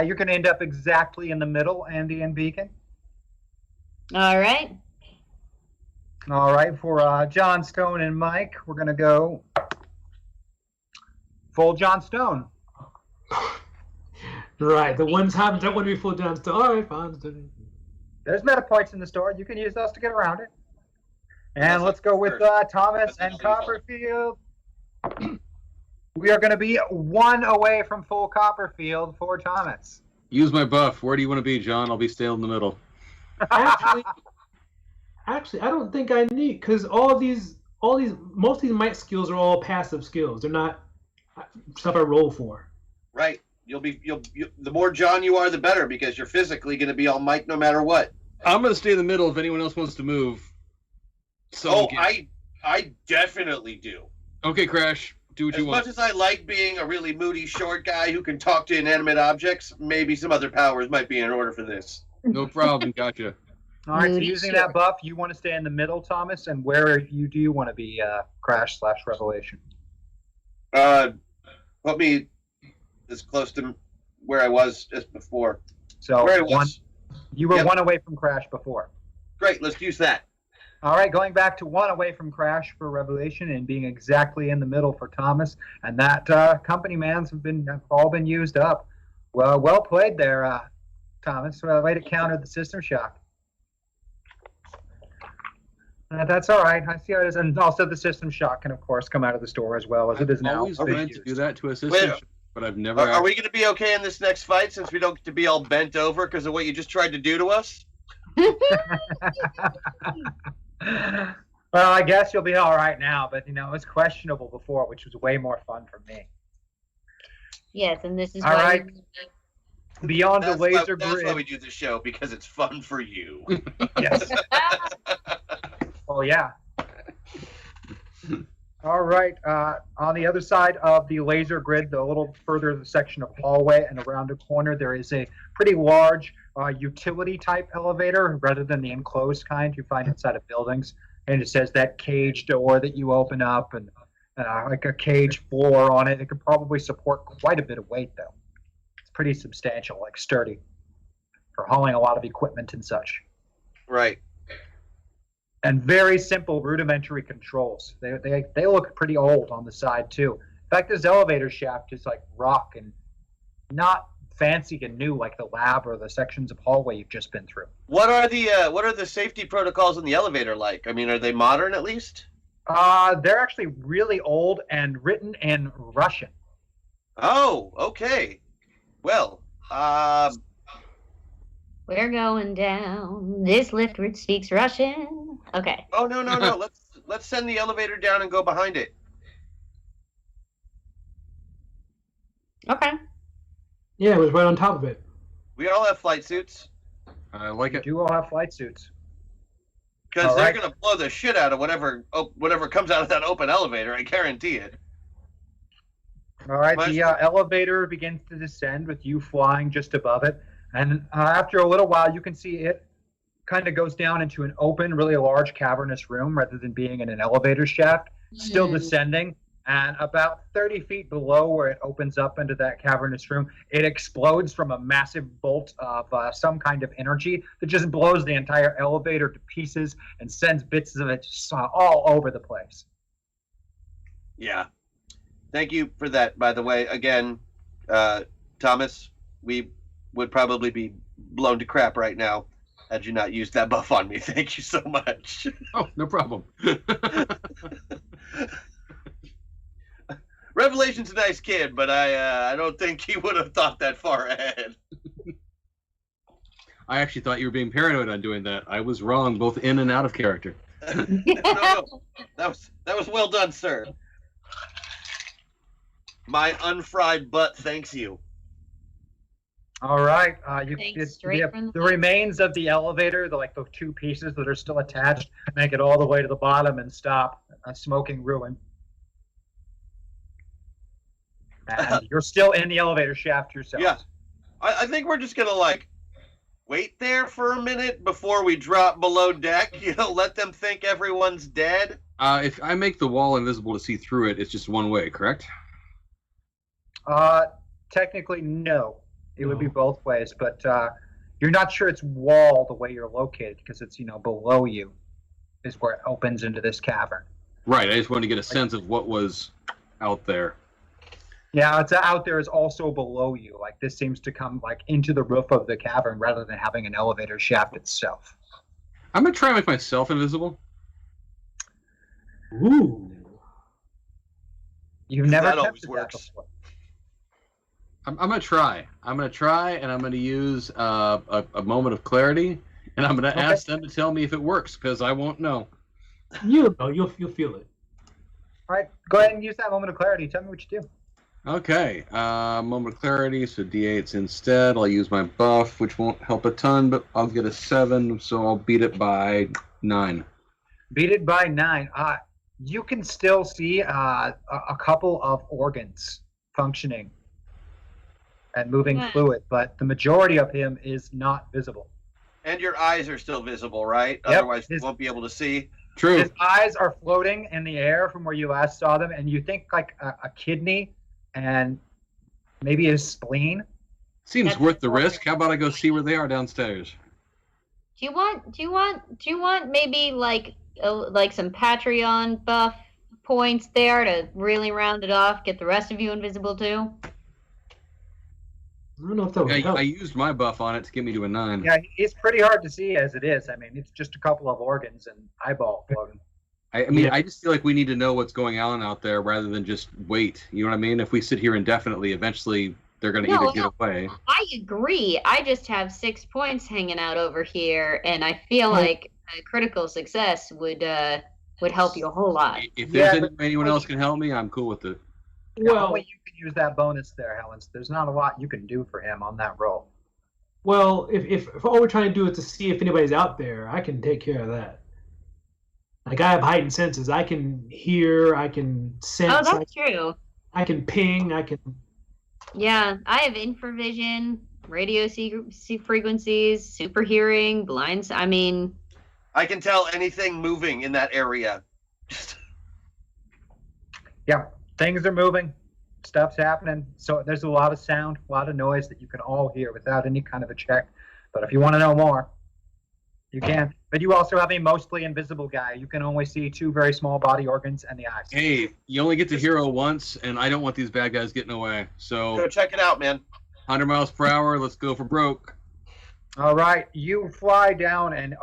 You're going to end up exactly in the middle, Andy and Beacon. All right. All right, for John Stone and Mike, we're going to go full John Stone. Right, the one time that wouldn't be full down. All right, fine. There's meta points in the store. You can use those to get around it. And let's go with Thomas and Copperfield. We are going to be 1 away from full Copperfield for Thomas. Use my buff. Where do you want to be, John? I'll be still in the middle. Actually, I don't think I need because most of these might skills are all passive skills. They're not stuff I roll for. Right. The more John you are, the better because you're physically going to be all Mike no matter what. I'm going to stay in the middle if anyone else wants to move. So I definitely do. Okay, Crash. Do what you want. As much as I like being a really moody short guy who can talk to inanimate objects, maybe some other powers might be in order for this. No problem. Gotcha. All right, so using that buff, you want to stay in the middle, Thomas, and where do you want to be, Crash/Revelation? Put me as close to where I was as before. So where I was. You were Yep. 1 away from Crash before. Great, let's use that. All right, going back to 1 away from Crash for Revelation and being exactly in the middle for Thomas, and that company mans have all been used up. Well played there, Thomas. Way to counter the system shock. That's all right. I see how it is, and also the system shock can, of course, come out of the store as well as it is I've now. always wanted to do that to a system, Wait, but I've never. Are we going to be okay in this next fight since we don't get to be all bent over because of what you just tried to do to us? Well, I guess you'll be all right now, but it was questionable before, which was way more fun for me. Yes, and this is All why right. Beyond That's the laser That's grid. why we do the show, because it's fun for you. Yes. Oh yeah. All right. On the other side of the laser grid, a little further the section of hallway and around the corner, there is a pretty large utility type elevator rather than the enclosed kind you find inside of buildings. And it says that cage door that you open up and like a cage floor on it. It could probably support quite a bit of weight though. It's pretty substantial, like sturdy for hauling a lot of equipment and such. Right. And very simple rudimentary controls. They look pretty old on the side too. In fact, this elevator shaft is like rock and not fancy and new like the lab or the sections of hallway you've just been through. What are the safety protocols in the elevator like? I mean, are they modern at least? They're actually really old and written in Russian. Oh, okay. Well, We're going down. This lift speaks Russian. Okay. oh no. Let's send the elevator down and go behind it. Okay. Yeah, it was right on top of it. We all have flight suits. I like it. You all have flight suits. Because All they're right. gonna blow the shit out of whatever comes out of that open elevator. I guarantee it. All right, Nice. the elevator begins to descend with you flying just above it. And after a little while, you can see it kind of goes down into an open, really large cavernous room rather than being in an elevator shaft, still descending. And about 30 feet below where it opens up into that cavernous room, it explodes from a massive bolt of some kind of energy that just blows the entire elevator to pieces and sends bits of it just, all over the place. Yeah. Thank you for that, by the way. Again, Thomas, we would probably be blown to crap right now had you not used that buff on me. Thank you so much. Oh, no problem. Revelation's a nice kid, but I don't think he would have thought that far ahead. I actually thought you were being paranoid on doing that. I was wrong, both in and out of character. No. That was well done, sir. My unfried butt thanks you. All right, Thanks, straight from the remains of the elevator, the two pieces that are still attached, make it all the way to the bottom and stop, a smoking ruin. And you're still in the elevator shaft yourself. Yeah. I think we're just gonna wait there for a minute before we drop below deck. Let them think everyone's dead. If I make the wall invisible to see through it, it's just one way, correct? Technically, no. It would be both ways, but you're not sure it's wall the way you're located because it's below you is where it opens into this cavern. Right. I just wanted to get a sense of what was out there. Yeah, it's out there is also below you. This seems to come into the roof of the cavern rather than having an elevator shaft itself. I'm gonna try and make myself invisible. Ooh. You've never That always tested that works. before. I'm gonna try. I'm gonna try, and I'm gonna use a moment of clarity, and I'm gonna ask them to tell me if it works, because I won't know. You'll know. You'll feel it. All right, go ahead and use that moment of clarity. Tell me what you do. Okay, moment of clarity, so D8s instead. I'll use my buff, which won't help a ton, but I'll get a 7, so I'll beat it by 9. Beat it by 9. You can still see a couple of organs functioning and moving fluid, but the majority of him is not visible. And your eyes are still visible, right? Yep. Otherwise, you won't be able to see. True. His eyes are floating in the air from where you last saw them, and you think a kidney and maybe his spleen. Seems worth the risk. How about I go see where they are downstairs? Do you want maybe some Patreon buff points there to really round it off, get the rest of you invisible too? I don't know if that would help. I used my buff on it to get me to a 9. Yeah, it's pretty hard to see as it is. I mean, it's just a couple of organs and eyeball floating. I mean, I just feel like we need to know what's going on out there rather than just wait. You know what I mean? If we sit here indefinitely, eventually they're going to either get away. I agree. I just have 6 points hanging out over here, and I feel like a critical success would help you a whole lot. If there's anyone else can help me, I'm cool with it. Well, only you can use that bonus there, Helen. There's not a lot you can do for him on that roll. Well, if all we're trying to do is to see if anybody's out there, I can take care of that. I have heightened senses. I can hear. I can sense. Oh, that's true. I can ping. I can. Yeah, I have infravision, radio frequencies, super hearing, blinds. I mean, I can tell anything moving in that area. Yeah, things are moving. Stuff's happening. So there's a lot of sound, a lot of noise that you can all hear without any kind of a check. But if you want to know more, you can. But you also have a mostly invisible guy. You can only see 2 very small body organs and the eyes. Hey, you only get to hero once, and I don't want these bad guys getting away. So go check it out, man. 100 miles per hour. Let's go for broke. All right, you fly down, and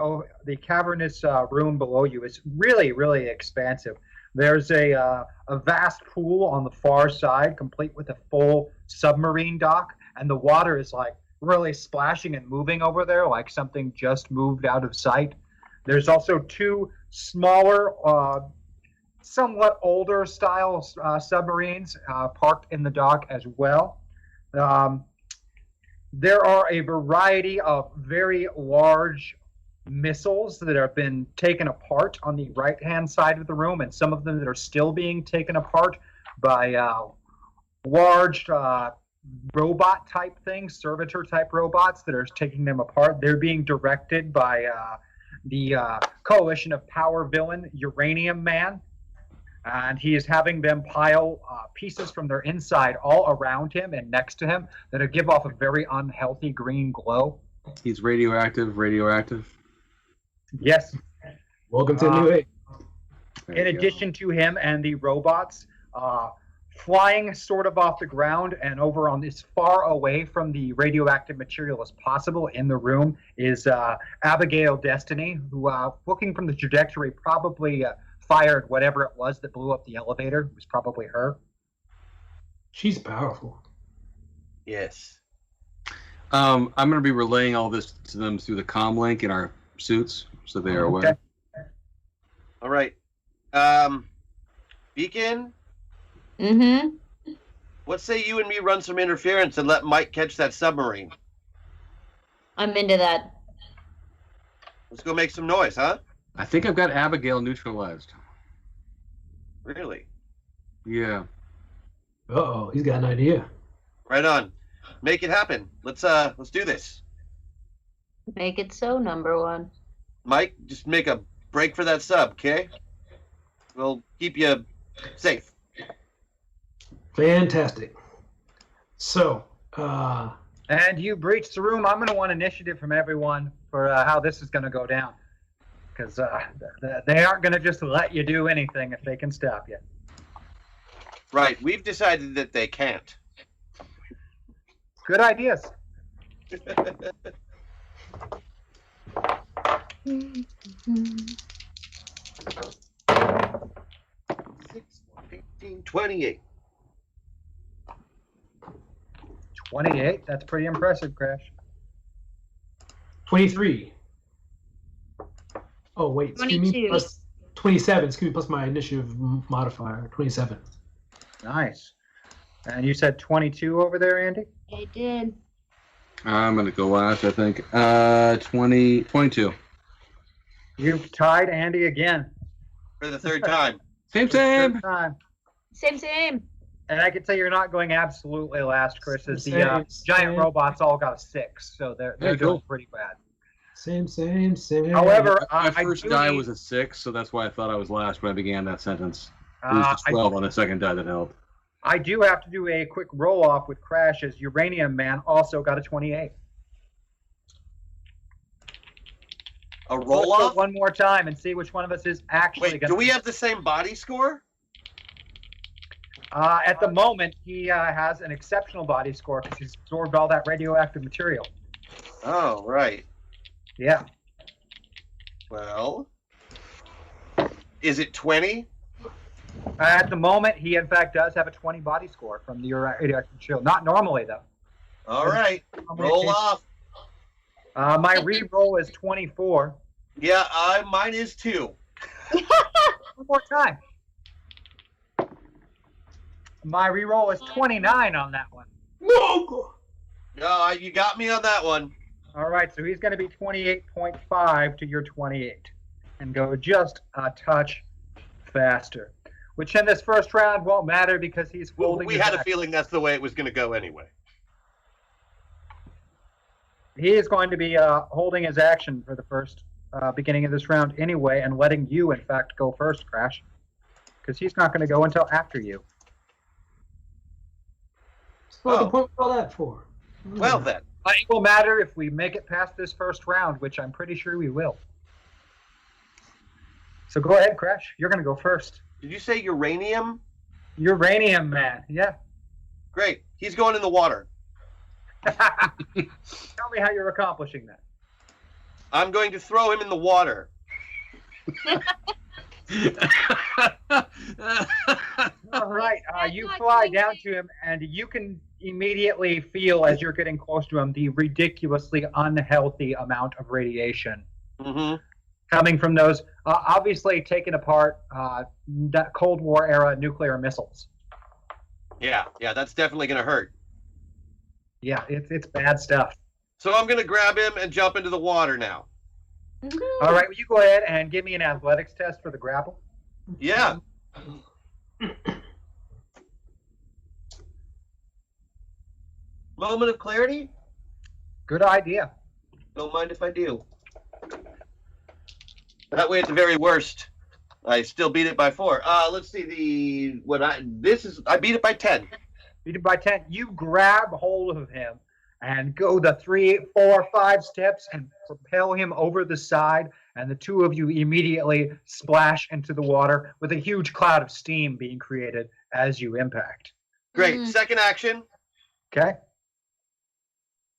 the cavernous room below you is really, really expansive. There's a vast pool on the far side, complete with a full submarine dock, and the water is like really splashing and moving over there, like something just moved out of sight. There's also two smaller, somewhat older style submarines parked in the dock as well. There are a variety of very large missiles that have been taken apart on the right-hand side of the room, and some of them that are still being taken apart by large robot-type things, servitor-type robots that are taking them apart. They're being directed by the Coalition of Power villain, Uranium Man, and he is having them pile pieces from their inside all around him and next to him that give off a very unhealthy green glow. He's radioactive. Yes. Welcome to New Age. In addition to him and the robots, flying sort of off the ground and over on as far away from the radioactive material as possible in the room is Abigail Destiny, who, looking from the trajectory, probably fired whatever it was that blew up the elevator. It was probably her. She's powerful. Yes. I'm going to be relaying all this to them through the comm link in our suits, so they are aware. All right. Beacon, Mm-hmm. what say you and me run some interference and let Mike catch that submarine? I'm into that. Let's go make some noise, huh? I think I've got Abigail neutralized. Really? Yeah. Uh-oh, he's got an idea. Right on. Make it happen. Let's do this. Make it so, number one. Mike, just make a break for that sub, okay? We'll keep you safe. Fantastic. So, and you breached the room. I'm going to want initiative from everyone for how this is going to go down. Because they aren't going to just let you do anything if they can stop you. Right. We've decided that they can't. Good ideas. 28. 28? That's pretty impressive, Crash. 23. Oh, wait. Excuse me. 22. Plus 27. Excuse me. Plus my initiative modifier. 27. Nice. And you said 22 over there, Andy? I did. I'm going to go last, I think. 22. You've tied Andy again. For the third time. Same. Third time. Same. And I can tell you're not going absolutely last, Chris, as the giant robots all got a 6, so they're doing pretty bad. Same. However, my first die was a 6, so that's why I thought I was last when I began that sentence. It was just 12 on the second die that helped. I do have to do a quick roll-off with Crash, as Uranium Man also got a 28. A roll-off? One more time and see which one of us is actually Wait, going to... do we have the same body score? At the moment, he has an exceptional body score because he's absorbed all that radioactive material. Oh, right. Yeah. Well, is it 20? At the moment, he in fact does have a 20 body score from the radioactive material. Not normally, though. All right. Roll off. My re-roll is 24. Yeah, mine is 2. One more time. My re-roll is 29 on that one. No! No, you got me on that one. All right, so he's going to be 28.5 to your 28 and go just a touch faster, which in this first round won't matter because he's holding We had a feeling that's the way it was going to go anyway. He is going to be holding his action for the first beginning of this round anyway and letting you, in fact, go first, Crash, because he's not going to go until after you. What the point for all that for? Well, then. It will matter if we make it past this first round, which I'm pretty sure we will. So go ahead, Crash. You're going to go first. Did you say uranium? Uranium Man, yeah. Great. He's going in the water. Tell me how you're accomplishing that. I'm going to throw him in the water. All right, you not fly going down to him, and you can immediately feel as you're getting close to him the ridiculously unhealthy amount of radiation coming from those, obviously taken apart that Cold War era nuclear missiles. Yeah, that's definitely gonna hurt. Yeah, it's bad stuff. So I'm gonna grab him and jump into the water now. All right, will you go ahead and give me an athletics test for the grapple? Yeah. Moment of clarity? Good idea. Don't mind if I do. That way, at the very worst, I still beat it by 4. Let's see I beat it by 10. Beat it by 10. You grab hold of him and go the 3, 4, 5 steps and propel him over the side, and the two of you immediately splash into the water with a huge cloud of steam being created as you impact. Great. Second action. Okay.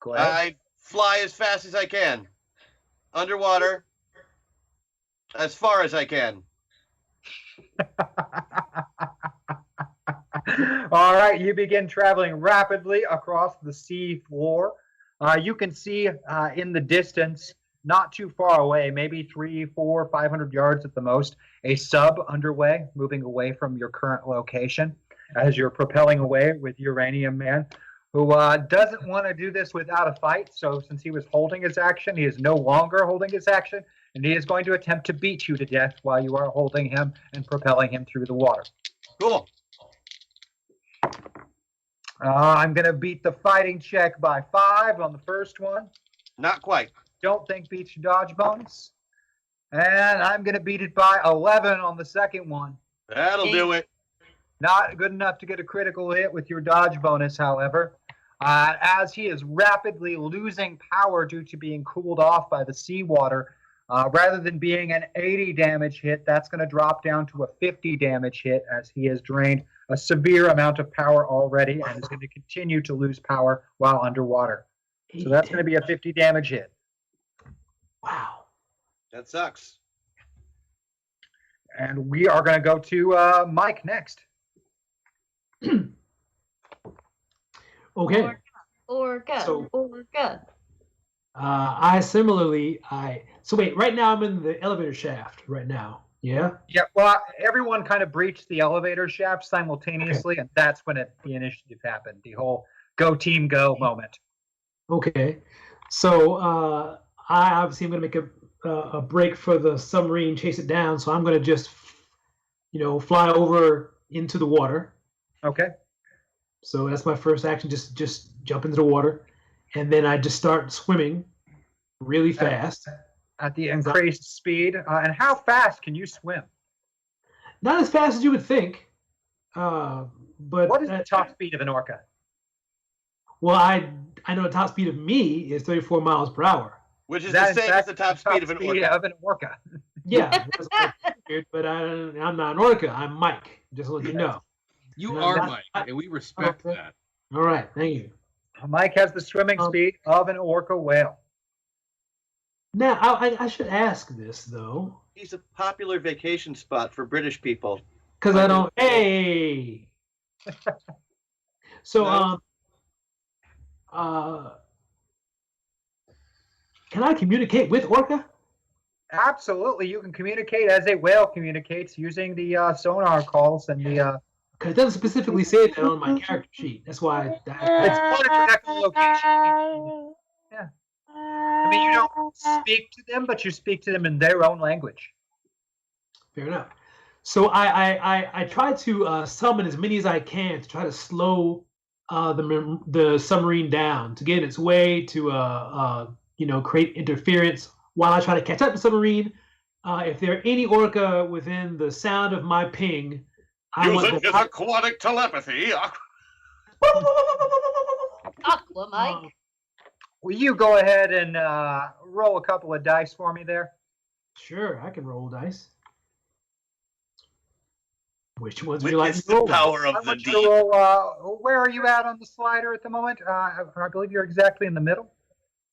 Go ahead. I fly as fast as I can. Underwater. As far as I can. All right, you begin traveling rapidly across the sea floor. You can see in the distance, not too far away, maybe 300, 400, 500 yards at the most, a sub underway, moving away from your current location as you're propelling away with Uranium Man, who doesn't want to do this without a fight. So since he was holding his action, he is no longer holding his action, and he is going to attempt to beat you to death while you are holding him and propelling him through the water. Cool. I'm going to beat the fighting check by 5 on the first one. Not quite. Don't think beats your dodge bonus. And I'm going to beat it by 11 on the second one. That'll do it. Not good enough to get a critical hit with your dodge bonus, however. As he is rapidly losing power due to being cooled off by the seawater, rather than being an 80 damage hit, that's going to drop down to a 50 damage hit as he has drained a severe amount of power already and is going to continue to lose power while underwater. So that's going to be a 50 damage hit. Wow. That sucks. And we are going to go to Mike next. Okay. Orca. So- Orca. So wait, right now I'm in the elevator shaft right now. Yeah? Yeah, well, everyone kind of breached the elevator shaft simultaneously, and that's when the initiative happened, the whole go team go moment. Okay. So I obviously am going to make a break for the submarine, chase it down. So I'm going to just, fly over into the water. Okay. So that's my first action. Just jump into the water, and then I just start swimming really fast. At the increased speed. And how fast can you swim? Not as fast as you would think. But what is the top speed of an orca? Well, I know the top speed of me is 34 miles per hour. Which is the same as the top speed of an orca. Yeah, but I'm not an orca. I'm Mike. Just to let you know. You are Mike, and we respect that. All right, thank you. Mike has the swimming speed of an orca whale. Now, I should ask this though. He's a popular vacation spot for British people. Because I don't. Hey. So can I communicate with orca? Absolutely, you can communicate as a whale communicates using the sonar calls and the. Because it doesn't specifically say that on my character sheet. That's why. It's part of your echolocation. Yeah. I mean, you don't speak to them, but you speak to them in their own language. Fair enough. So I try to summon as many as I can to try to slow the submarine down to get its way to create interference while I try to catch up the submarine. If there are any orca within the sound of my ping, I want Using his aquatic telepathy. Aqua, Mike. Will you go ahead and roll a couple of dice for me there? Sure, I can roll dice. Which ones would you like Witness to roll? the power of I the want you deep. to roll, where are you at on the slider at the moment? I believe you're exactly in the middle.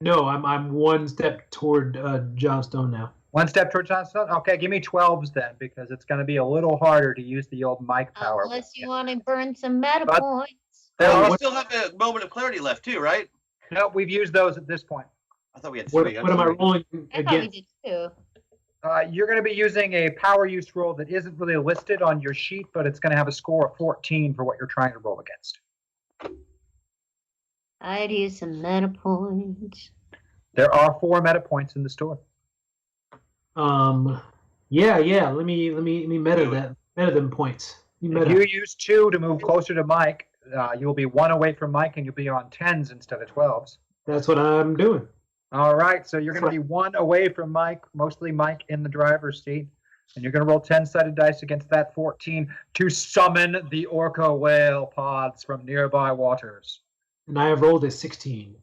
No, I'm one step toward John Stone now. 1 step towards Jon Snow? Okay, give me 12s then, because it's going to be a little harder to use the old mic power. Unless you want to burn some meta But- points. We still have a moment of clarity left too, right? No, we've used those at this point. I thought we had What, 3. what am I rolling I thought we against? did too. You're going to be using a power use roll that isn't really listed on your sheet, but it's going to have a score of 14 for what you're trying to roll against. I'd use some meta points. There are 4 meta points in the store. Yeah. Let me meta them points. If you use 2 to move closer to Mike, you'll be 1 away from Mike, and you'll be on 10s instead of 12s. That's what I'm doing. All right, so you're going to be 1 away from Mike, mostly Mike in the driver's seat, and you're going to roll 10-sided dice against that 14 to summon the orca whale pods from nearby waters. And I have rolled a 16.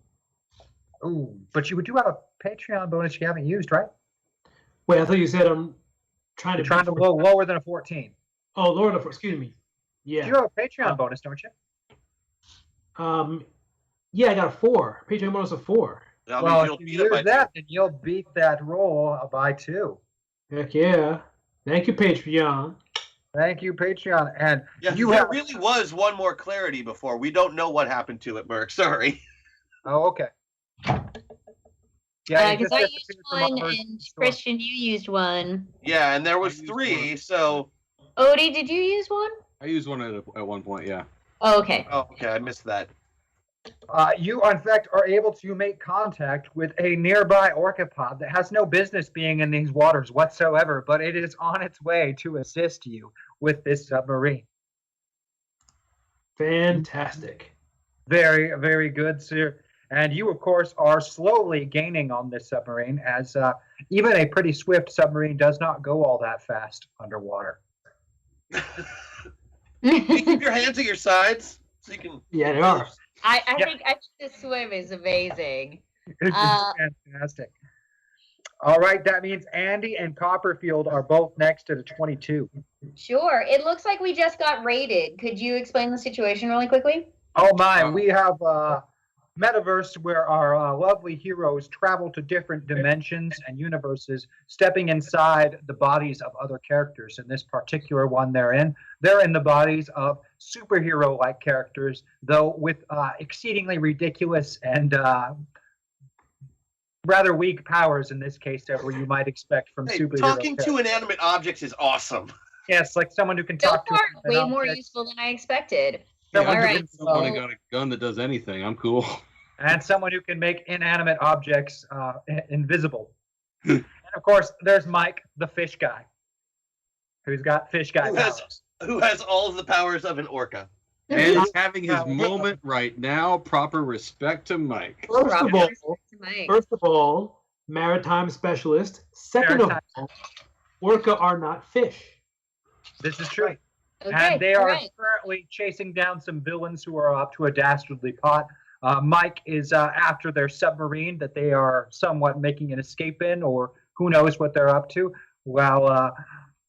Ooh, but you do have a Patreon bonus you haven't used, right? Wait, I thought you said I'm trying You're trying to roll lower than a 14. Oh, Lord, excuse me. Yeah. You have a Patreon bonus, don't you? Yeah, I got a 4. Patreon bonus of 4. Well, if you use that, then you'll beat that roll by 2. Heck yeah. Thank you, Patreon. Thank you, Patreon. And there really was one more clarity before. We don't know what happened to it, Merc. Sorry. Oh, okay. Yeah, because I used one and Christian, you used one. Yeah, and there was 3, so... Odie, did you use one? I used one at one point, yeah. Oh, okay. Oh, okay, I missed that. You, in fact, are able to make contact with a nearby orcapod that has no business being in these waters whatsoever, but it is on its way to assist you with this submarine. Fantastic. Very, very good, sir. And you, of course, are slowly gaining on this submarine, as even a pretty swift submarine does not go all that fast underwater. You keep your hands at your sides so you can... Yeah, they are. I think the swim is amazing. It's fantastic. All right, that means Andy and Copperfield are both next at a 22. Sure. It looks like we just got raided. Could you explain the situation really quickly? Oh my, we have Metaverse where our lovely heroes travel to different dimensions and universes, stepping inside the bodies of other characters. In this particular one they're in the bodies of superhero-like characters, though with exceedingly ridiculous and rather weak powers in this case, where you might expect from superheroes. Talking to inanimate objects is awesome. Yes, like someone who can So talk far, to way more useful than I expected. Yeah, All right. someone got a gun that does anything. I'm cool. And someone who can make inanimate objects invisible. And of course, there's Mike, the fish guy, who's got fish guy powers. Who has all of the powers of an orca. And is having his moment right now. Proper respect to Mike. First of all, maritime specialist. Second of all, orca are not fish. This is true. Okay, And they are alright. currently chasing down some villains who are up to a dastardly plot. Mike is after their submarine that they are somewhat making an escape in, or who knows what they're up to, while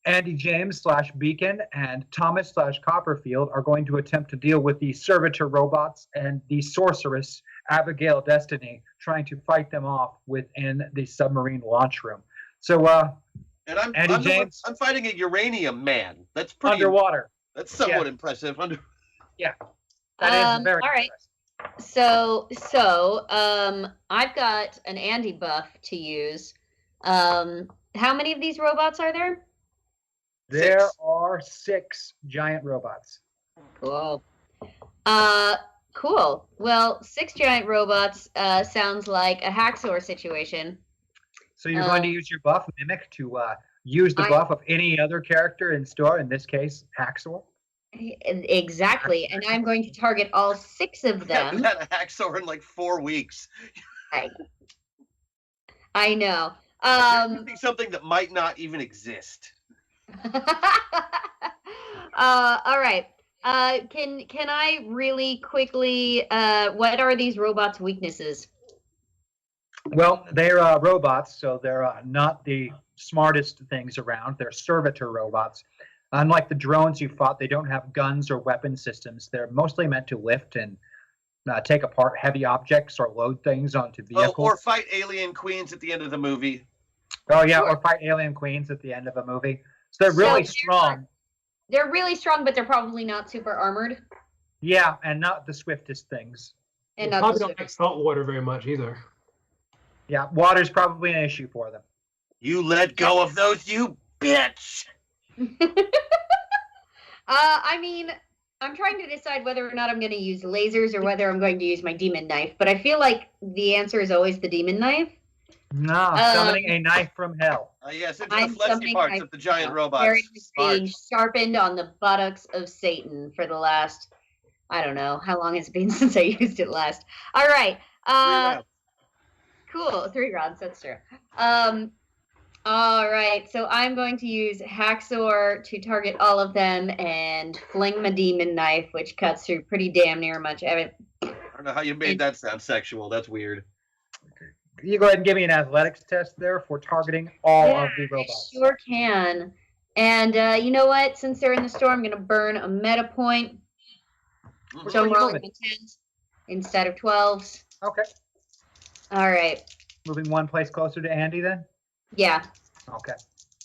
Andy James / Beacon and Thomas / Copperfield are going to attempt to deal with the servitor robots and the sorceress Abigail Destiny, trying to fight them off within the submarine launch room. So, And I'm fighting a uranium man. That's pretty underwater. That's somewhat impressive. Yeah. That is very all right. So I've got an Andy buff to use. How many of these robots are there? There are 6 giant robots. Cool. Cool. Well, 6 giant robots sounds like a Haxor situation. So you're going to use your buff Mimic to use the buff of any other character in store, in this case, Haxor? Exactly. And I'm going to target all 6 of them. I've had a Haxor in like 4 weeks. I know. Something that might not even exist. All right. Can I really quickly? What are these robots' weaknesses? Well, they're robots, so they're not the smartest things around. They're servitor robots. Unlike the drones you fought, they don't have guns or weapon systems. They're mostly meant to lift and take apart heavy objects or load things onto vehicles. Or fight alien queens at the end of the movie. Oh yeah, Sure. or fight alien queens at the end of a movie. So they're really strong. They're really strong, but they're probably not super armored. Yeah, and not the swiftest things. And They not probably the don't like salt water very much either. Yeah, water's probably an issue for them. You let go of those, you bitch! I mean, I'm trying to decide whether or not I'm going to use lasers or whether I'm going to use my demon knife, but I feel like the answer is always the demon knife. No, summoning a knife from hell. Yes, into I'm the fleshy summoning parts my of the giant robots. Very Smart. range sharpened on the buttocks of Satan for the last, I don't know, how long has it been since I used it last? All right. Cool. 3 rounds. That's true. All right. So I'm going to use Haxor to target all of them and fling my demon knife, which cuts through pretty damn near much of it. I don't know how you made that sound sexual. That's weird. You go ahead and give me an athletics test there for targeting all of the robots. I sure can. And you know what? Since they're in the store, I'm going to burn a meta point. So I'm rolling with 10s instead of 12s. Okay. All right. Moving one place closer to Andy then? Yeah. Okay.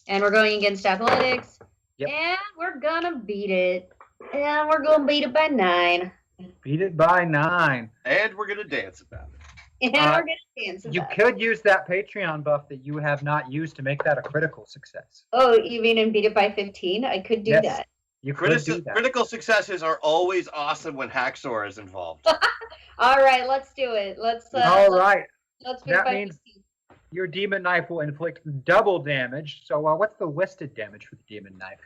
And we're going against athletics. Yep. And we're going to beat it. And we're going to beat it by 9. Beat it by 9. And we're going to dance about it. And we're going to dance about You it. could use that Patreon buff that you have not used to make that a critical success. Oh, you mean and beat it by 15? I could do Yes. that. You could do that. Critical successes are always awesome when Haxor is involved. All right, let's do it. Let's. All right. Let's beat it That by means 15. your demon knife will inflict double damage. So what's the listed damage for the demon knife?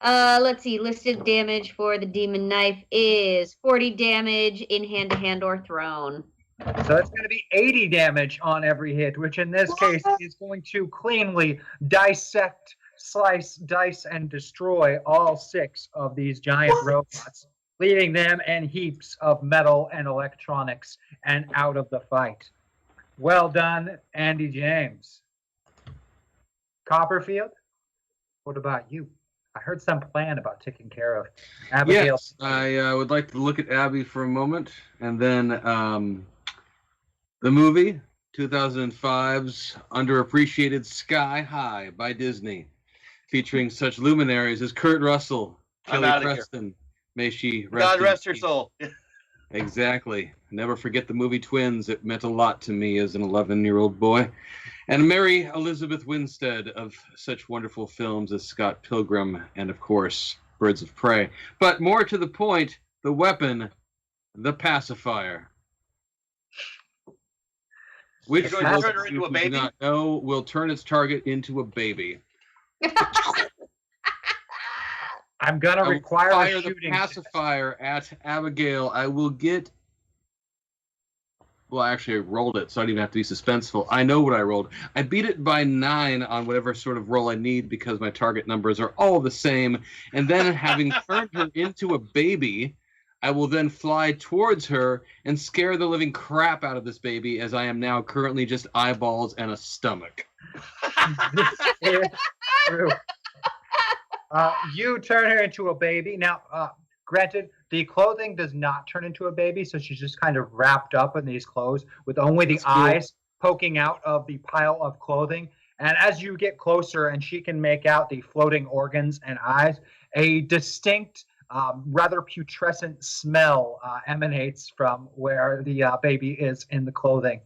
Let's see. Listed damage for the demon knife is 40 damage in hand-to-hand or thrown. So it's going to be 80 damage on every hit, which in this case is going to cleanly dissect, slice, dice, and destroy all 6 of these giant robots, leaving them in heaps of metal and electronics and out of the fight. Well done, Andy James. Copperfield, what about you? I heard some plan about taking care of Abigail. Yes, I would like to look at Abby for a moment, and then the movie 2005's underappreciated Sky High by Disney, featuring such luminaries as Kurt Russell, I'm Kelly outta here. Preston. May she God in rest her peace. soul. Exactly. Never forget the movie Twins. It meant a lot to me as an 11-year-old boy. And Mary Elizabeth Winstead of such wonderful films as Scott Pilgrim and, of course, Birds of Prey. But more to the point, the weapon, the pacifier. Which, You're for going to those turn of her you into a who do baby? not know, will turn its target into a baby. I'm going to I will require fire a the shooting. pacifier at Abigail. I will get... Well, actually, I rolled it, so I don't even have to be suspenseful. I know what I rolled. I beat it by 9 on whatever sort of roll I need because my target numbers are all the same. And then, having turned her into a baby, I will then fly towards her and scare the living crap out of this baby, as I am now currently just eyeballs and a stomach. This is true. You turn her into a baby. Now, granted, the clothing does not turn into a baby, so she's just kind of wrapped up in these clothes with only the That's cool. eyes poking out of the pile of clothing. And as you get closer and she can make out the floating organs and eyes, a distinct, rather putrescent smell emanates from where the baby is in the clothing.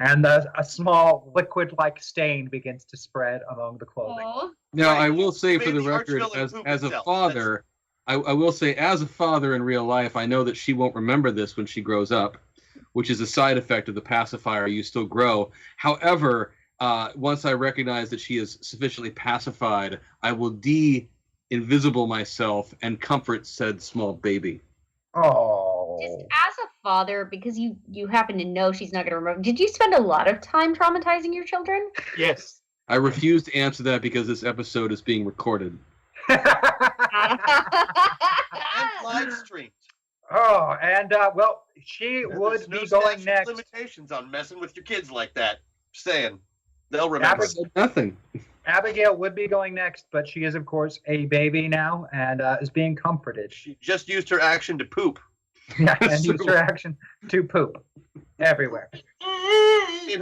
And a small liquid-like stain begins to spread among the clothing. Aww. Now, Right. I will say for the Maybe record, Archville and Poop as a itself. father, I will say as a father in real life, I know that she won't remember this when she grows up, which is a side effect of the pacifier. You still grow. However, once I recognize that she is sufficiently pacified, I will de-invisible myself and comfort said small baby. Oh. Just as a father, because you happen to know she's not going to remember, did you spend a lot of time traumatizing your children? Yes. I refuse to answer that because this episode is being recorded. And live streamed. Oh, and well, she would There's no be going statute of next. limitations on messing with your kids like that. Just saying. They'll remember. Nothing. Abigail would be going next, but she is, of course, a baby now and is being comforted. She just used her action to poop. Yeah, and used her action to poop everywhere. Made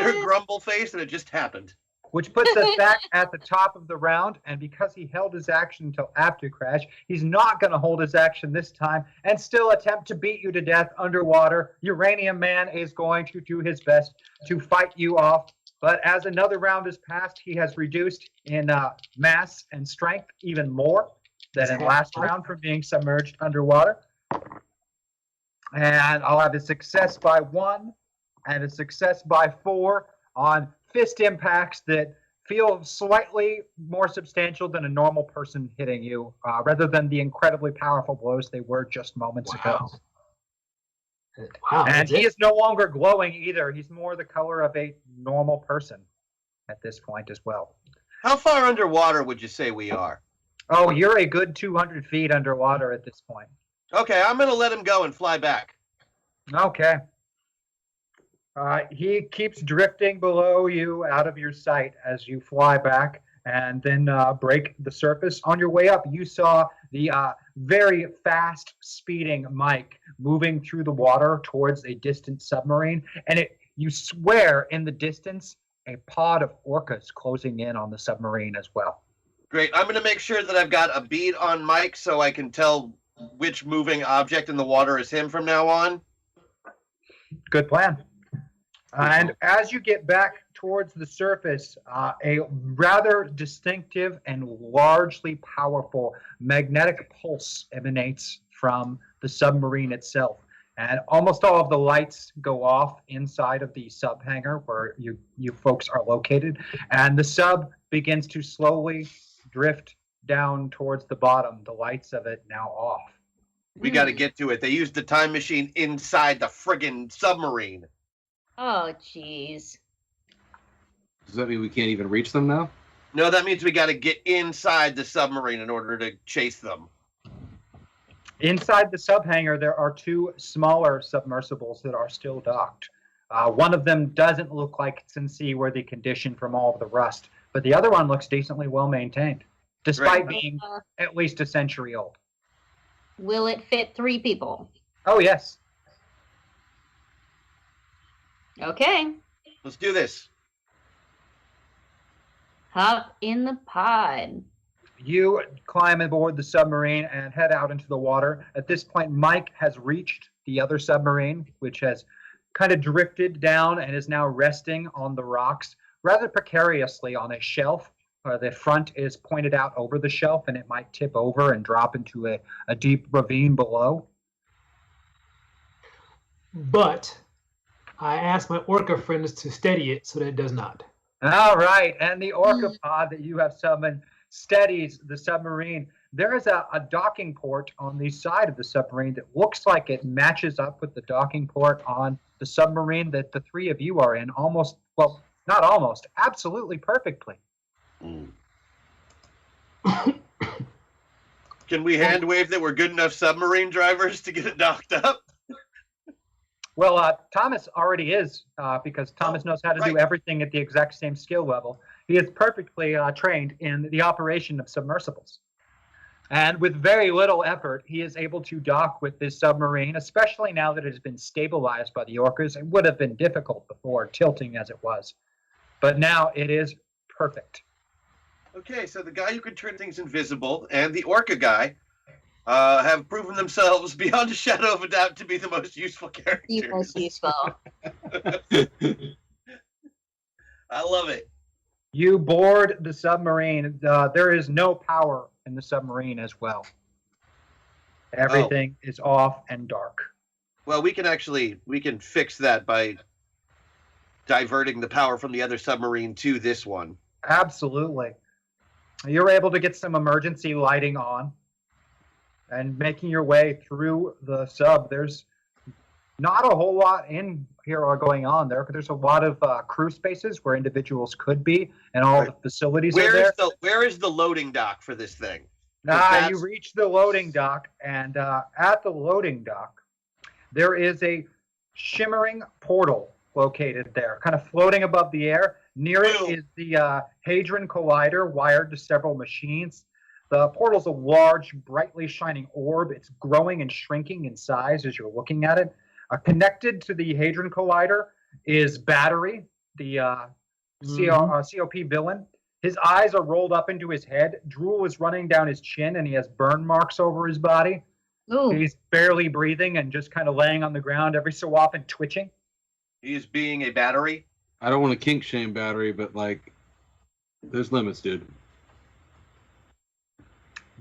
her grumble face, and it just happened. which puts us back at the top of the round. And because he held his action until after crash, he's not going to hold his action this time and still attempt to beat you to death underwater. Uranium Man is going to do his best to fight you off. But as another round has passed, he has reduced in mass and strength even more than in last round from being submerged underwater. And I'll have a success by 1 and a success by 4 on fist impacts that feel slightly more substantial than a normal person hitting you, rather than the incredibly powerful blows they were just moments ago. Wow, And he is no longer glowing either. He's more the color of a normal person at this point as well. How far underwater would you say we are? Oh, you're a good 200 feet underwater at this point. Okay, I'm going to let him go and fly back. Okay. He keeps drifting below you out of your sight as you fly back and then break the surface. On your way up, you saw the very fast speeding Mike moving through the water towards a distant submarine. And you swear in the distance, a pod of orcas closing in on the submarine as well. Great. I'm going to make sure that I've got a bead on Mike so I can tell which moving object in the water is him from now on. Good plan. And as you get back towards the surface, a rather distinctive and largely powerful magnetic pulse emanates from the submarine itself. And almost all of the lights go off inside of the sub hangar where you folks are located. And the sub begins to slowly drift down towards the bottom, the lights of it now off. We got to get to it. They used the time machine inside the friggin' submarine. Oh, jeez. Does that mean we can't even reach them now? No, that means we got to get inside the submarine in order to chase them. Inside the sub hangar, there are 2 smaller submersibles that are still docked. One of them doesn't look like it's in seaworthy condition from all of the rust, but the other one looks decently well maintained, despite being at least a century old. Will it fit 3 people? Oh, yes. Okay. Let's do this. Hop in the pod. You climb aboard the submarine and head out into the water. At this point, Mike has reached the other submarine, which has kind of drifted down and is now resting on the rocks rather precariously on a shelf. The front is pointed out over the shelf, and it might tip over and drop into a deep ravine below. But I asked my orca friends to steady it so that it does not. All right, and the orca pod that you have summoned steadies the submarine. There is a docking port on the side of the submarine that looks like it matches up with the docking port on the submarine that the 3 of you are in almost, well, not almost, absolutely perfectly. Can we hand wave that we're good enough submarine drivers to get it docked up? Well, Thomas already is, because Thomas knows how to do everything at the exact same skill level. He is perfectly trained in the operation of submersibles. And with very little effort, he is able to dock with this submarine, especially now that it has been stabilized by the orcas. It would have been difficult before, tilting as it was. But now it is perfect. Okay, so the guy who can turn things invisible and the orca guy have proven themselves beyond a shadow of a doubt to be the most useful characters. The most useful. I love it. You board the submarine. There is no power in the submarine as well. Everything is off and dark. Well, we can fix that by diverting the power from the other submarine to this one. Absolutely. You're able to get some emergency lighting on and making your way through the sub. There's not a whole lot in here are going on there, but there's a lot of crew spaces where individuals could be, and all the facilities are there. Where is the loading dock for this thing? You reach the loading dock, and at the loading dock, there is a shimmering portal located there, kind of floating above the air. Near it is the Hadron Collider wired to several machines. The portal's a large, brightly shining orb. It's growing and shrinking in size as you're looking at it. Connected to the Hadron Collider is battery. The COP villain. His eyes are rolled up into his head. Drool is running down his chin, and he has burn marks over his body. Ooh. He's barely breathing and just kind of laying on the ground every so often, twitching. He is being a battery. I don't want to kink shame Battery, but like, there's limits, dude.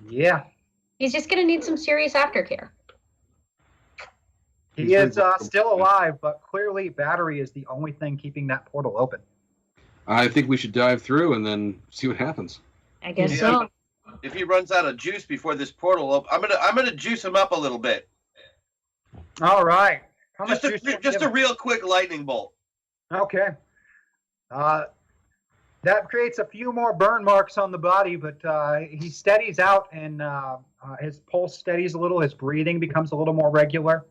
Yeah. He's just gonna need some serious aftercare. He is still alive, but clearly Battery is the only thing keeping that portal open. I think we should dive through and then see what happens. I guess so. If he runs out of juice before this portal opens, I'm gonna juice him up a little bit. All right. How Just much juice a real quick lightning bolt. Okay. That creates a few more burn marks on the body, but he steadies out, and his pulse steadies a little. His breathing becomes a little more regular.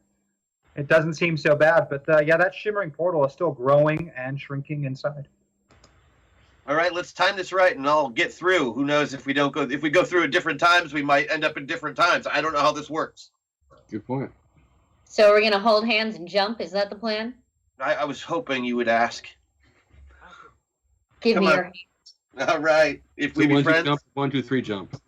It doesn't seem so bad, but yeah, that shimmering portal is still growing and shrinking inside. All right, let's time this right, and I'll get through. Who knows if we go through at different times, we might end up at different times. I don't know how this works. Good point. So we're gonna hold hands and jump. Is that the plan? I was hoping you would ask. Give Come me on. your hand. All right, if we So be 1, 2, friends. jump, 1, 2, 3, jump.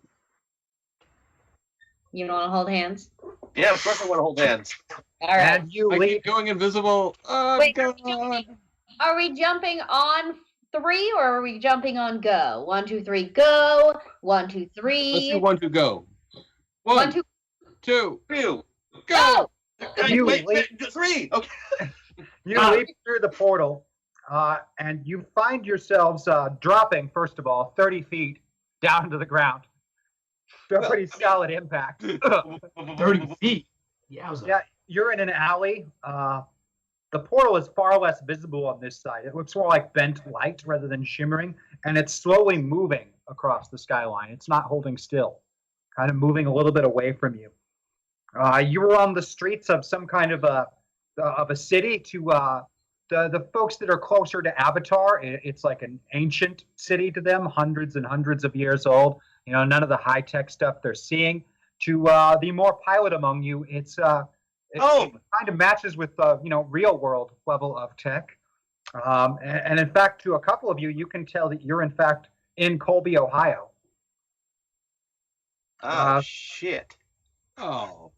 You want to hold hands? Yeah, of course I want to hold hands. All right. And you I leave. keep going invisible. Oh, Wait, God. are we jumping on 3 or are we jumping on go? 1, 2, 3, go. 1, 2, 3. Let's do 1, 2, go. 1, 2, 2, Two. go. You Wait, leave. three. Okay. You leap through the portal, and you find yourselves dropping, first of all, 30 feet down to the ground. A pretty solid impact. 30 feet. Yowza. Yeah, you're in an alley. The portal is far less visible on this side. It looks more like bent light rather than shimmering, and it's slowly moving across the skyline. It's not holding still, kind of moving a little bit away from you. You were on the streets of some kind of a city. To the folks that are closer to Avatar, it's like an ancient city to them, hundreds and hundreds of years old. You know, none of the high tech stuff they're seeing. To the more pilot among you, it kind of matches with real world level of tech. And in fact, to a couple of you, you can tell that you're in fact in Colby, Ohio. Shit. Oh.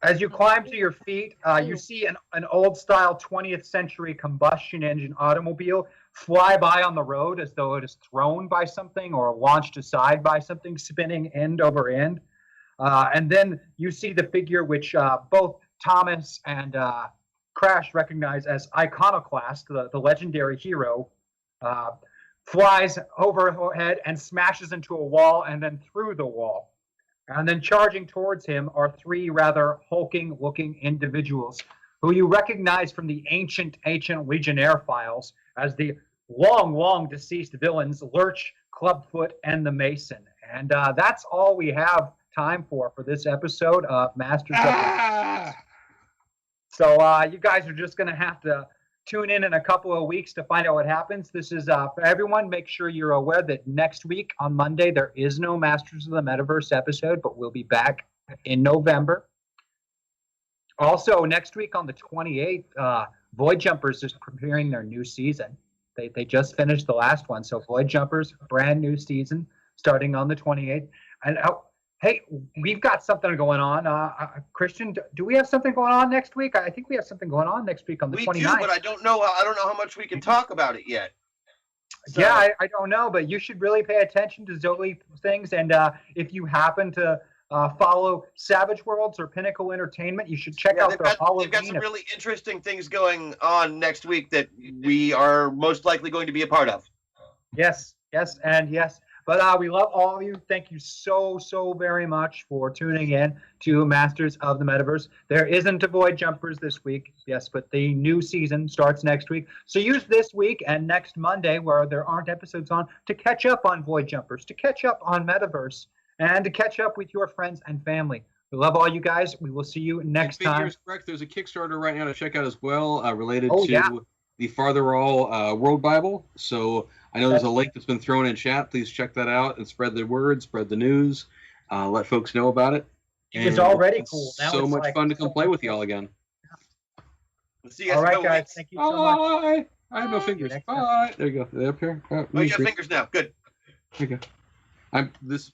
As you climb to your feet, you see an old-style 20th century combustion engine automobile fly by on the road as though it is thrown by something or launched aside by something, spinning end over end. And then you see the figure which both Thomas and Crash recognize as Iconoclast, the legendary hero, flies overhead and smashes into a wall and then through the wall. And then charging towards him are 3 rather hulking-looking individuals who you recognize from the ancient Legionnaire files as the long deceased villains Lurch, Clubfoot, and the Mason. And that's all we have time for this episode of Masters of So you guys are just going to have to tune in a couple of weeks to find out what happens. This is for everyone. Make sure you're aware that next week on Monday, there is no Masters of the Metaverse episode, but we'll be back in November. Also, next week on the 28th, Void Jumpers is preparing their new season. They just finished the last one. So Void Jumpers, brand new season, starting on the 28th. And hey, we've got something going on. Christian, do we have something going on next week? I think we have something going on next week on the 29th. We do, but I don't know how much we can talk about it yet. So. Yeah, I don't know, but you should really pay attention to Zoe things. And if you happen to follow Savage Worlds or Pinnacle Entertainment, you should check out their Halloween. They've got some really interesting things going on next week that we are most likely going to be a part of. Yes, and yes. But we love all of you. Thank you so very much for tuning in to Masters of the Metaverse. There isn't a Void Jumpers this week, yes, but the new season starts next week. So use this week and next Monday, where there aren't episodes on, to catch up on Void Jumpers, to catch up on Metaverse, and to catch up with your friends and family. We love all you guys. We will see you next time. Correct. There's a Kickstarter right now to check out as well, related to the Farther All World Bible. So I know there's a link that's been thrown in chat. Please check that out and spread the word, spread the news, let folks know about it. It's already cool. Now so it's much fun to come play with y'all again. We'll see you guys. All right, guys. Thank you so much. Bye. I have no fingers. Bye. There you go. They're up here. Oh, you have fingers now. Good. There you go. I'm this.